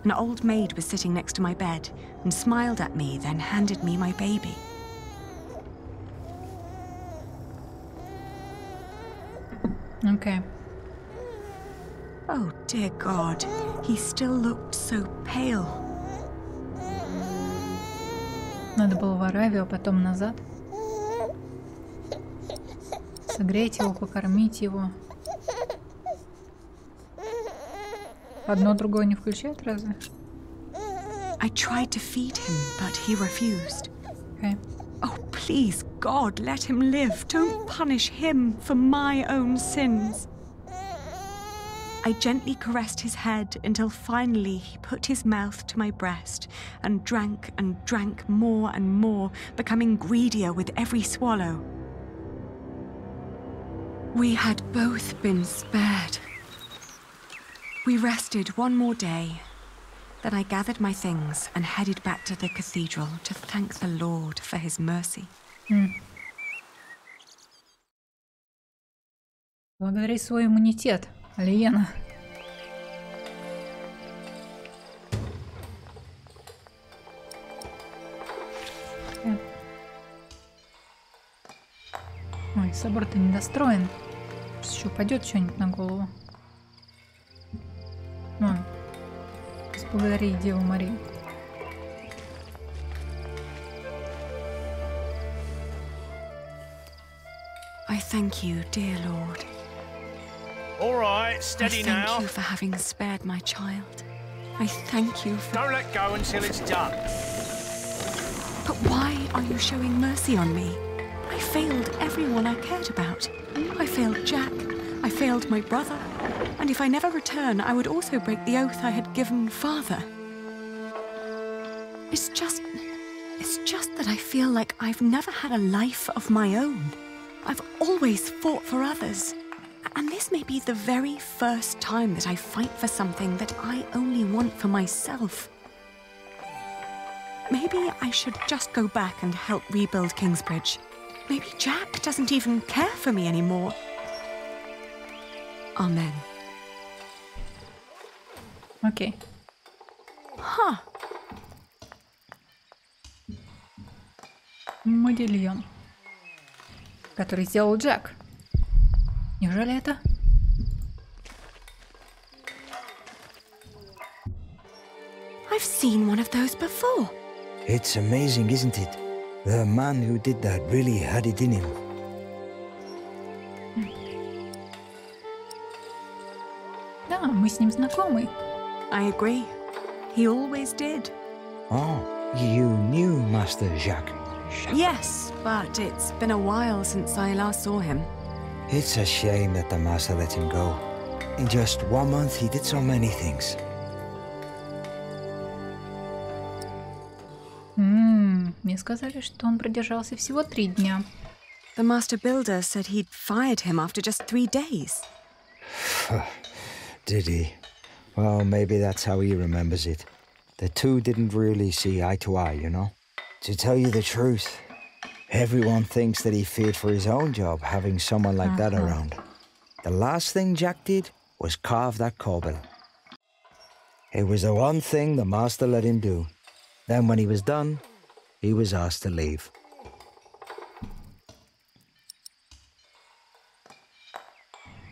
An old maid was sitting next to my bed and smiled at me, then handed me my baby. Okay. Oh, dear God, he still looked so pale. Надо было в Аравию, а потом назад. Согреть его, покормить его. Одно другое не включает, разве? I tried to feed him, but he refused. Okay. Oh, please, God, let him live. Don't punish him for my own sins. I gently caressed his head until finally he put his mouth to my breast and drank more and more, becoming greedier with every swallow. We had both been spared. We rested one more day. Then I gathered my things and headed back to the cathedral to thank the Lord for his mercy. Благодари свой иммунитет, Алиена. Ой, собор-то недостроен. Сейчас еще упадет что-нибудь на голову. Благодари Деву Марию. I thank you, dear Lord. All right, steady now. I thank you for having spared my child. I thank you for... Don't let go until it's done. But why are you showing mercy on me? I failed everyone I cared about. I failed Jack. I failed my brother. And if I never return, I would also break the oath I had given Father. It's just that I feel like I've never had a life of my own. I've always fought for others. And this may be the very first time that I fight for something that I only want for myself. Maybe I should just go back and help rebuild Kingsbridge. Maybe Jack doesn't even care for me anymore. Amen. Окей. Huh. Модильон, который сделал Джек. Неужели это? I've seen one of those before. It's amazing, isn't it? The man who did that really had it in him. Да, мы с ним знакомы. I agree. He always did. Oh, you knew Master Jacques? Yes, but it's been a while since I last saw him. It's a shame that the Master let him go. In just 1 month, he did so many things. Мне сказали, что он продержался всего 3 дня. The Master Builder said he'd fired him after just 3 days. Did he? Well, maybe that's how he remembers it. The two didn't really see eye to eye, you know? To tell you the truth, everyone thinks that he feared for his own job, having someone like that around. The last thing Jack did was carve that corbel. It was the one thing the Master let him do. Then when he was done, he was asked to leave.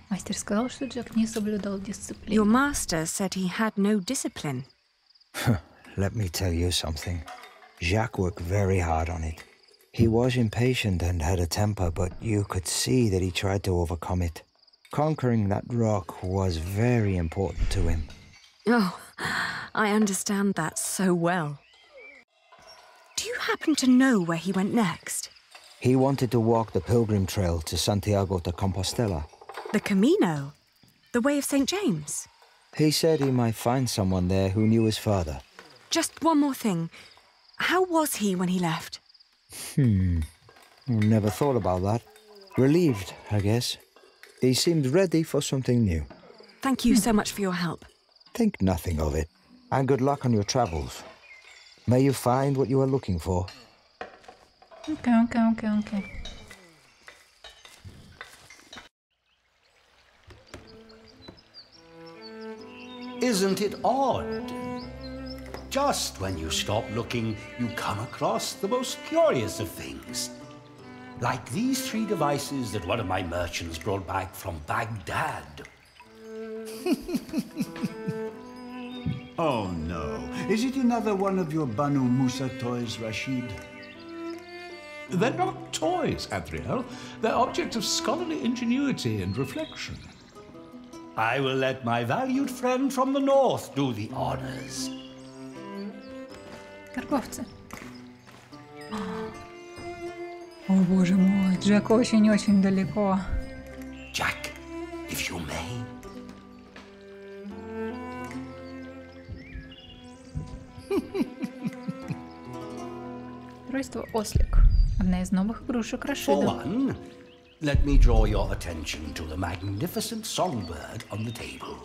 Мастер сказал, что Джек не соблюдал дисциплину. Your master said he had no discipline. Let me tell you something. Jacques worked very hard on it. He was impatient and had a temper, but you could see that he tried to overcome it. Conquering that rock was very important to him. Oh, I understand that so well. Do you happen to know where he went next? He wanted to walk the pilgrim trail to Santiago de Compostela. The Camino? The way of St. James? He said he might find someone there who knew his father. Just one more thing. How was he when he left? Never thought about that. Relieved, I guess. He seemed ready for something new. Thank you so much for your help. Think nothing of it. And good luck on your travels. May you find what you are looking for. Okay. Isn't it odd? Just when you stop looking, you come across the most curious of things. Like these 3 devices that one of my merchants brought back from Baghdad. Oh no. Is it another one of your Banu Musa toys, Rashid? They're not toys, Adriel. They're objects of scholarly ingenuity and reflection. I will let my valued friend from the north do the honors. Торговцы. О боже мой, Джек очень-очень далеко. Jack, if you may. Устройство ослик. Одна из новых игрушек For Рашида. one, let me draw your attention to the magnificent songbird on the table.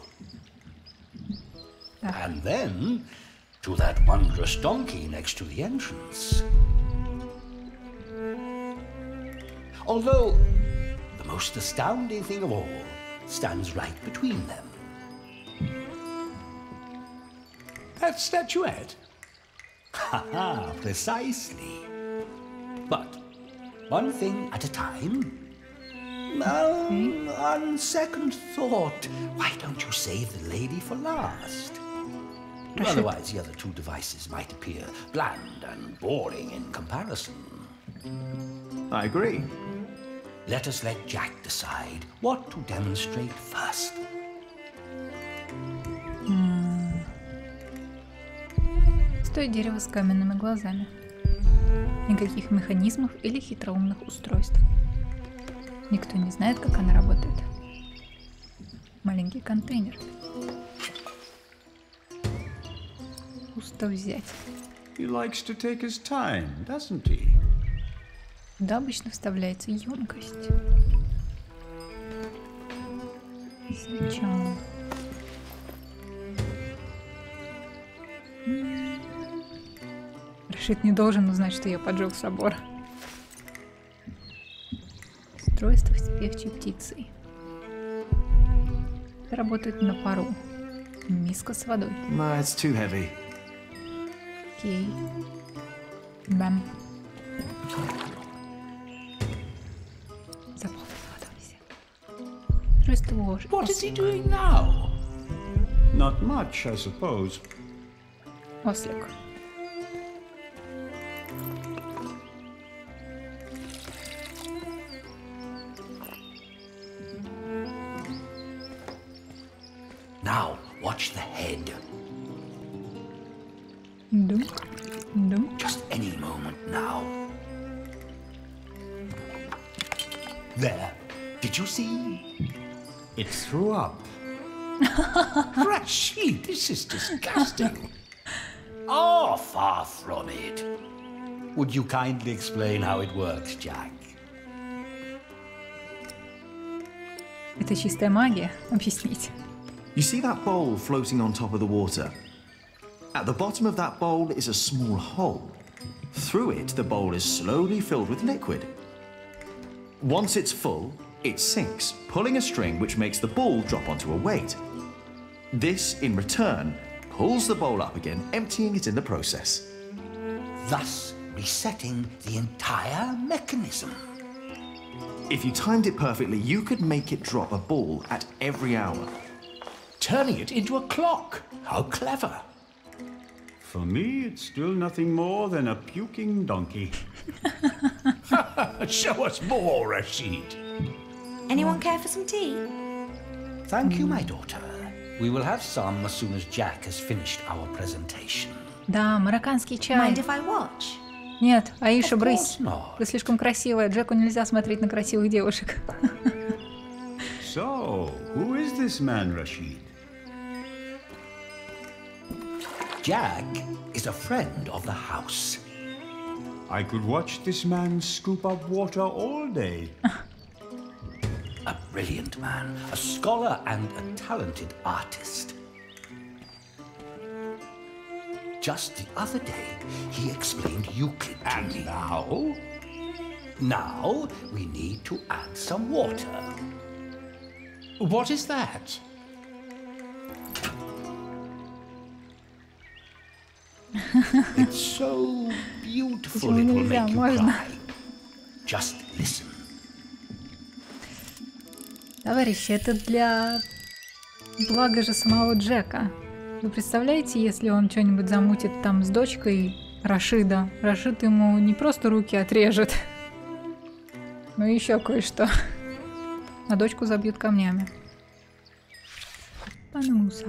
And then to that wondrous donkey next to the entrance. Although, the most astounding thing of all stands right between them. That statuette? Ha-ha, precisely. But one thing at a time. On second thought, why don't you save the lady for last? Otherwise, the other 2 devices might appear bland and boring in comparison. I agree. Let us let Jack decide what to demonstrate first. Стоит дерево с каменными глазами. Никаких механизмов или хитроумных устройств. Никто не знает, как она работает. Маленький контейнер. Пусто взять. He likes to take his time, doesn't he? Куда обычно вставляется емкость? Зачем? Рашид не должен узнать, что я поджег собор. Устройство с певчей птицей. Это работает на пару. Миска с водой. No, it's too heavy. Окей. Бам. Заполнить водой все. Устройство ложек. What is he doing now? Not much, I suppose. Ослик. Now, watch the head. Just any moment now. There. Did you see? It threw up. Rashid, this is disgusting. Oh, far from it. Would you kindly explain how it works, Jack? Это чистая магия. Объясните. You see that bowl floating on top of the water? At the bottom of that bowl is a small hole. Through it, the bowl is slowly filled with liquid. Once it's full, it sinks, pulling a string which makes the ball drop onto a weight. This, in return, pulls the bowl up again, emptying it in the process. Thus resetting the entire mechanism. If you timed it perfectly, you could make it drop a ball at every hour. Turning it into a clock. How clever. For me, it's still nothing more than a puking donkey. Show us more, Rashid. Anyone care for some tea? Thank you, my daughter. We will have some as soon as Jack has finished our presentation. Да, марокканский чай. Mind if I watch? Нет, Аиша, брысь. Вы слишком красивая. Джеку нельзя смотреть на красивых девушек. So, who is this man, Rashid? Jack is a friend of the house. I could watch this man scoop up water all day. A brilliant man, a scholar and a talented artist. Just the other day, he explained Euclid to me. And now? Now, we need to add some water. What is that? It's so beautiful it will make you cry. Just listen. Товарищи, это для блага же самого Джека. Вы представляете, если он что-нибудь замутит там с дочкой Рашида? Рашид ему не просто руки отрежет, но еще кое-что. А дочку забьют камнями. Бану Муса.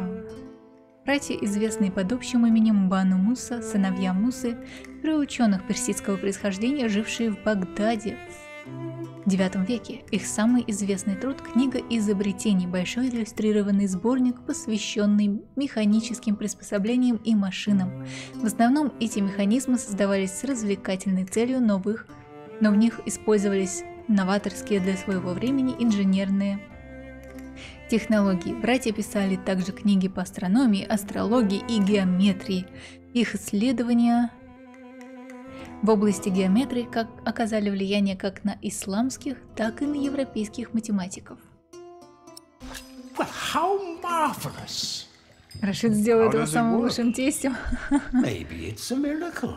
Братья, известные под общим именем Бану Муса, сыновья Мусы, трое ученых персидского происхождения, жившие в Багдаде в IX веке. Их самый известный труд – книга изобретений, большой иллюстрированный сборник, посвященный механическим приспособлениям и машинам. В основном эти механизмы создавались с развлекательной целью, но в них использовались новаторские для своего времени инженерные технологии. Братья писали также книги по астрономии, астрологии и геометрии. Их исследования в области геометрии оказали влияние как на исламских, так и на европейских математиков. Well, how marvelous! Рашид сделает его самым лучшим тестем. Maybe it's a miracle.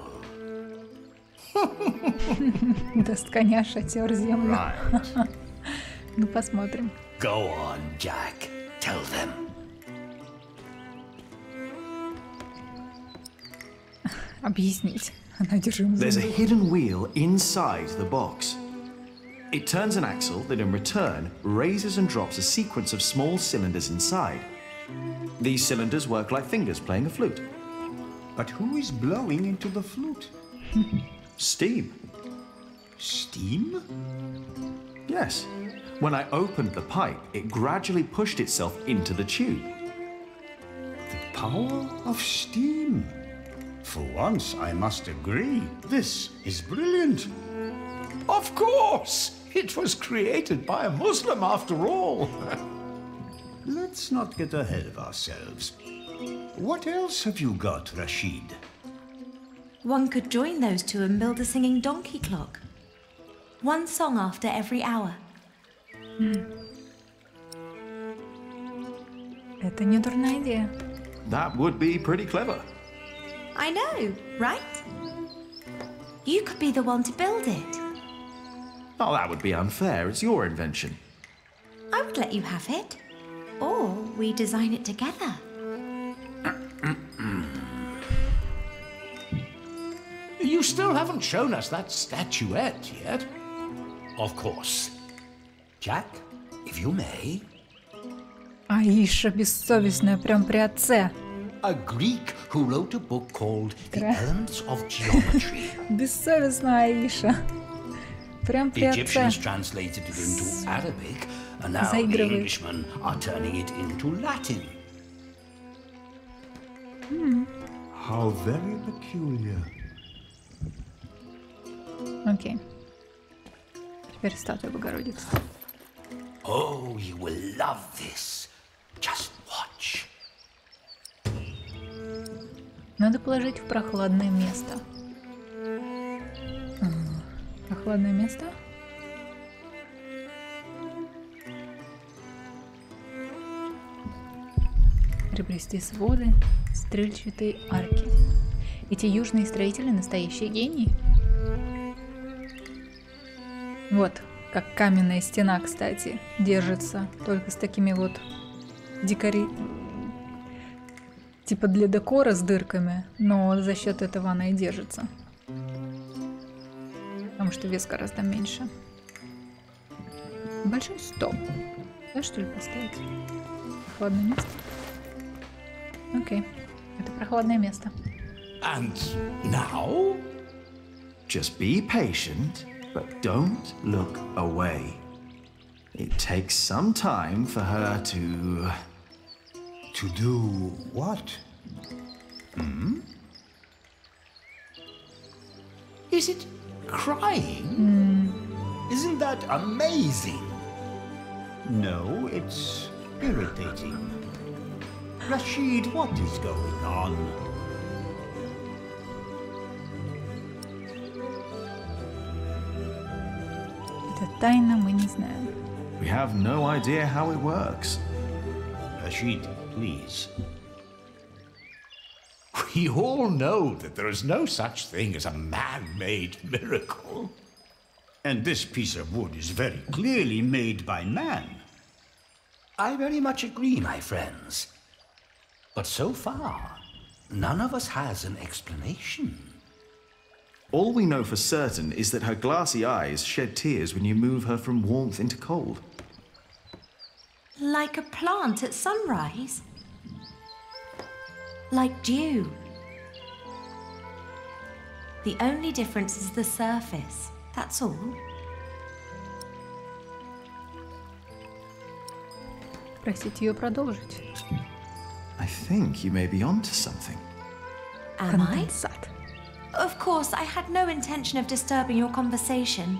Даст коня, шатер, землю. Ну, посмотрим. Go on, Jack. Tell them. Объяснить. There's a hidden wheel inside the box. It turns an axle that in return raises and drops a sequence of small cylinders inside. These cylinders work like fingers playing a flute. But who is blowing into the flute? Steam. Steam? Yes. When I opened the pipe, it gradually pushed itself into the tube. The power of steam. For once, I must agree, this is brilliant. Of course! It was created by a Muslim after all. Let's not get ahead of ourselves. What else have you got, Rashid? One could join those two and build a singing donkey clock. One song after every hour. Это не дурная идея. That would be pretty clever. I know, right? You could be the one to build it. Oh, that would be unfair. It's your invention. I would let you have it. Or we design it together. You still haven't shown us that statuette yet. Of course. Jack, if you may. Аиша бессовестная, прям при отце. A Greek who wrote a book called The Elements of Geometry. Бессовестная Аиша. Прям при The отце. Egyptians translated it into Arabic, and now the Englishmen are turning it into Latin. How very peculiar. Окей. Теперь статуя Богородицы. Oh, you will love this. Just watch. Надо положить в прохладное место. Прохладное место? Приплести своды, стрельчатые арки. Эти южные строители настоящие гении. Вот, как каменная стена, кстати, держится. Только с такими вот типа для декора с дырками, но за счет этого она и держится. Потому что вес гораздо меньше. Большой стол. Да, что ли, поставить? Прохладное место? Окей. Это прохладное место. And now? Just be patient, but don't look away. It takes some time for her to... To do what? Hmm? Is it crying? Isn't that amazing? No, it's irritating. Rashid, what is going on? Это тайна, мы не знаем. We have no idea how it works. Rashid, please. We all know that there is no such thing as a man-made miracle. And this piece of wood is very clearly made by man. I very much agree, my friends. But so far, none of us has an explanation. All we know for certain is that her glassy eyes shed tears when you move her from warmth into cold. Like a plant at sunrise? Like dew? The only difference is the surface, that's all. Просить ее продолжить. I think you may be onto something. Am I? Of course, I had no intention of disturbing your conversation.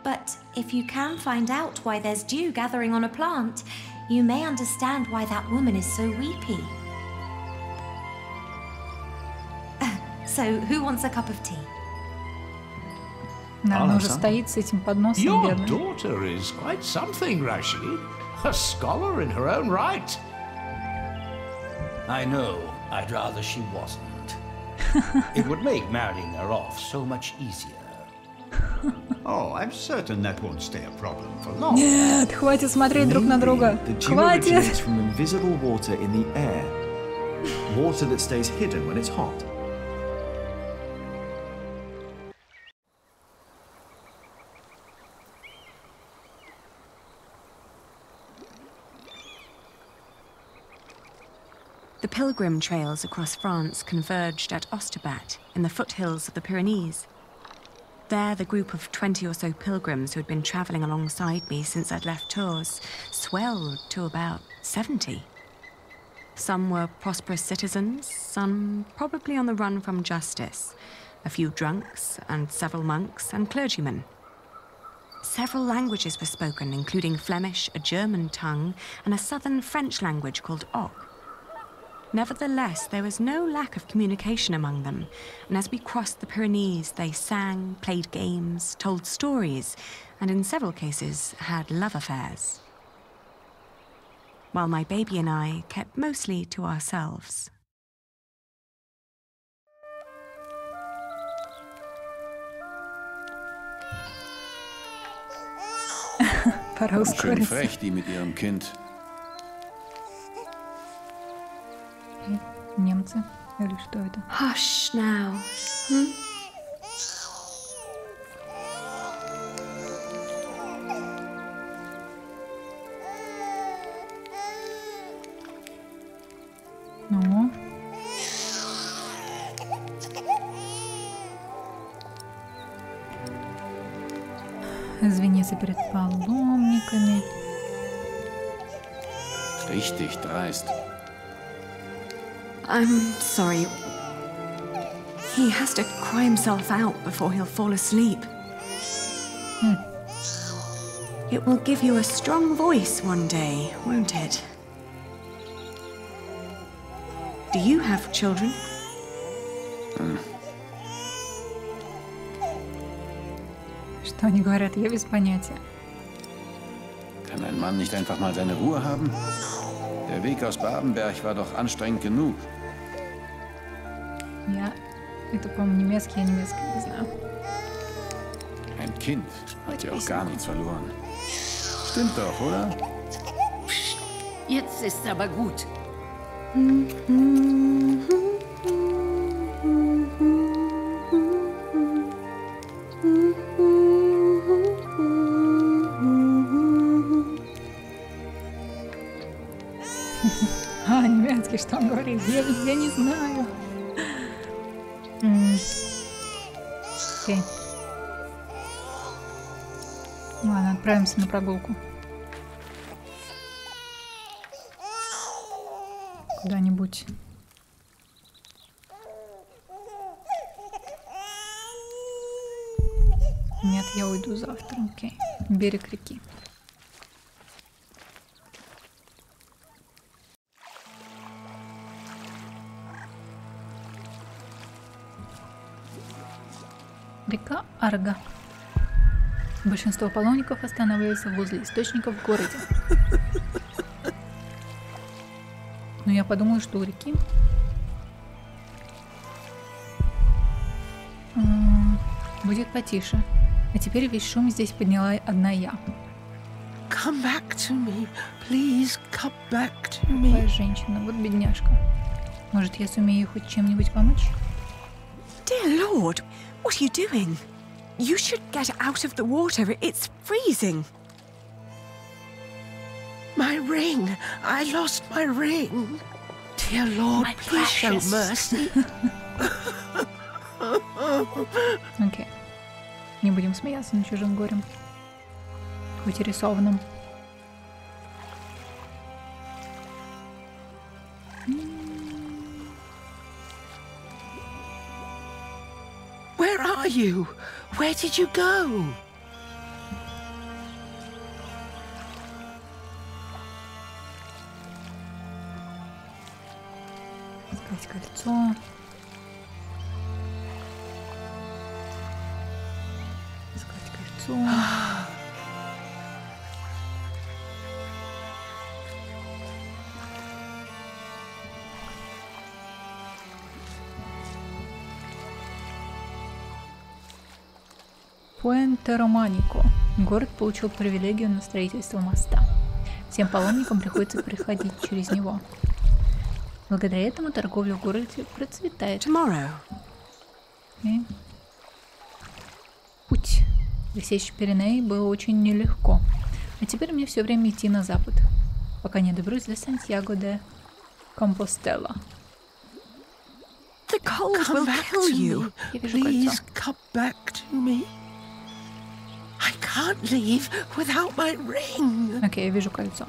But if you can find out why there's dew gathering on a plant, you may understand why that woman is so weepy. So, who wants a cup of tea? Она уже стоит с этим подносом, Your бедная. daughter is quite something, Rashid. A scholar in her own right. I know. I'd rather she wasn't. It would make marrying her off so much easier. Oh, I'm certain that won't stay a problem for long. Нет, хватит смотреть друг на друга. The dew Хватит. originates from invisible water in the air. Water that stays hidden when it's hot. The pilgrim trails across France converged at Osterbat in the foothills of the Pyrenees. There, the group of 20 or so pilgrims who had been travelling alongside me since I'd left Tours swelled to about 70. Some were prosperous citizens, some probably on the run from justice, a few drunks and several monks and clergymen. Several languages were spoken, including Flemish, a German tongue, and a southern French language called Oc. Nevertheless, there was no lack of communication among them, and as we crossed the Pyrenees, they sang, played games, told stories, and in several cases had love affairs. While my baby and I kept mostly to ourselves. Schön frech, die mit ihrem Kind. Немцы? Или что это? Hush now. Ну? Извиниться перед паломниками. Richtig dreist. I'm sorry. He has to cry himself out before he'll fall asleep. It will give you a strong voice one day, won't it? Do you have children? Что они говорят, я без понятия. Kann ein Mann nicht einfach mal seine Ruhe haben? Der Weg aus Babenberg war doch anstrengend genug. Я... Это, по-моему, немецкий, я немецкий не знаю. Ein Kind hat ja auch gar nichts verloren. Stimmt doch, oder? Jetzt ist aber gut. А, немецкий, что он говорит? Я не знаю. Окей. Ладно, отправимся на прогулку. Куда-нибудь. Нет, я уйду завтра, окей. Берег реки. Река Арга. Большинство паломников останавливается возле источников в городе. Но я подумала, что у реки будет потише. А теперь весь шум здесь подняла одна я. Come back to me, please, come back to me. Такая женщина, вот бедняжка. Может, я сумею ей хоть чем-нибудь помочь? Dear Lord, what are you doing? You should get out of the water. It's freezing. My ring. I lost my ring. Dear Lord, My please show mercy. Окей. Не будем смеяться над чужим горем. Хоть и рисованным. Where are you? Where did you go? Искать кольцо. Искать кольцо. Пуэнте-Романико. Город получил привилегию на строительство моста. Всем паломникам приходится проходить через него. Благодаря этому торговля в городе процветает. Okay. Путь. Пересечь Пиренеи было очень нелегко. А теперь мне все время идти на запад, пока не доберусь до Сантьяго де Компостела. The cold will kill you. Please come back to me. I can't leave without my ring. Окей, я вижу кольцо.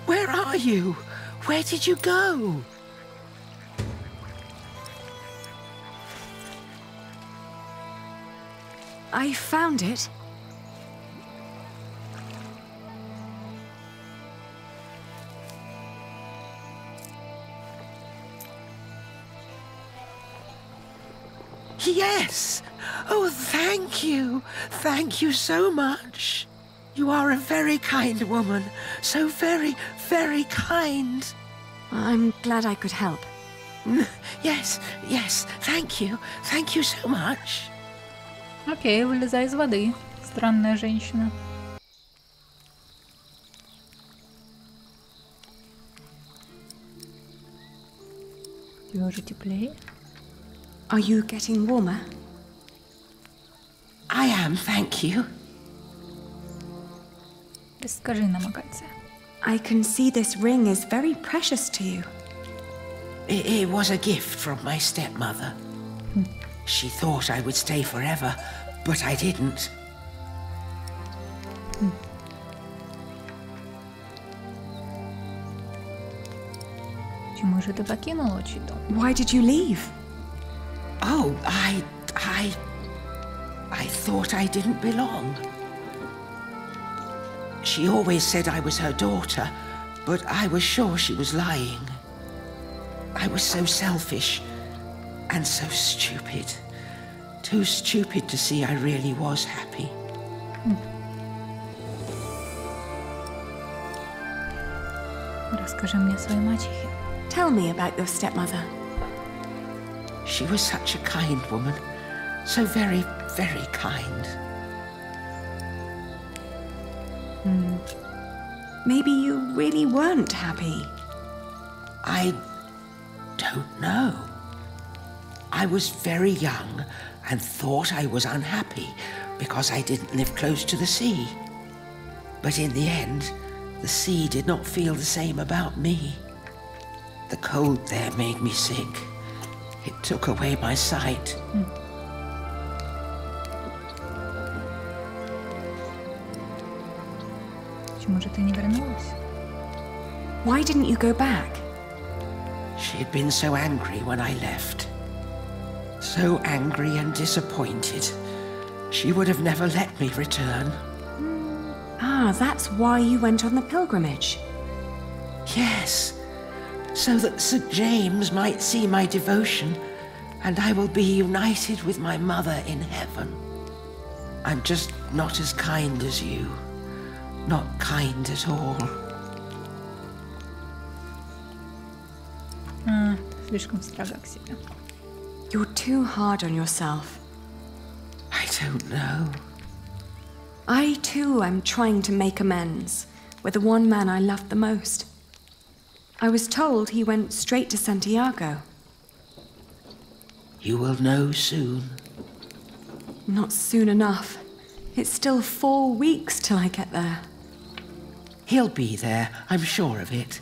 Where are you? Where did you go? I found it. Yes! Oh, thank you! Thank you so much! You are a very kind woman. So very, very kind. I'm glad I could help. Yes, yes, thank you. Thank you so much. Окей, вылезай из воды, странная женщина. Тебе уже теплее? Are you getting warmer? I am, thank you. Расскажи нам о кольце. I can see this ring is very precious to you. It was a gift from my stepmother. She thought I would stay forever, but I didn't. Почему же ты покинула отчий дом? Why did you leave? Oh, I thought I didn't belong. She always said I was her daughter, but I was sure she was lying. I was so selfish and so stupid. Too stupid to see I really was happy. Расскажи мне о своей мачехе. Tell me about your stepmother. She was such a kind woman. So very, very kind. Maybe you really weren't happy. I don't know. I was very young and thought I was unhappy because I didn't live close to the sea. But in the end, the sea did not feel the same about me. The cold there made me sick, It took away my sight. Почему же ты не вернулась? Why didn't you go back? She'd been so angry when I left. So angry and disappointed. She would have never let me return. Ah, that's why you went on the pilgrimage. Yes, so that St. James might see my devotion, and I will be united with my mother in heaven. I'm just not as kind as you. Not kind at all. Слишком строга к себе. You're too hard on yourself. I don't know. I too am trying to make amends with the one man I loved the most. I was told he went straight to Santiago. You will know soon. Not soon enough. It's still 4 weeks till I get there. He'll be there, I'm sure of it.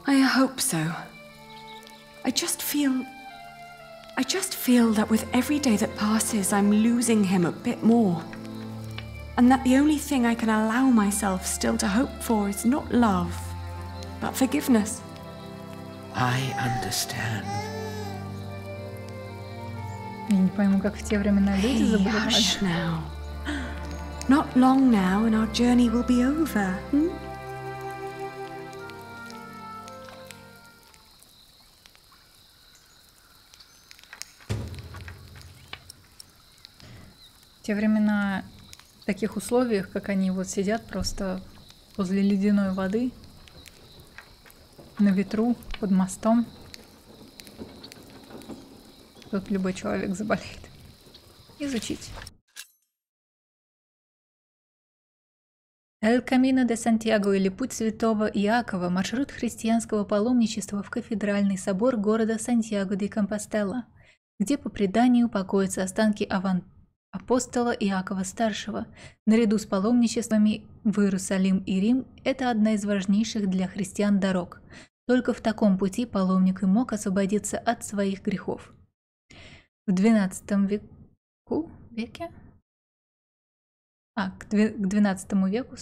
I hope so. I just feel that with every day that passes, I'm losing him a bit more. And that the only thing I can allow myself still to hope for is not love, but forgiveness. I understand. Я не пойму, как в те времена люди забывали. Hush now. Not long now and our journey will be over. В те времена в таких условиях, как они вот сидят просто возле ледяной воды, на ветру, под мостом, тут любой человек заболеет. Изучить. Эль Камино де Сантьяго или Путь Святого Иакова – маршрут христианского паломничества в кафедральный собор города Сантьяго де Компостела, где по преданию покоятся останки апостола Иакова Старшего. Наряду с паломничествами в Иерусалим и Рим это одна из важнейших для христиан дорог. Только в таком пути паломник и мог освободиться от своих грехов. В XII веке? К XII веку,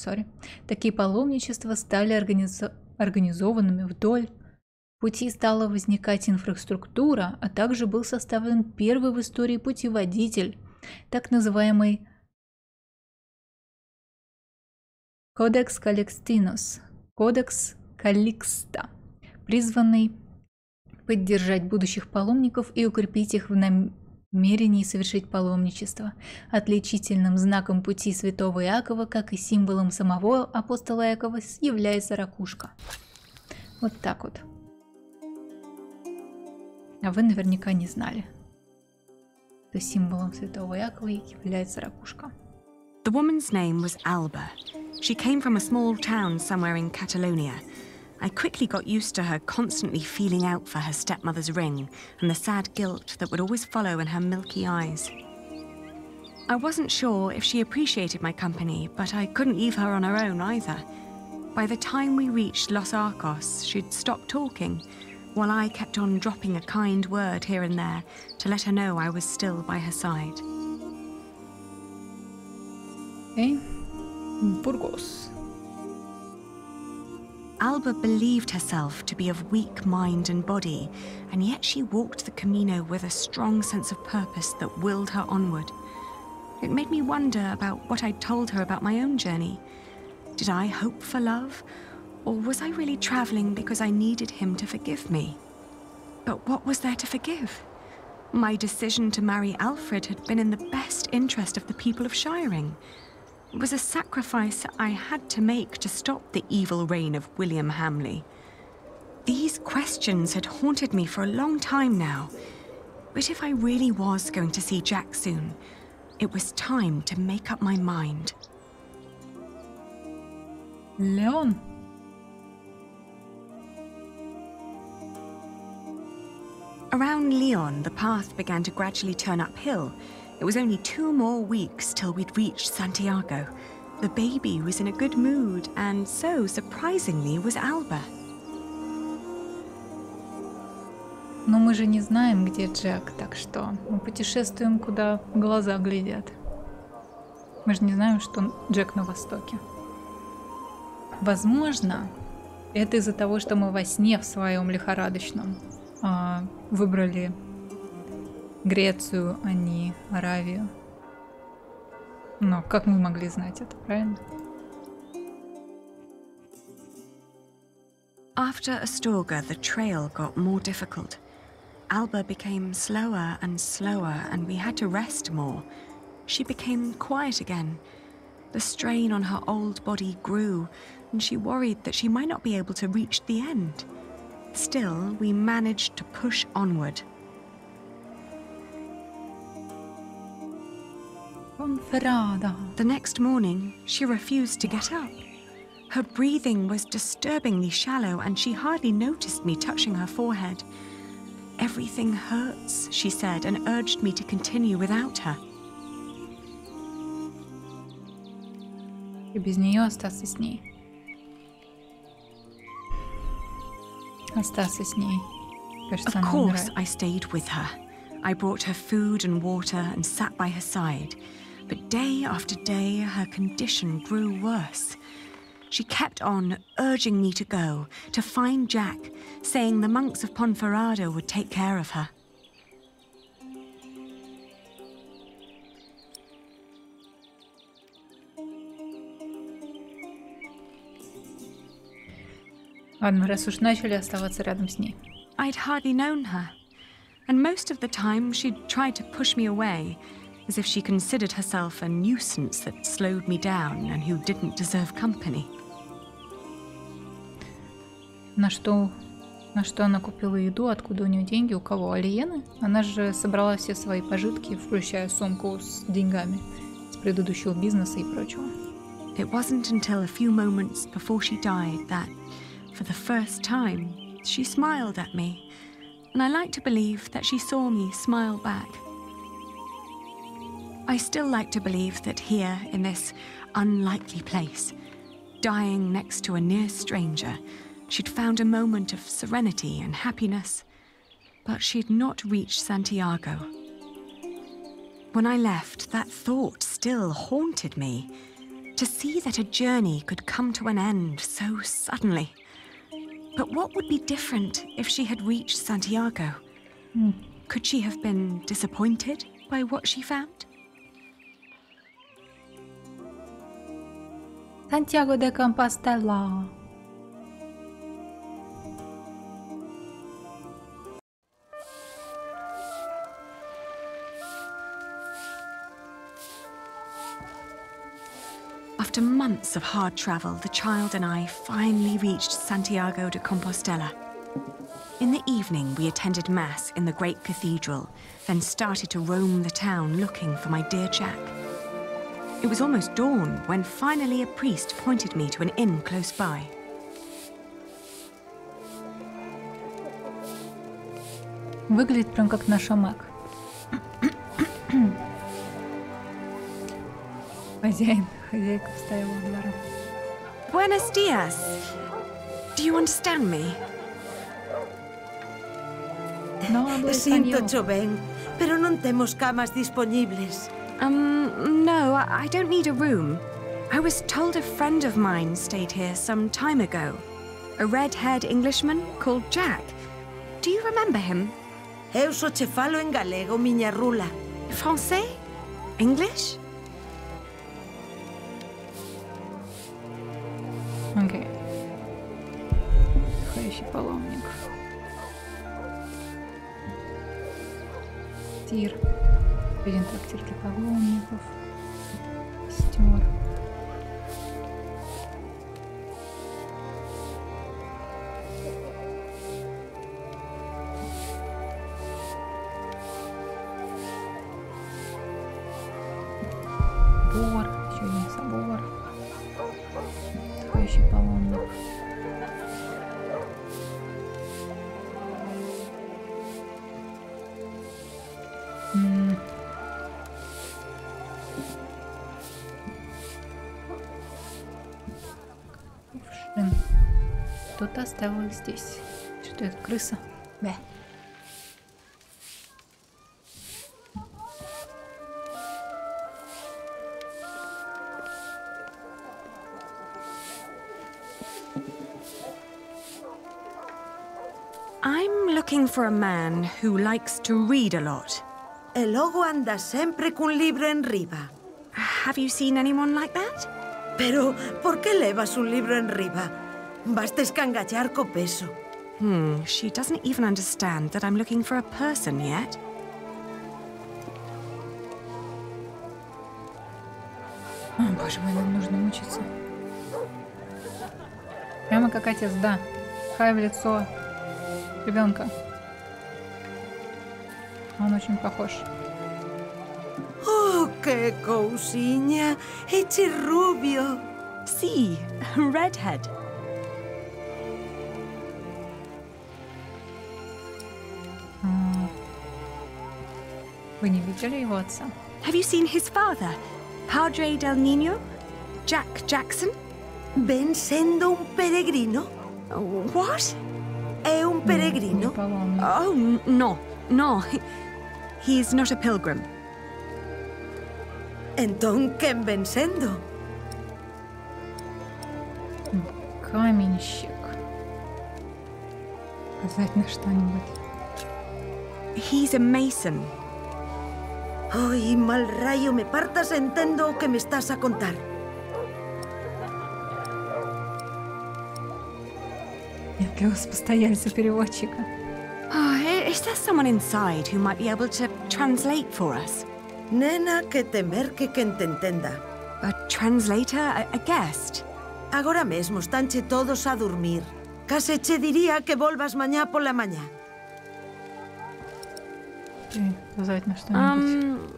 такие паломничества стали организованными вдоль пути, стала возникать инфраструктура, а также был составлен первый в истории путеводитель, так называемый Кодекс Каликстинус, Кодекс Каликста, призванный поддержать будущих паломников и укрепить их в намерении совершить паломничество. Отличительным знаком пути святого Иакова, как и символом самого апостола Иакова, является ракушка. Вот так вот. А вы наверняка не знали, что символом святого Иакова является ракушка. The woman's name was Alba. She came from a small town somewhere in Catalonia. I quickly got used to her constantly feeling out for her stepmother's ring and the sad guilt that would always follow in her milky eyes. I wasn't sure if she appreciated my company, but I couldn't leave her on her own either. By the time we reached Los Arcos, she'd stopped talking, while I kept on dropping a kind word here and there to let her know I was still by her side. Burgos. Alba believed herself to be of weak mind and body, and yet she walked the Camino with a strong sense of purpose that willed her onward. It made me wonder about what I'd told her about my own journey. Did I hope for love, or was I really traveling because I needed him to forgive me? But what was there to forgive? My decision to marry Alfred had been in the best interest of the people of Shiring. It was a sacrifice I had to make to stop the evil reign of William Hamley. These questions had haunted me for a long time now. But if I really was going to see Jack soon, it was time to make up my mind. Leon. Around Leon, the path began to gradually turn uphill. It was only 2 more weeks till we'd reached Santiago. The baby was in a good mood, and so, surprisingly, was Alba. Но мы же не знаем, где Джек, так что мы путешествуем, куда глаза глядят. Мы же не знаем, что Джек на востоке. Возможно, это из-за того, что мы во сне в своем лихорадочном выбрали Грецию, а не Аравию. Но как мы могли знать это, правильно? After Astorga, the trail got more difficult. Alba became slower and slower, and we had to rest more. She became quiet again. The strain on her old body grew, and she worried that she might not be able to reach the end. Still, we managed to push onward. The next morning, she refused to get up. Her breathing was disturbingly shallow, and she hardly noticed me touching her forehead. Everything hurts, she said, and urged me to continue without her. И без нее остаться с ней. Остаться с ней. Кажется, of она course, умирает. I stayed with her. I brought her food and water and sat by her side. But day after day, her condition grew worse. She kept on urging me to go, to find Jack, saying the monks of Ponferrada would take care of her. Ладно, раз уж начали оставаться рядом с ней. I'd hardly known her, and most of the time she'd tried to push me away, as if she considered herself a nuisance that slowed me down and who didn't deserve company. На что она купила еду, откуда у нее деньги, у кого? Алиены? Она же собрала все свои пожитки, включая сумку с деньгами с предыдущего бизнеса и прочего. It wasn't until a few moments before she died that, for the first time, she smiled at me, and I like to believe that she saw me smile back. I still like to believe that here, in this unlikely place, dying next to a near stranger, she'd found a moment of serenity and happiness, but she'd not reached Santiago. When I left, that thought still haunted me, to see that a journey could come to an end so suddenly. But what would be different if she had reached Santiago? Could she have been disappointed by what she found? Сантьяго де Компостела. After months of hard travel, the child and I finally reached Santiago de Compostela. In the evening, we attended Mass in the great cathedral, then started to roam the town looking for my dear Jack. It was almost dawn when finally a priest pointed me to an inn close by. Выглядит прям как наша Мэг. Хозяйка встала у двора. Buenos dias. Do you understand me? No hablo Sinto, español. Joven, pero non temos camas disponibles. No, I don't need a room. I was told a friend of mine stayed here some time ago. A red-haired Englishman called Jack. Do you remember him? Eu só che falo en galego, miña rula. Français? English? Окей. Ходящий паломник. Тир. Один трактир для паломников. Костер. Собор. Еще один собор. Ходящий паломник. Кувшин. Кто-то оставил здесь. Что это, крыса? Да. I'm looking for a man who likes to read a lot. El logo anda sempre cun libro en riba. Have you seen anyone like that? Pero, por que levas un libro en riba? Basta escangallar co peso. She doesn't even understand that I'm looking for a person yet. Боже мой, нам нужно мучиться. Прямо как отец, да. Хай в лицо ребенка. Он очень похож. Oh, qué cousiña. Eche rubio. Sí, redhead. Вы не видели его отца? Have you seen his father? Padre del Niño? Jack Jackson? Ven sendo un peregrino? What? É un peregrino? Oh, no, no. He's not a pilgrim. Entón, quen ven sendo? Каменщик. Сказать на что-нибудь. He's a mason. Ay, mal rayo, me partas entendo o que me estás a contar. Нет ли у вас постояльца переводчика? Is there someone inside who might be able to translate for us? Nena, que temer que quen te entenda. A translator? A guest? Agora mesmo estanche todos a dormir. Case che diría que volvas mañá pola mañá. Сказать на что-нибудь.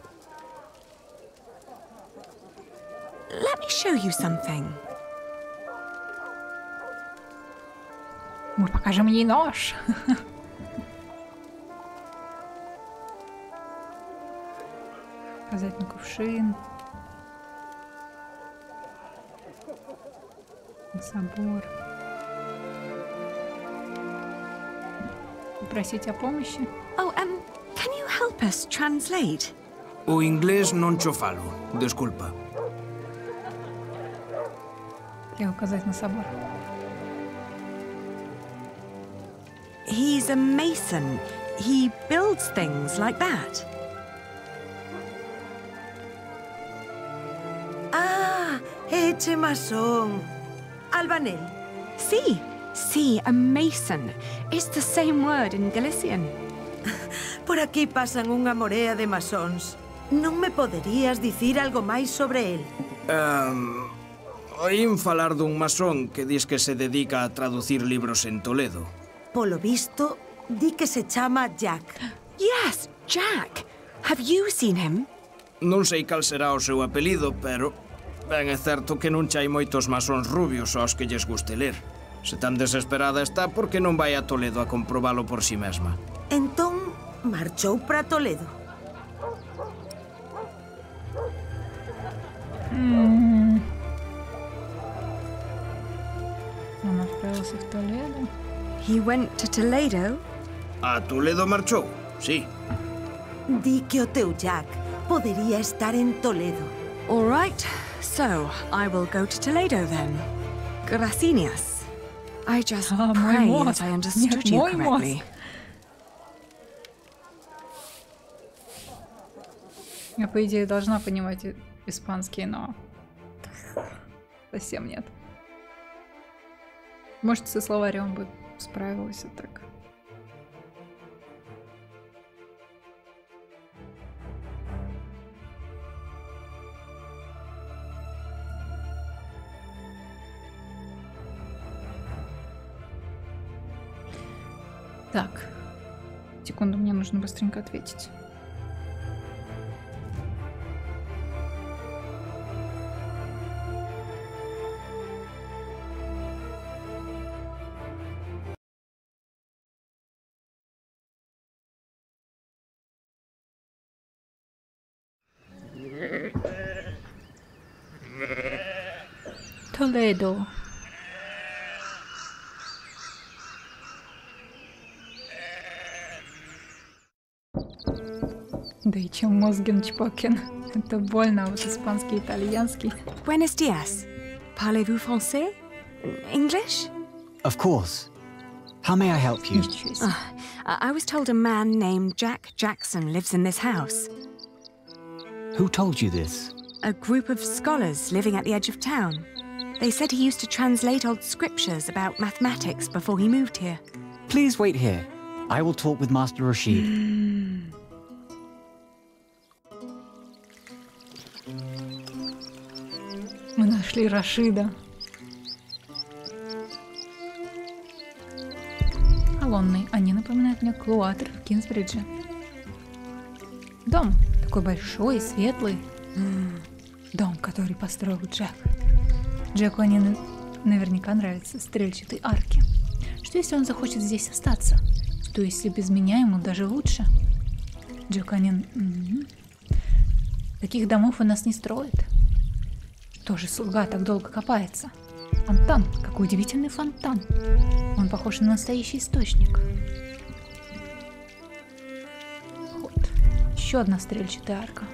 Let me show you something. Покажи мне нож. Показать на кувшин. На собор. Попросить о помощи. Oh, can you help us translate? O inglés non cho falo, desculpa. Где указать на собор? He's a mason. He builds things like that. Ah, eche masón. Albanel. Sí, sí, a mason. It's the same word in Galician. Por aquí pasan unha morea de masóns. Non me poderías dicir algo máis sobre el? Oín falar dun masón que dis que se dedica a traducir libros en Toledo. Polo visto, di que se chama Jack. Yes, Jack. Have you seen him? Non sei cal será o seu apelido, pero ben é certo que non chai moitos masóns rubios aos que lles guste ler. Se tan desesperada está, por que non vai a Toledo a comprobalo por si mesma? Entón, marchou para Toledo. Он отправился в Толедо. He went to Toledo? A Toledo marchou, sí. Di que o teu Jack podería estar en Toledo. All right, so I will go to Toledo then. Gracias. I just pray that I understood you correctly. Я, по идее, должна понимать испанский, но совсем нет. Может, со словарем бы справилась и так. Так, секунду, мне нужно быстренько ответить. Toledo. Да и чем мозгин чпокин. Это больно, а вот испанский, итальянский. Buenos dias. Parlez-vous français? English? Of course. How may I help you? I was told a man named Jack Jackson lives in this house. Who told you this? A group of scholars living at the edge of town. They said he used to translate old scriptures about mathematics before he moved here. Please wait here. I will talk with Master Rashid. Мы нашли Рашида. Колонны. Они напоминают мне клуатр в Кингсбридже. Дом такой большой и светлый. Дом, который построил Джек. Джеку они наверняка нравятся стрельчатые арки. Что если он захочет здесь остаться? Что если без меня ему даже лучше? Джек они... Таких домов у нас не строят. Тоже слуга так долго копается. Фонтан. Какой удивительный фонтан. Он похож на настоящий источник. Вот. Еще одна стрельчатая арка.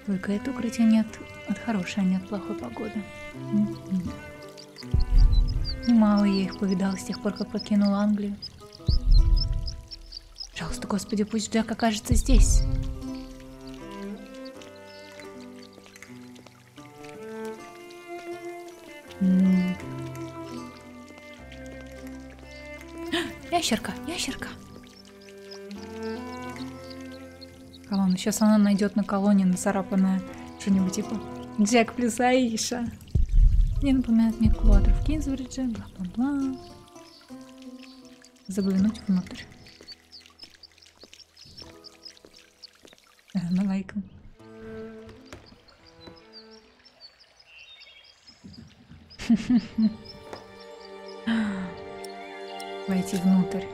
Только это укрытие не от хорошей, а не от плохой погоды. Немало я их повидала с тех пор, как покинула Англию. Пожалуйста, Господи, пусть Джек окажется здесь. Ящерка, ящерка. Колонна. Сейчас она найдет на колонне нацарапанное что-нибудь типа Джек плюс Аиша. Не напоминает мне клуатр в Кингсбридже, бла-бла-бла. Заглянуть внутрь. На лайком. Войти внутрь.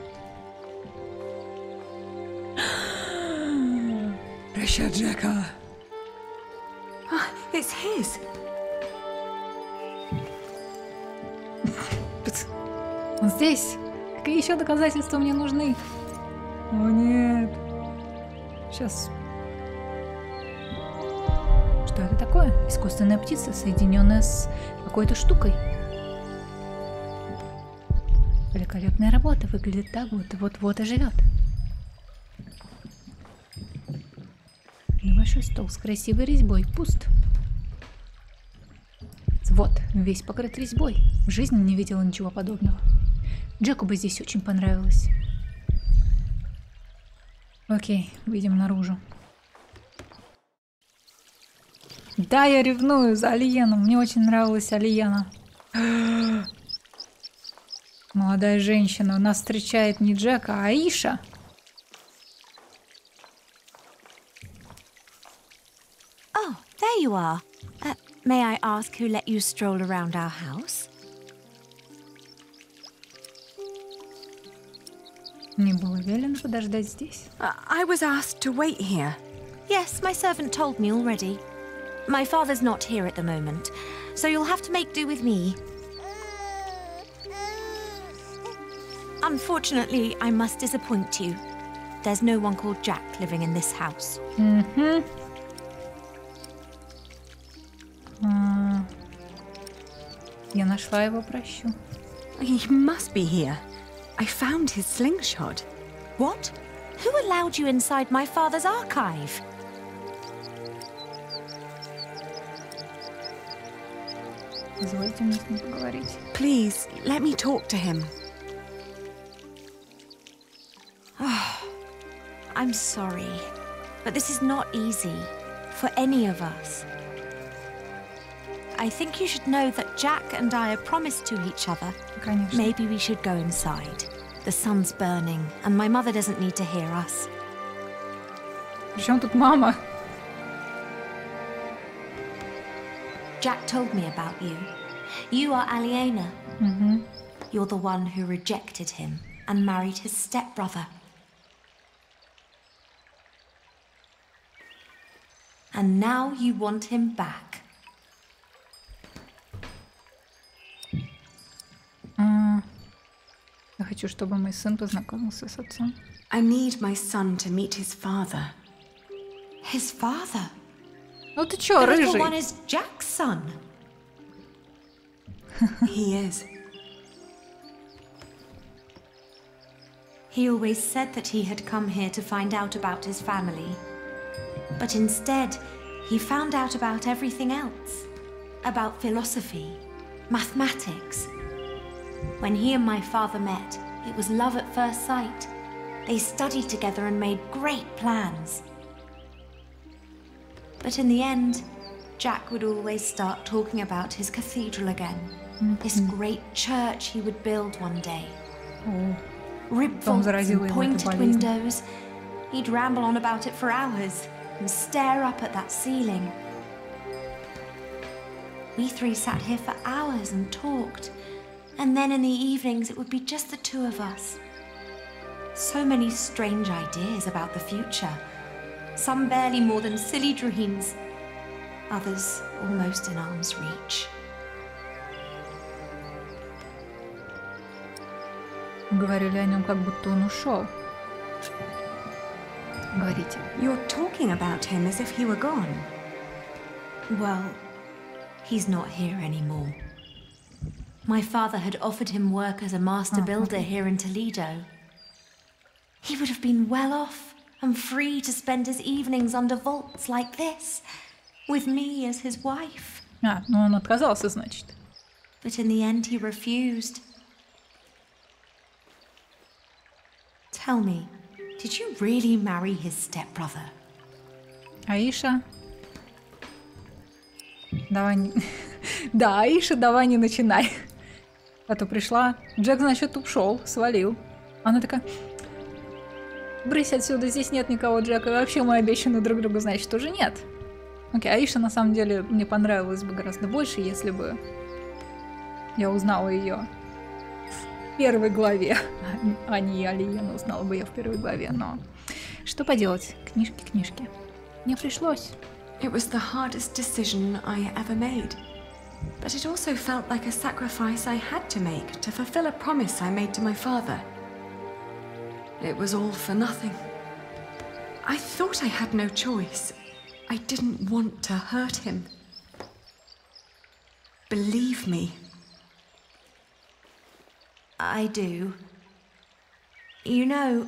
Прощай, Джека. It's his. Он здесь. Какие еще доказательства мне нужны? О нет. Сейчас. Что это такое? Искусственная птица, соединенная с какой-то штукой. Великолепная работа. Выглядит так, будто вот-вот и живет. Небольшой стол с красивой резьбой. Пуст. Вот, весь покрыт резьбой. В жизни не видела ничего подобного. Джеку бы здесь очень понравилось. Окей, выйдем наружу. Да, я ревную за Алиену. Мне очень нравилась Алиена. Молодая женщина. У нас встречает не Джека, а Аиша. Oh, there you are. May I ask who let you stroll around our house? Мне было велено подождать здесь. I was asked to wait here. Yes, my servant told me already. My father's not here at the moment, so you'll have to make do with me. Unfortunately, I must disappoint you. There's no one called Jack living in this house. Я нашла его, прощу. He must be here. I found his slingshot. What? Who allowed you inside my father's archive? Позвольте мне с ним поговорить. Please, let me talk to him. I'm sorry, but this is not easy for any of us. I think you should know that Jack and I are promised to each other. Конечно. Maybe we should go inside. The sun's burning, and my mother doesn't need to hear us. Причем тут мама? Jack told me about you. You are Aliena. You're the one who rejected him and married his stepbrother. And now you want him back. Я хочу, чтобы мой сын познакомился с отцом. I need my son to meet his father. His father. Ну ты чё, The рыжий? little one is Jack's son. He is. He always said that he had come here to find out about his family. But instead, he found out about everything else. About philosophy, mathematics. When he and my father met, it was love at first sight. They studied together and made great plans. But in the end, Jack would always start talking about his cathedral again. This great church he would build one day. Ribbed vaults and pointed windows. He'd ramble on about it for hours and stare up at that ceiling. We three sat here for hours and talked. And then in the evenings, it would be just the two of us. So many strange ideas about the future. Some barely more than silly dreams. Others almost in arm's reach. Говорили о нем, как будто он ушел. Говорите. You're talking about him as if he were gone. Well, he's not here anymore. My father had offered him work as a master builder here in Toledo. He would have been well off and free to spend his evenings under vaults like this, with me as his wife. Ну он отказался, значит. But in the end he refused. Tell me, did you really marry his stepbrother? Аиша? Давай... Да, Аиша, давай не начинай. А то пришла. Джек, значит, ушел, свалил. Она такая... Брысь отсюда, здесь нет никого, Джека. И вообще мы обещаны друг другу, значит, тоже нет. Окей, Аиша, на самом деле, мне понравилась бы гораздо больше, если бы я узнала ее в первой главе, а не Алиену узнала бы я в первой главе, но... Что поделать? Книжки. Мне пришлось. It was the hardest decision I ever made. But it also felt like a sacrifice I had to make to fulfill a promise I made to my father. It was all for nothing. I thought I had no choice. I didn't want to hurt him. Believe me. I do. You know...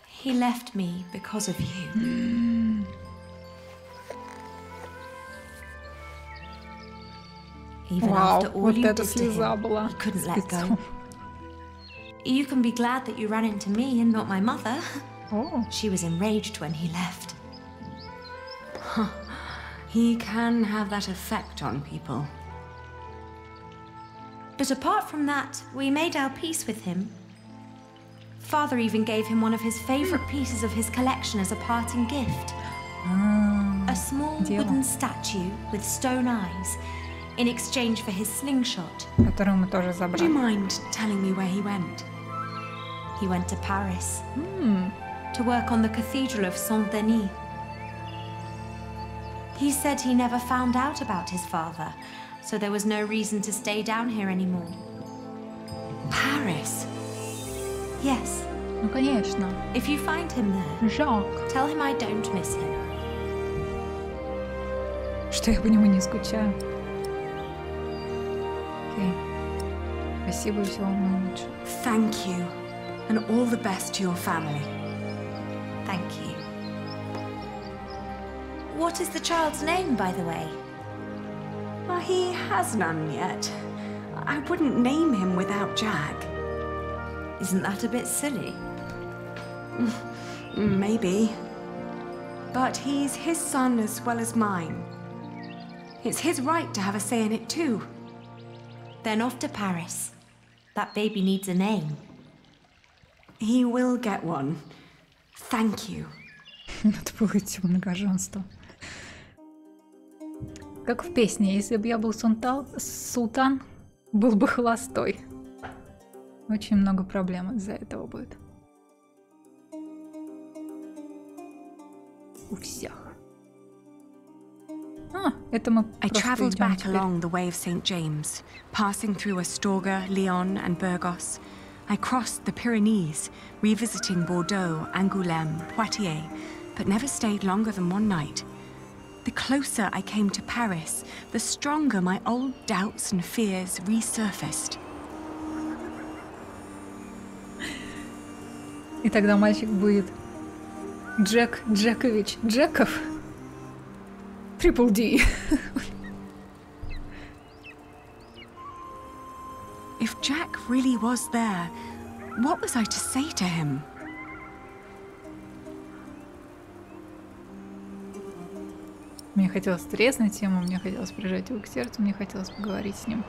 He left me because of you. Even after all you did to him, he couldn't let go. You can be glad that you ran into me and not my mother. She was enraged when he left. He can have that effect on people. But apart from that, we made our peace with him. Father even gave him one of his favorite pieces of his collection as a parting gift. A small wooden statue with stone eyes in exchange for his slingshot. Would you mind telling me where he went? He went to Paris to work on the Cathedral of Saint-Denis. He said he never found out about his father, so there was no reason to stay down here anymore. Paris? Yes. Ну, конечно. If you find him there, tell him I don't miss him. Что я по нему не скучаю. Окей. Спасибо и всего лучшего. Thank you, and all the best to your family. Thank you. What is the child's name, by the way? He has none yet. I wouldn't name him without Jack. Isn't that a bit silly? Maybe. But he's his son as well as mine. It's his right to have a say in it too. Then off to Paris. That baby needs a name. He will get one. Thank you. Это было идти многоженство. Как в песне, если бы я был султан, был бы холостой. Очень много проблем из-за этого будет. У всех. Это мы I просто travelled идем back теперь. along the way of St. James, passing through Astorga, Lyon and Burgos, I crossed the Pyrenees, revisiting Bordeaux, Angoulême, Poitiers, but never stayed longer than one night. The closer I came to Paris, the stronger my old doubts and fears resurfaced. И тогда мальчик будет Джекович, Джеков. Triple D. If Jack really was there, what was I to say to him? Мне хотелось треснуть ему, мне хотелось прижать его к сердцу, мне хотелось поговорить с ним.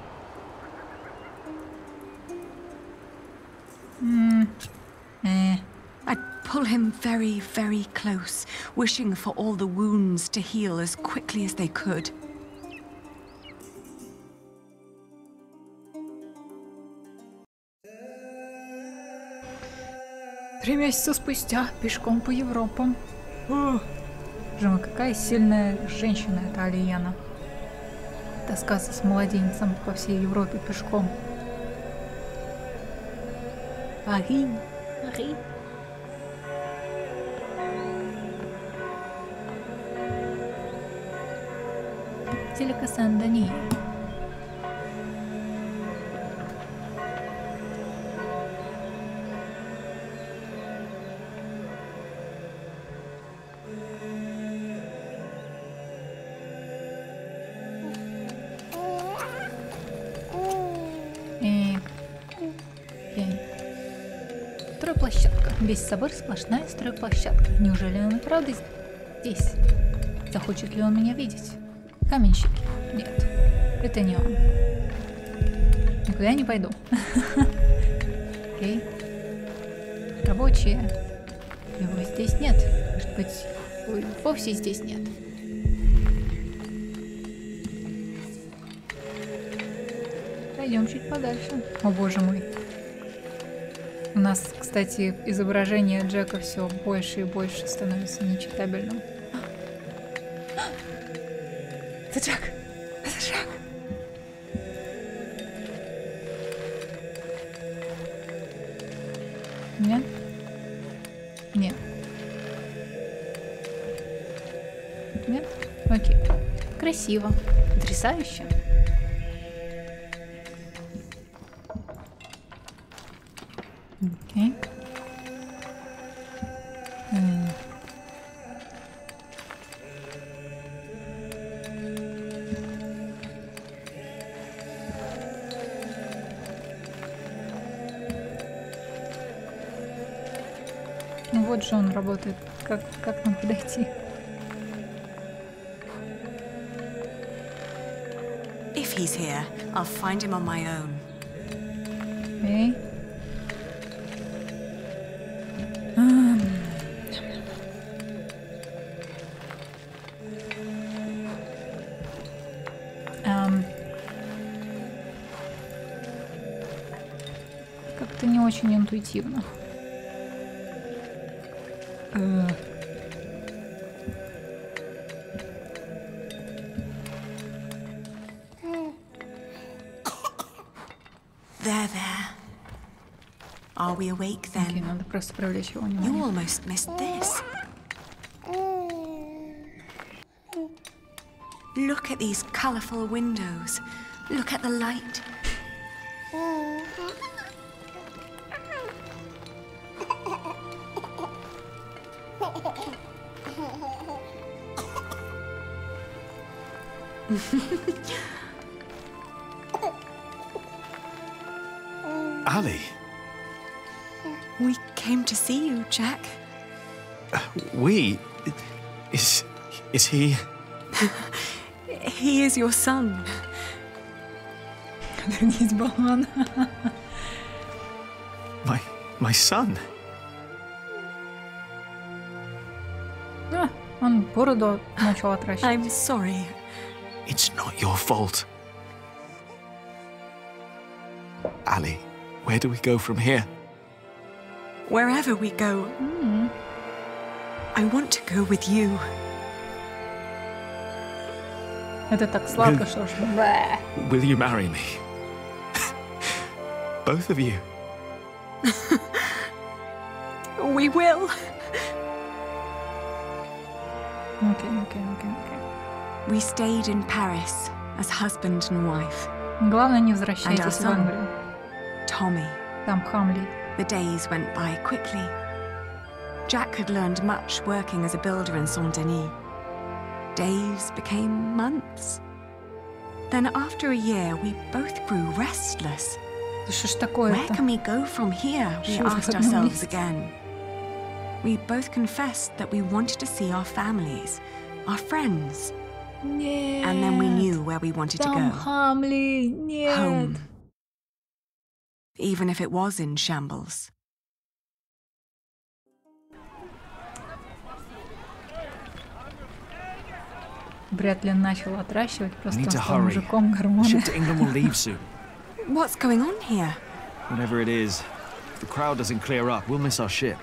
I'd pull him very, very close, wishing for all the wounds to heal as quickly as they could. 3 месяца спустя, пешком по Европам. Жена, какая сильная женщина эта Алиена. Таскаться с младенцем по всей Европе пешком. Пари, Пари. Телекасандания. Стройплощадка. Весь собор сплошная стройплощадка. Неужели он и правда здесь? Захочет ли он меня видеть? Каменщики? Нет, это не он. Никуда я не пойду. Окей. Рабочие. Его здесь нет. Может быть, его вовсе здесь нет. Пойдем чуть подальше. О боже мой. У нас, кстати, изображение Джека все больше и больше становится нечитабельным. Это Джек! Это Джек! Нет? Нет. Нет? Окей. Красиво. Потрясающе. Окей. Ну вот же он работает. Как нам подойти? If he's here, I'll find him on my own. Окей. Как-то не очень интуитивно. There. Are we awake then? Окей, надо просто привлечь его You внимание. almost missed this. Look at these colourful windows. Look at the light. Ali. We came to see you, Jack. We? Is he? He is your son. Вернись, болван. My son? Он бороду начал отращивать. I'm sorry. It's not your fault. Ali, where do we go from here? Wherever we go, I want to go with you. Это так сладко, что ж. Will you marry me? Both of you? We will. Okay. We stayed in Paris as husband and wife. Главное, не возвращайтесь в Англию. Tommy. Там Хамли. The days went by quickly. Jack had learned much working as a builder in Saint-Denis. Days became months. Then after a year, we both grew restless. Where can we go from here? We asked ourselves again. We both confessed that we wanted to see our families, our friends. Нет. And then we knew where we wanted to go. Хамли, нет. Home. Even if it was in shambles. Вряд ли он начал отращивать, просто он стал мужиком гормоны. What's going on here? Whatever it is, if the crowd doesn't clear up, we'll miss our ship.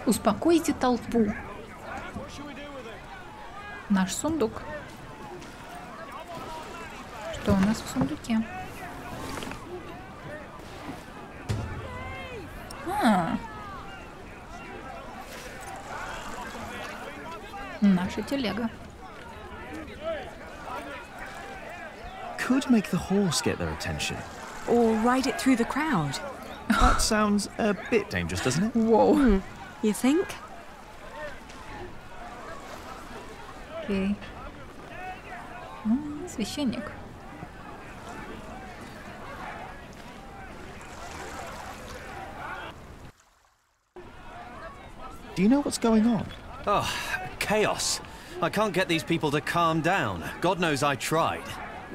Успокойте толпу. Наш сундук. Что у нас в сундуке? Наша телега. Could make the horse get their attention. Or ride it through the crowd. That sounds a bit dangerous, doesn't it? Whoa. You think? Окей. Священник. Do you know what's going on? Oh, chaos. I can't get these people to calm down. God knows I tried.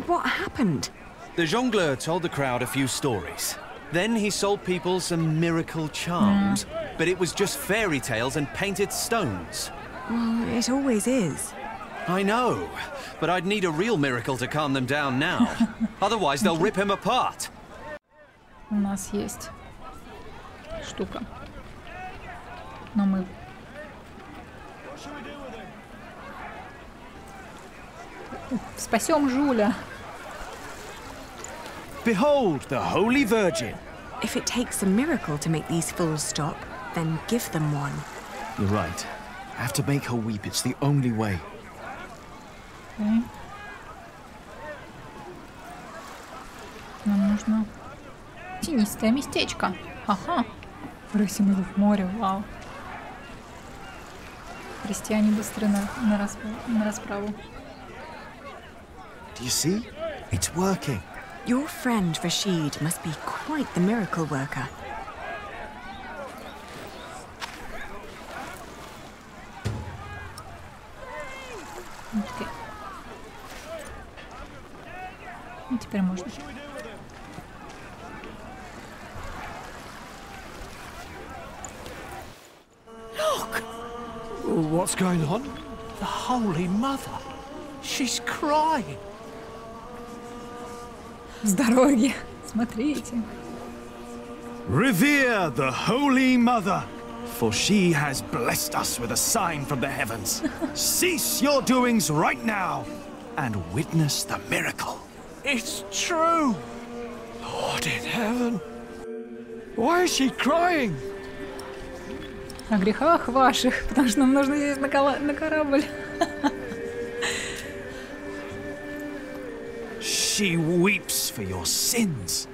What happened? The jongleur told the crowd a few stories. Then he sold people some miracle charms. But it was just fairy tales and painted stones. Well, it always is. I know, but I'd need a real miracle to calm them down now. Otherwise, they'll rip him apart. У нас есть штука. Но мы... Спасем Жуля. Behold the Holy Virgin. If it takes a miracle to make these fools stop, then give them one. You're right. I have to make her weep. It's the only way. Okay. Нам нужно тенистое местечко. Ага. Бросим его в море, вау. Христиане быстро на расправу. Do you see? It's working. Your friend Rashid must be quite the miracle worker. Okay. И теперь можно. Look! What's going on? The Holy Mother. She's crying. С дороги. Смотрите. Revere the Holy Mother, for she has blessed us with a sign from the heavens. Cease your doings right now and witness the miracle. It's true. Lord in heaven. Why is she crying? О грехах ваших, потому что нам нужно здесь на корабль. She weeps for your sins.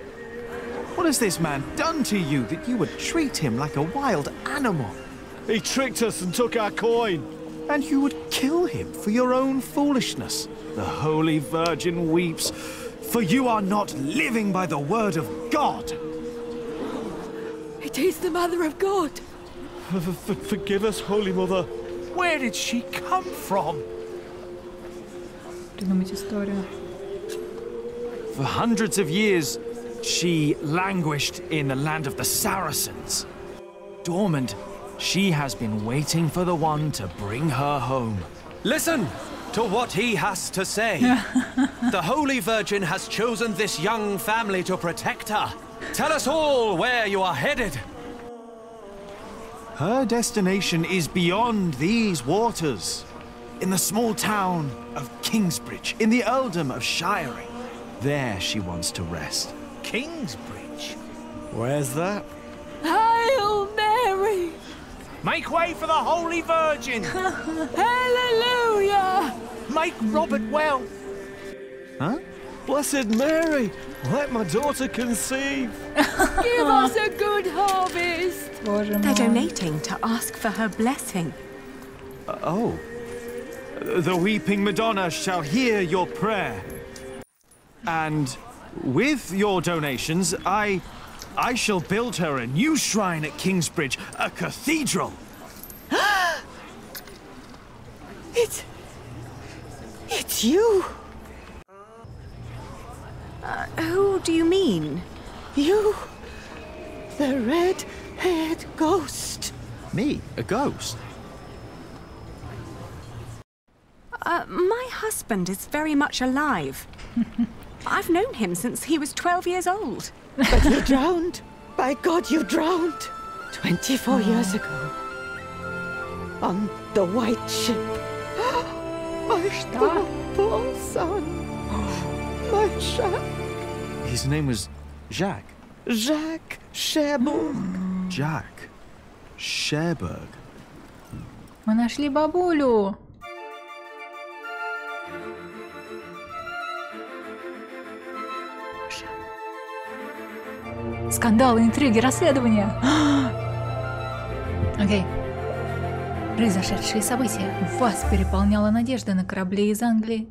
What has this man done to you that you would treat him like a wild animal? He tricked us and took our coin. And you would kill him for your own foolishness. The Holy Virgin weeps, for you are not living by the word of God. It is the Mother of God. Forgive us, Holy Mother. Where did she come from? Придумать историю. For hundreds of years, she languished in the land of the Saracens. Dormant, she has been waiting for the one to bring her home. Listen to what he has to say. The Holy Virgin has chosen this young family to protect her. Tell us all where you are headed. Her destination is beyond these waters. in the small town of Kingsbridge, in the earldom of Shiring. There she wants to rest. Kingsbridge? Where's that? Hail Mary! Make way for the Holy Virgin! Hallelujah! Make Robert well! Huh? Blessed Mary, let my daughter conceive. Give us a good harvest! They're donating to ask for her blessing. Oh. The weeping Madonna shall hear your prayer. And with your donations, I shall build her a new shrine at Kingsbridge, a cathedral. It's you! Who do you mean? You! The red-haired ghost! Me? A ghost? My husband is very much alive. I've known him since he was 12 years old. But you drowned! By God, you drowned! 24 years ago. On the white ship. My poor son. My Jacques. His name was Jacques. Jacques Cherbourg. Jacques Cherbourg. Мы нашли бабулю. Скандалы, интриги, расследования. Окей. Произошедшие события. Вас переполняла надежда на корабле из Англии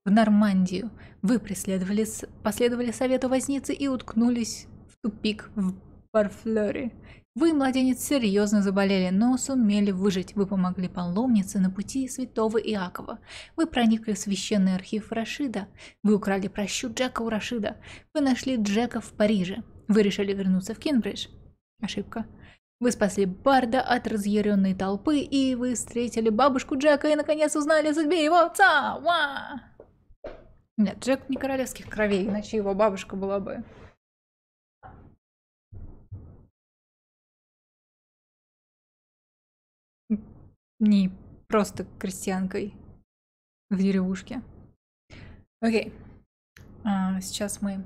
в Нормандию. Вы последовали совету возницы и уткнулись в тупик в Барфлёре. Вы, младенец, серьезно заболели, но сумели выжить. Вы помогли паломнице на пути святого Иакова. Вы проникли в священный архив Рашида. Вы украли пращу Джека у Рашида. Вы нашли Джека в Париже. Вы решили вернуться в Кингсбридж. Ошибка. Вы спасли Барда от разъяренной толпы, и вы встретили бабушку Джека и наконец узнали о судьбе его отца. Уа! Нет, Джек не королевских кровей, иначе его бабушка была бы... не просто крестьянкой в деревушке. Окей. Сейчас мы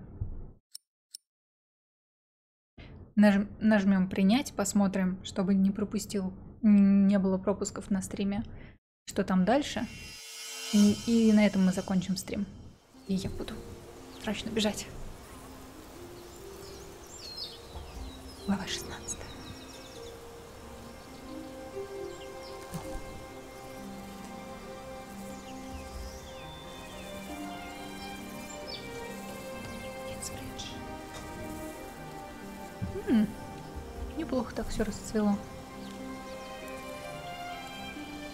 нажмем принять, посмотрим, чтобы не было пропусков на стриме, что там дальше. И на этом мы закончим стрим. И я буду срочно бежать. Глава 16. Неплохо так все расцвело.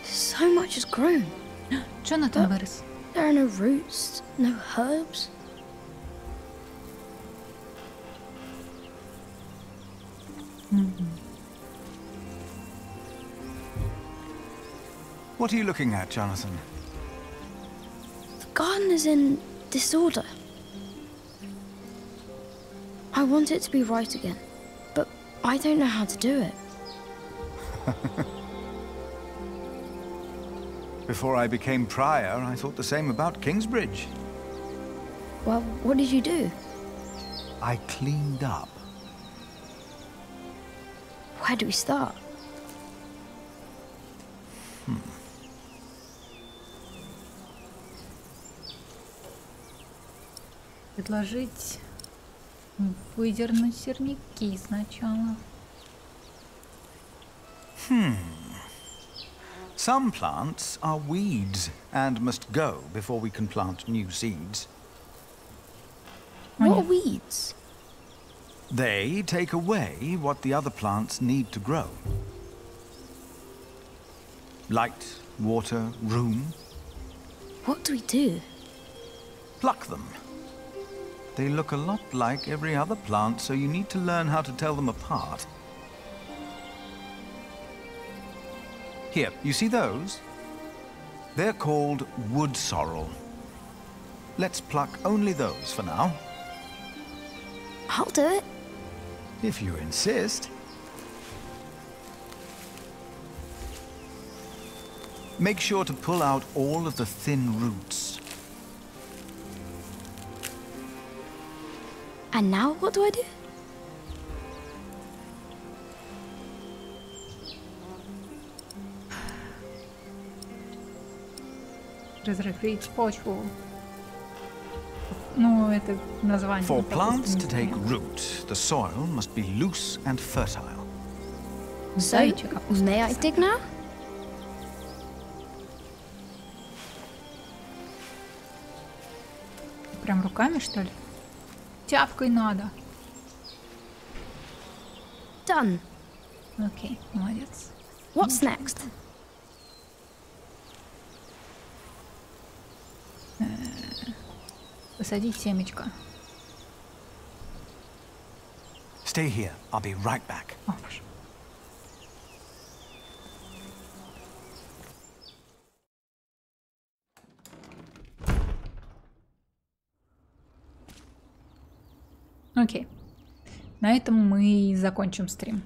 So much has grown. Джонатан вырос. There are no roots, no herbs. What are you looking at, Jonathan? The garden is in disorder. I want it to be right again, but I don't know how to do it. Before I became prior, I thought the same about Kingsbridge. Well, what did you do? I cleaned up. Where do we start? Предложить выдернуть сорняки сначала. Some plants are weeds and must go before we can plant new seeds. What are weeds? They take away what the other plants need to grow. Light, water, room. What do we do? Pluck them. They look a lot like every other plant, so you need to learn how to tell them apart. Here, you see those? They're called wood sorrel. Let's pluck only those for now. I'll do it. If you insist. Make sure to pull out all of the thin roots. And now what do I do? Разрыхлить почву. Ну, это название. For plants to take root, the soil must be loose and fertile. So, may I dig now? Прям руками, что ли? Тяпкой надо. Done. Окей, молодец. What's next? Посадить семечко. Stay here. I'll be right back. О, боже. Окей. На этом мы и закончим стрим.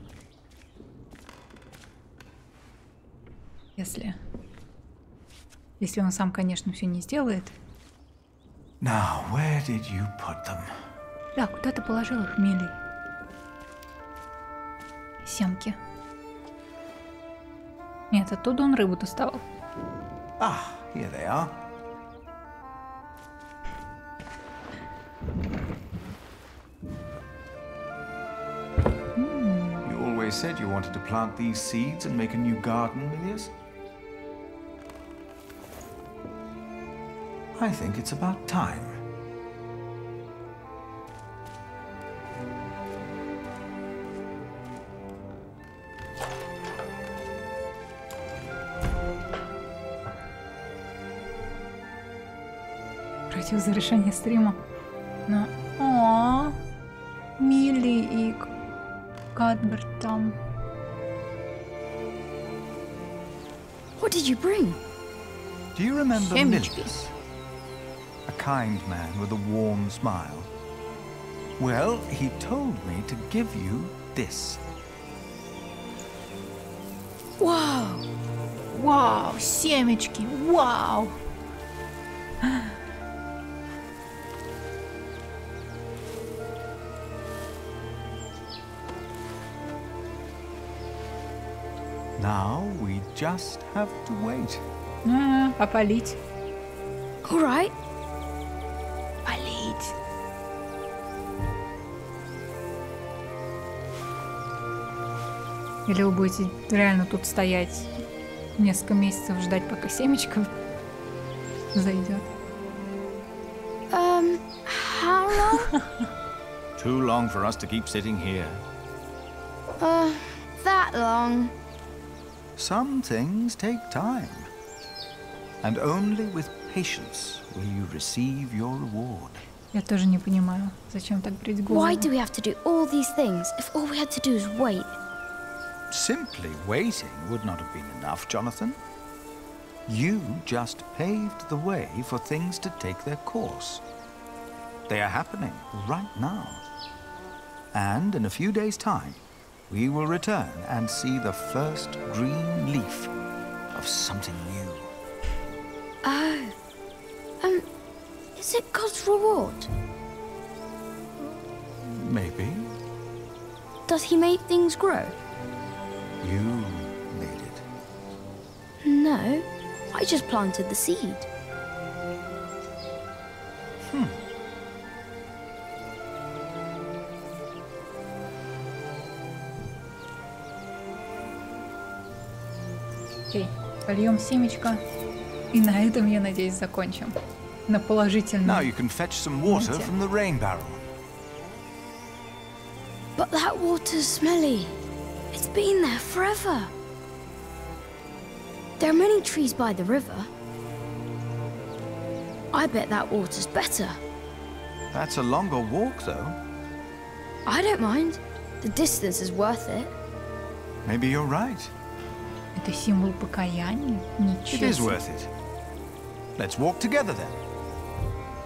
Если он сам, конечно, все не сделает. Now, where did you put them? Да, куда ты положил их, милый? Семки. Нет, оттуда он рыбу доставал. Ah, here they are. You always said you wanted to plant these seeds and make a new garden, Milius. I think it's about time. Против завершения стрима. Но... О, Милли и Кадберт там. What did you bring? Do you remember Семечки. Milius? A kind man with a warm smile. Well, he told me to give you this. Wow! Вау, семечки, вау! Now we just have to wait. А полить? All right. Полить. Или вы будете реально тут стоять несколько месяцев, ждать, пока семечко зайдет? How long? Too long for us to keep sitting here. That long. Some things take time. And only with patience will you receive your reward. Я тоже не понимаю, зачем так брить голову. Why do we have to do all these things if all we had to do is wait? Simply waiting would not have been enough, Jonathan. You just paved the way for things to take their course. They are happening right now. And in a few days' time, we will return and see the first green leaf of something new. Oh. Is it God's reward? Maybe. Does he make things grow? You made it. No. I just planted the seed. Окей, польем семечко. И на этом, я надеюсь, закончим. На положительном. Now you can fetch some water from the rain barrel. But that water's smelly. It's been there forever. There are many trees by the river. I bet that water's better. That's a longer walk, though. I don't mind. The distance is worth it. Maybe you're right. Это символ покаяния? It Ничего is себе. worth it. Let's walk together then.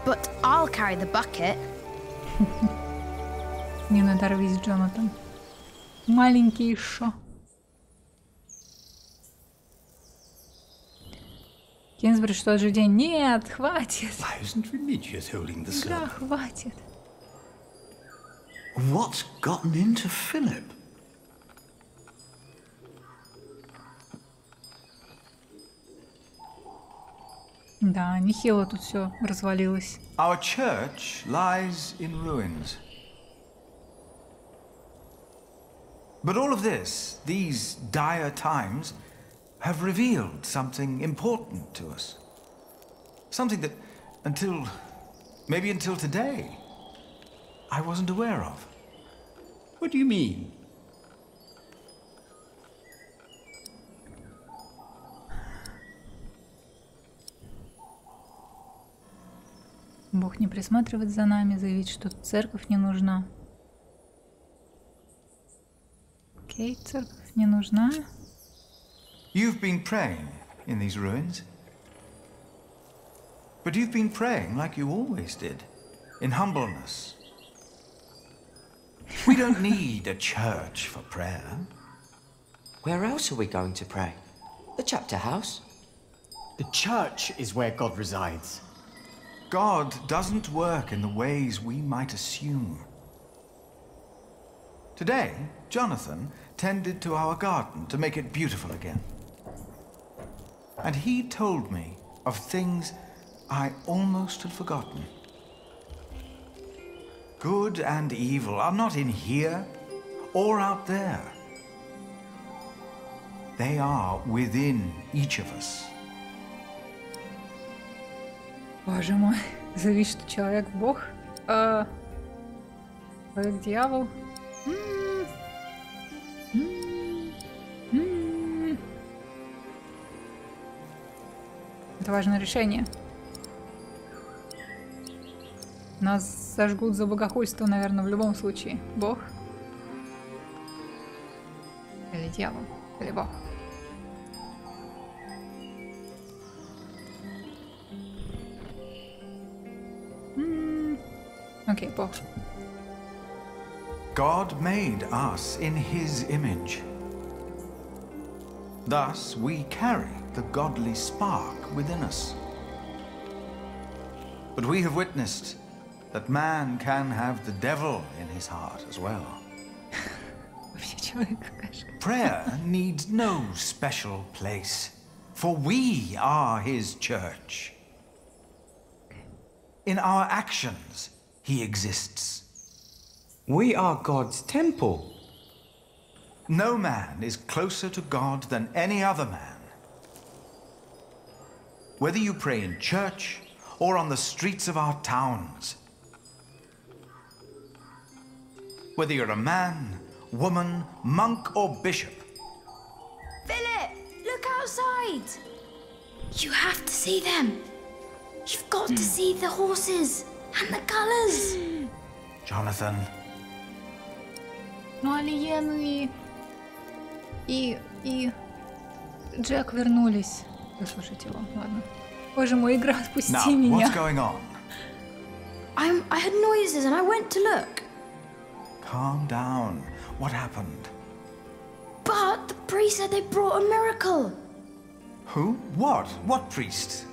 But I'll carry the bucket. Не надорвись, Джонатан. Маленький еще. Кингсбридж в тот же день. Нет, хватит. Why isn't Remigius holding the Да, sermon? хватит. What's gotten into Philip? Да, нехило тут все развалилось. Our church lies in ruins. But all of this, these dire times, have revealed something important to us. Something that, maybe until today, I wasn't aware of. What do you mean? Бог не присматривает за нами, заявить, что церковь не нужна. Окей, церковь не нужна. You've been praying in these ruins. But you've been praying like you always did, in humbleness. We don't need a church for prayer. Where else are we going to pray? The chapter house? The church is where God resides. God doesn't work in the ways we might assume. Today, Jonathan tended to our garden to make it beautiful again. And he told me of things I almost had forgotten. Good and evil are not in here or out there. They are within each of us. Боже мой, заявить, что человек Бог, человек дьявол. Это важное решение. Нас сожгут за богохульство, наверное, в любом случае. Бог. Или дьявол. Или Бог. Окей, Бог. God made us in his image. Thus we carry the godly spark within us. But we have witnessed that man can have the devil in his heart as well. Prayer needs no special place, for we are his church. In our actions, he exists. We are God's temple. No man is closer to God than any other man. Whether you pray in church or on the streets of our towns, whether you're a man, woman, monk, or bishop. Philip, look outside. You have to see them. You've got to see the horses and the colors. Jonathan. Ну, Алиену и Джек вернулись. Выслушать его, ладно. Боже мой, игра, отпусти меня. What's going on? I heard noises and I went to look. Calm down. What happened? But the priest said they brought a miracle. Who? What? What priest?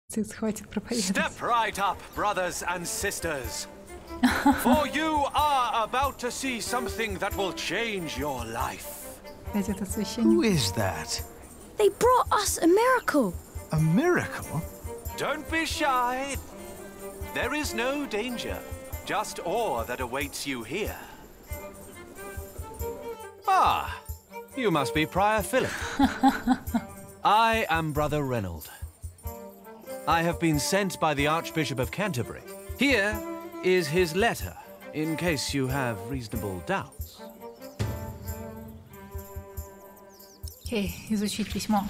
Step right up, brothers and sisters. For you are about to see something that will change your life. Who is that? They brought us a miracle. A miracle? Don't be shy. There is no danger, just awe that awaits you here. Ah, you must be Prior Philip. I am Brother Reynold. I have been sent by the Archbishop of Canterbury. Here is his letter, in case you have reasonable doubts. Окей, изучить письмо.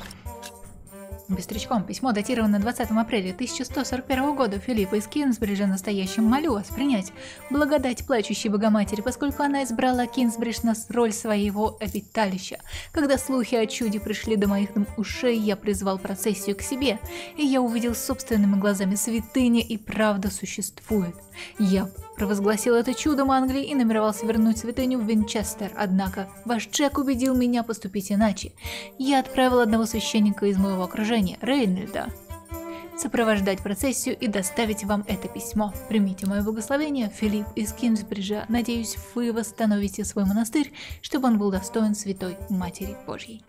Быстрячком. Письмо датировано 20 апреля 1141 года. Филипа из Кингсбриджа настоящим молю вас принять благодать плачущей Богоматери, поскольку она избрала Кингсбридж на роль своего обиталища. Когда слухи о чуде пришли до моих ушей, я призвал процессию к себе, и я увидел собственными глазами: святыня и правда существует. Я провозгласил это чудом Англии и намеревался вернуть святыню в Винчестер. Однако ваш Джек убедил меня поступить иначе. Я отправил одного священника из моего окружения, Рейнольда, сопровождать процессию и доставить вам это письмо. Примите мое благословение, Филип из Кингсбриджа. Надеюсь, вы восстановите свой монастырь, чтобы он был достоин Святой Матери Божьей.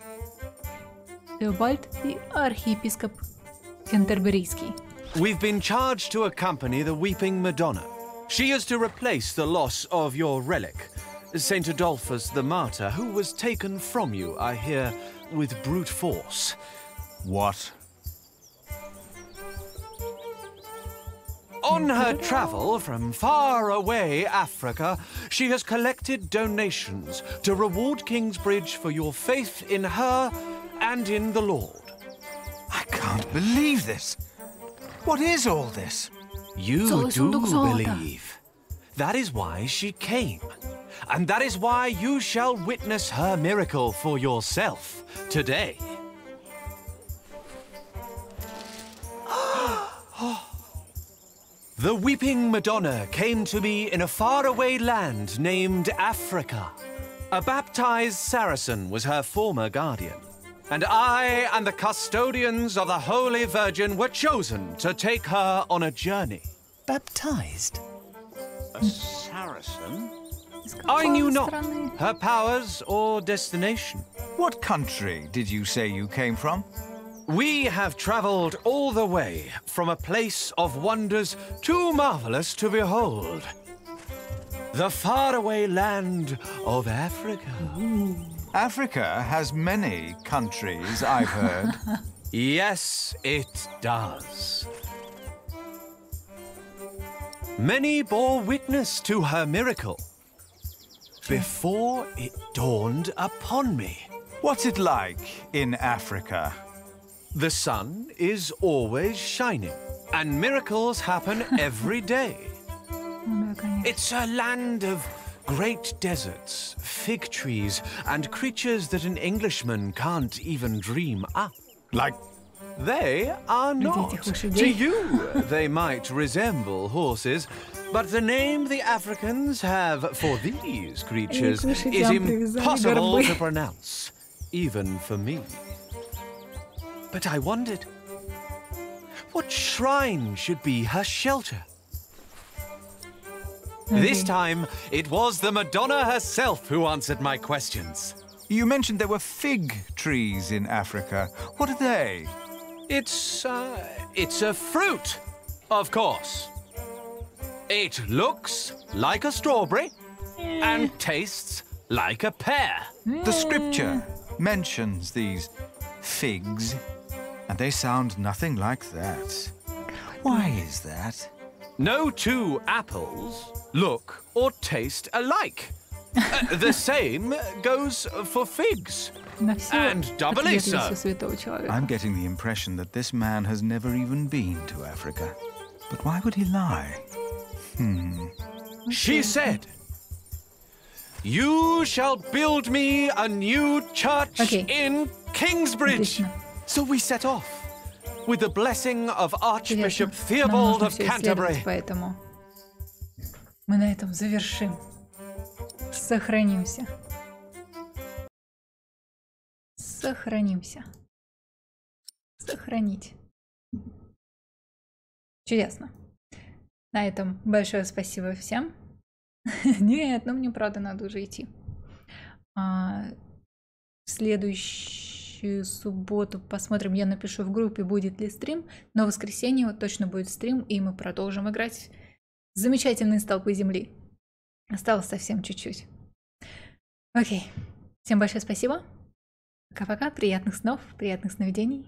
Теобальд и архиепископ Кентерберийский. We've been charged to accompany the Weeping Madonna. She is to replace the loss of your relic, Saint Adolphus the Martyr, who was taken from you, I hear, with brute force. What? On her travel from far away Africa, she has collected donations to reward Kingsbridge for your faith in her and in the Lord. I can't believe this. What is all this? You do believe. That is why she came. And that is why you shall witness her miracle for yourself today. The Weeping Madonna came to me in a faraway land named Africa. A baptized Saracen was her former guardian. And I and the custodians of the Holy Virgin were chosen to take her on a journey. Baptized? A Saracen? I knew not her powers or destination. What country did you say you came from? We have traveled all the way from a place of wonders too marvelous to behold. The faraway land of Africa. Ooh. Africa has many countries, I've heard. Yes, it does. Many bore witness to her miracle before it dawned upon me. What's it like in Africa? The sun is always shining, and miracles happen every day. It's a land of great deserts, fig trees, and creatures that an Englishman can't even dream up. Like? They are not. To you, they might resemble horses, but the name the Africans have for these creatures is impossible to pronounce, even for me. But I wondered, what shrine should be her shelter? This time, it was the Madonna herself who answered my questions. You mentioned there were fig trees in Africa. What are they? It's a fruit, of course. It looks like a strawberry and tastes like a pear. The scripture mentions these figs, and they sound nothing like that. Why is that? No two apples look or taste alike. The same goes for figs. And doubly so. I'm getting the impression that this man has never even been to Africa. But why would he lie? She said, "You shall build me a new church in Kingsbridge." So we set off with the blessing of Archbishop Theobald of Canterbury. Поэтому мы на этом завершим. Сохранимся. Сохранимся. Сохранить. Чудесно. На этом большое спасибо всем. Нет, ну мне правда надо уже идти. В следующую субботу посмотрим, я напишу в группе, будет ли стрим. Но в воскресенье вот точно будет стрим, и мы продолжим играть в замечательные Столпы Земли. Осталось совсем чуть-чуть. Окей. Всем большое спасибо. Пока-пока. Приятных снов, приятных сновидений.